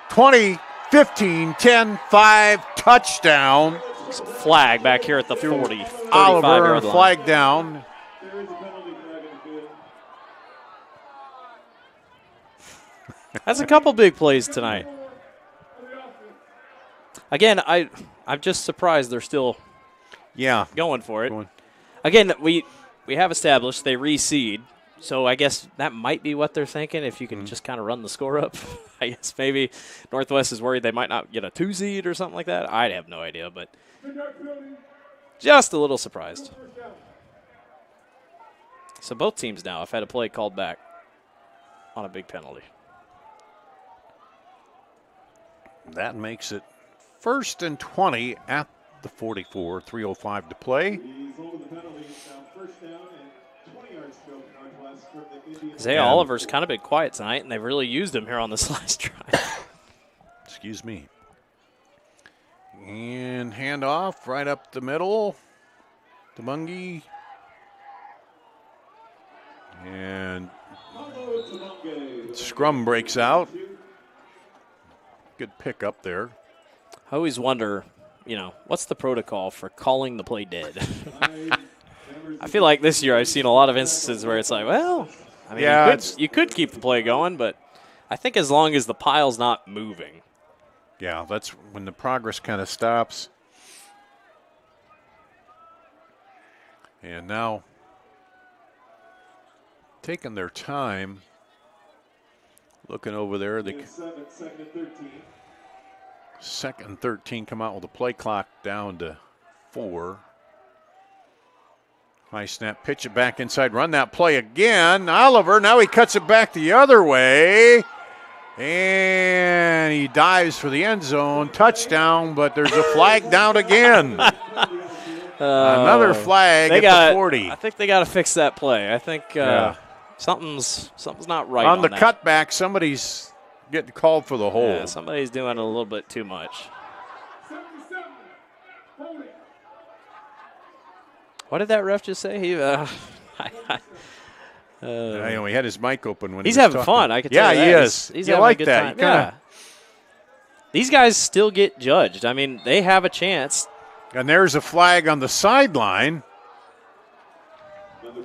20, 15, 10, 5. Touchdown. Flag back here at the 40. Oliver, flag down. That's a couple big plays tonight. Again, I'm just surprised they're still going for it. Again, we have established they reseed, so I guess that might be what they're thinking. If you can just kind of run the score up, I guess maybe Northwest is worried they might not get a 2 seed or something like that. I have no idea, but just a little surprised. So both teams now have had a play called back on a big penalty. That makes it 1st and 20 at the 44, 3:05 to play. Isaiah Oliver's kind of been quiet tonight, and they've really used him here on this last drive. Excuse me. And handoff right up the middle to Mungie. And scrum breaks out. Good pick up there. I always wonder, what's the protocol for calling the play dead? I feel like this year I've seen a lot of instances where it's like, well, I mean, you could keep the play going, but I think as long as the pile's not moving. Yeah, that's when the progress kind of stops. And now taking their time, looking over there. Second and 13 come out with the play clock down to 4. High snap, pitch it back inside, run that play again. Oliver, now he cuts it back the other way. And he dives for the end zone. Touchdown, but there's a flag down again. Another flag at the 40. I think they got to fix that play. I think something's not right on the that. Cutback, somebody's getting called for the hold. Yeah, somebody's doing a little bit too much. What did that ref just say? He, I know he had his mic open when he's he was having talking. fun. I can tell you that. He is. He's you having like a good that? time. Yeah. These guys still get judged. I mean, they have a chance. And there's a flag on the sideline.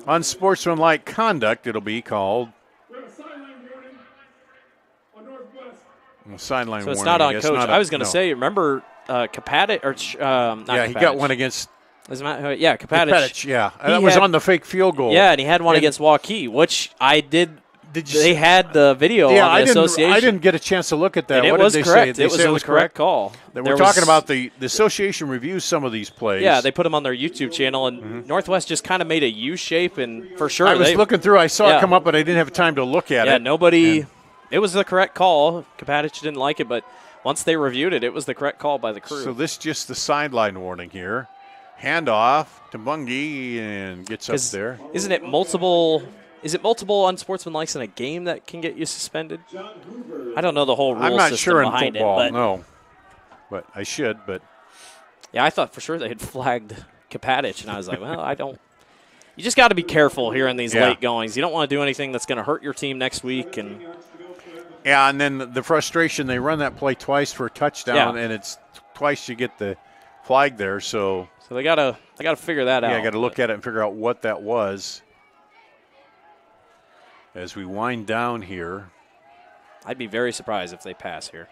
Unsportsmanlike conduct, it'll be called. Sideline so it's warning, not on coach. Not I was going to say, remember Kapatic or not yeah, Kapatic. He got one against. Yeah, Kapatic. Yeah, that was on the fake field goal. Yeah, and he had one against Waukee, which I did. They had the video on the association. I didn't get a chance to look at that. And what it was did they correct. say? It was the correct call. We're talking about the association reviews some of these plays. Yeah, they put them on their YouTube channel, and Northwest just kind of made a U shape, and for sure. I was looking through. I saw it come up, but I didn't have time to look at it. Yeah, nobody. It was the correct call. Kapatic didn't like it, but once they reviewed it, it was the correct call by the crew. So this is just the sideline warning here. Handoff to Bungie and gets up there. Isn't it multiple? Is it multiple unsportsmanlikes in a game that can get you suspended? I don't know the whole rule I'm not system sure in behind football, it. no. But I should, but. Yeah, I thought for sure they had flagged Kapatic, and I was like, well, I don't. You just got to be careful here in these late goings. You don't want to do anything that's going to hurt your team next week. Yeah, and then the frustration, they run that play twice for a touchdown, and it's twice you get the flag there, so they gotta figure that out. Yeah, got to look at it and figure out what that was. As we wind down here, I'd be very surprised if they pass here.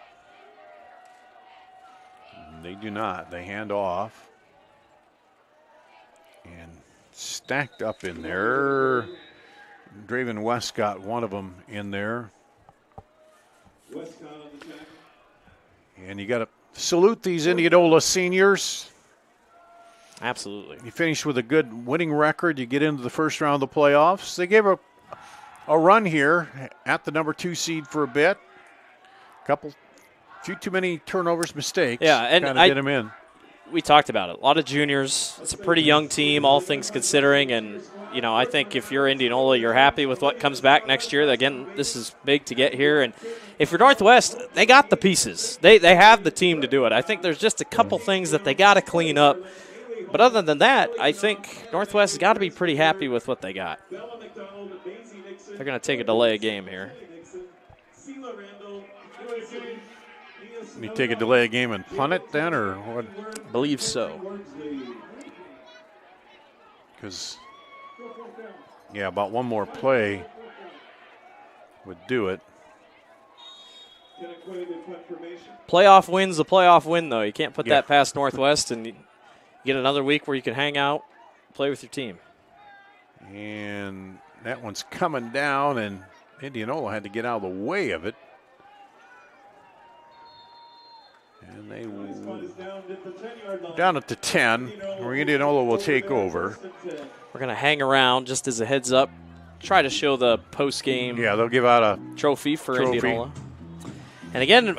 They do not. They hand off. And stacked up in there. Draven West got one of them in there. And you got to salute these Indianola seniors. Absolutely. You finish with a good winning record. You get into the first round of the playoffs. They gave a run here at the number 2 seed for a bit. Few too many turnovers, mistakes. Yeah, and kind of get them in. We talked about it. A lot of juniors. It's a pretty young team, all things considering. And, I think if you're Indianola, you're happy with what comes back next year. Again, this is big to get here. And if you're Northwest, they got the pieces. They have the team to do it. I think there's just a couple things that they got to clean up. But other than that, I think Northwest has got to be pretty happy with what they got. They're going to take a delay of game here. You take a delay of game and punt it then, or what? I believe so. Because, about one more play would do it. Playoff win's a playoff win, though. You can't put Yeah. that past Northwest and you get another week where you can hang out, play with your team. And that one's coming down, and Indianola had to get out of the way of it. And they down at the 10, where Indianola will take over. We're going to hang around just as a heads up. Try to show the post-game. Yeah, they'll give out a trophy for Indianola. And again,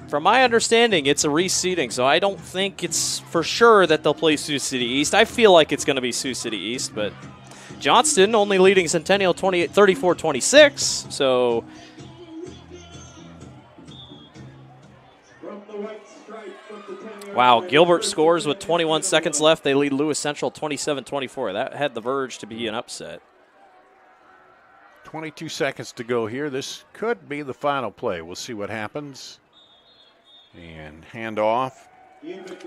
from my understanding, it's a reseeding, so I don't think it's for sure that they'll play Sioux City East. I feel like it's going to be Sioux City East, but Johnston only leading Centennial 34-26, so wow, Gilbert scores with 21 seconds left. They lead Lewis Central 27-24. That had the verge to be an upset. 22 seconds to go here. This could be the final play. We'll see what happens. And hand off.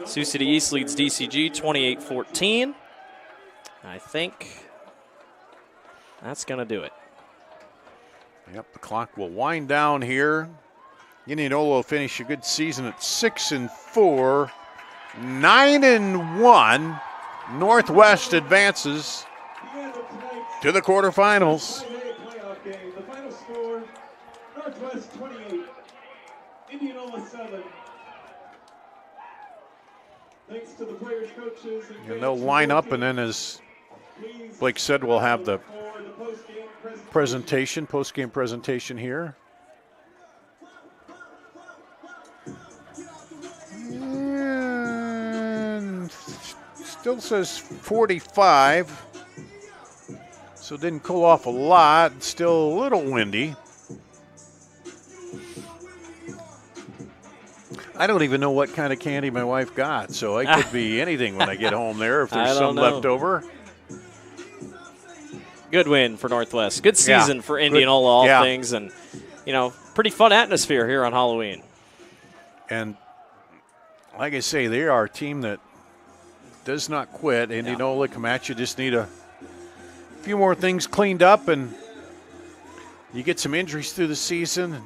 Sioux City East leads DCG 28-14. I think that's going to do it. Yep, the clock will wind down here. Indianola will finish a good season at 6-4, 9-1. Northwest advances to the quarterfinals. The final score, Northwest 28, Indianola 7. Thanks to the players, coaches, And they'll line up, and then, as Blake said, we'll have the post-game presentation here. And still says 45. So it didn't cool off a lot. Still a little windy. I don't even know what kind of candy my wife got, so it could be anything when I get home there if there's some left over. Good win for Northwest. Good season for Indianola, all things, and pretty fun atmosphere here on Halloween. And like I say, they are a team that does not quit. Indianola, come at you, just need a few more things cleaned up, and you get some injuries through the season,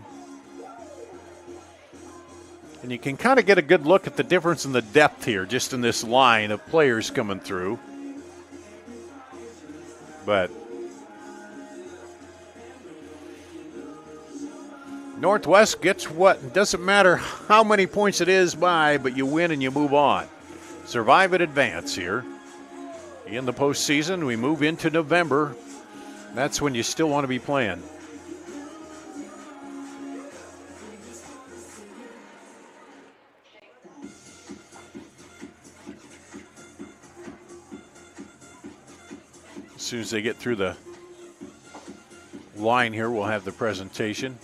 and you can kind of get a good look at the difference in the depth here, just in this line of players coming through. But Northwest gets what? It doesn't matter how many points it is by, but you win and you move on. Survive and advance here. In the postseason, we move into November. That's when you still want to be playing. As soon as they get through the line here, we'll have the presentation.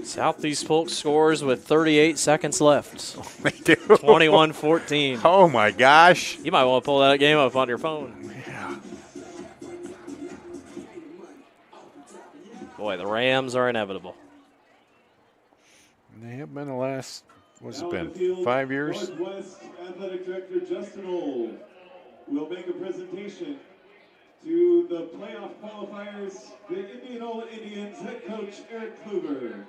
Southeast Polk scores with 38 seconds left. They do. 21-14. Oh, my gosh. You might want to pull that game up on your phone. Yeah. Boy, the Rams are inevitable. They have been the last, what's it been, Field, 5 years? Northwest Athletic Director Justin Old will make a presentation to the playoff qualifiers, the Indianola Indians head coach Eric Kluger.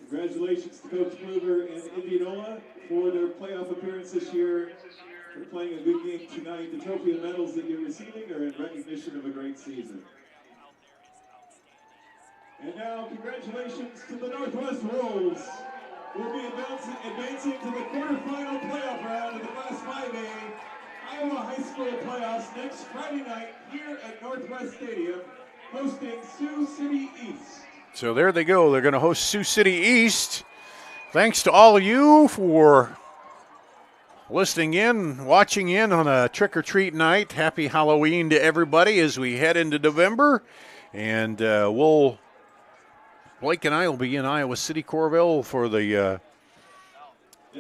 Congratulations to Coach Kluger and Indianola for their playoff appearance this year. They're playing a good game tonight. The trophy and medals that you're receiving are in recognition of a great season. And now, congratulations to the Northwest Wolves, who will be advancing to the quarterfinal playoff round of the Class 5A Iowa High School playoffs next Friday night here at Northwest Stadium, hosting Sioux City East. So there they go. They're going to host Sioux City East. Thanks to all of you for listening in, watching in on a trick-or-treat night. Happy Halloween to everybody as we head into November. And Blake and I will be in Iowa City, Coralville for the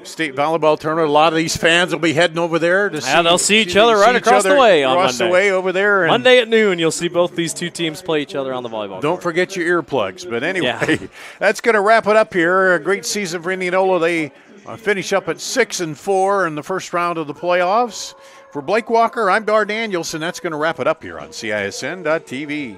state volleyball tournament. A lot of these fans will be heading over there to see. They'll see each other right across the way on Monday. Across the way over there. And Monday at noon, you'll see both these two teams play each other on the volleyball don't court. forget your earplugs. But anyway, that's going to wrap it up here. A great season for Indianola. They finish up at 6-4 in the first round of the playoffs. For Blake Walker, I'm Dar Danielson. That's going to wrap it up here on CISN.TV.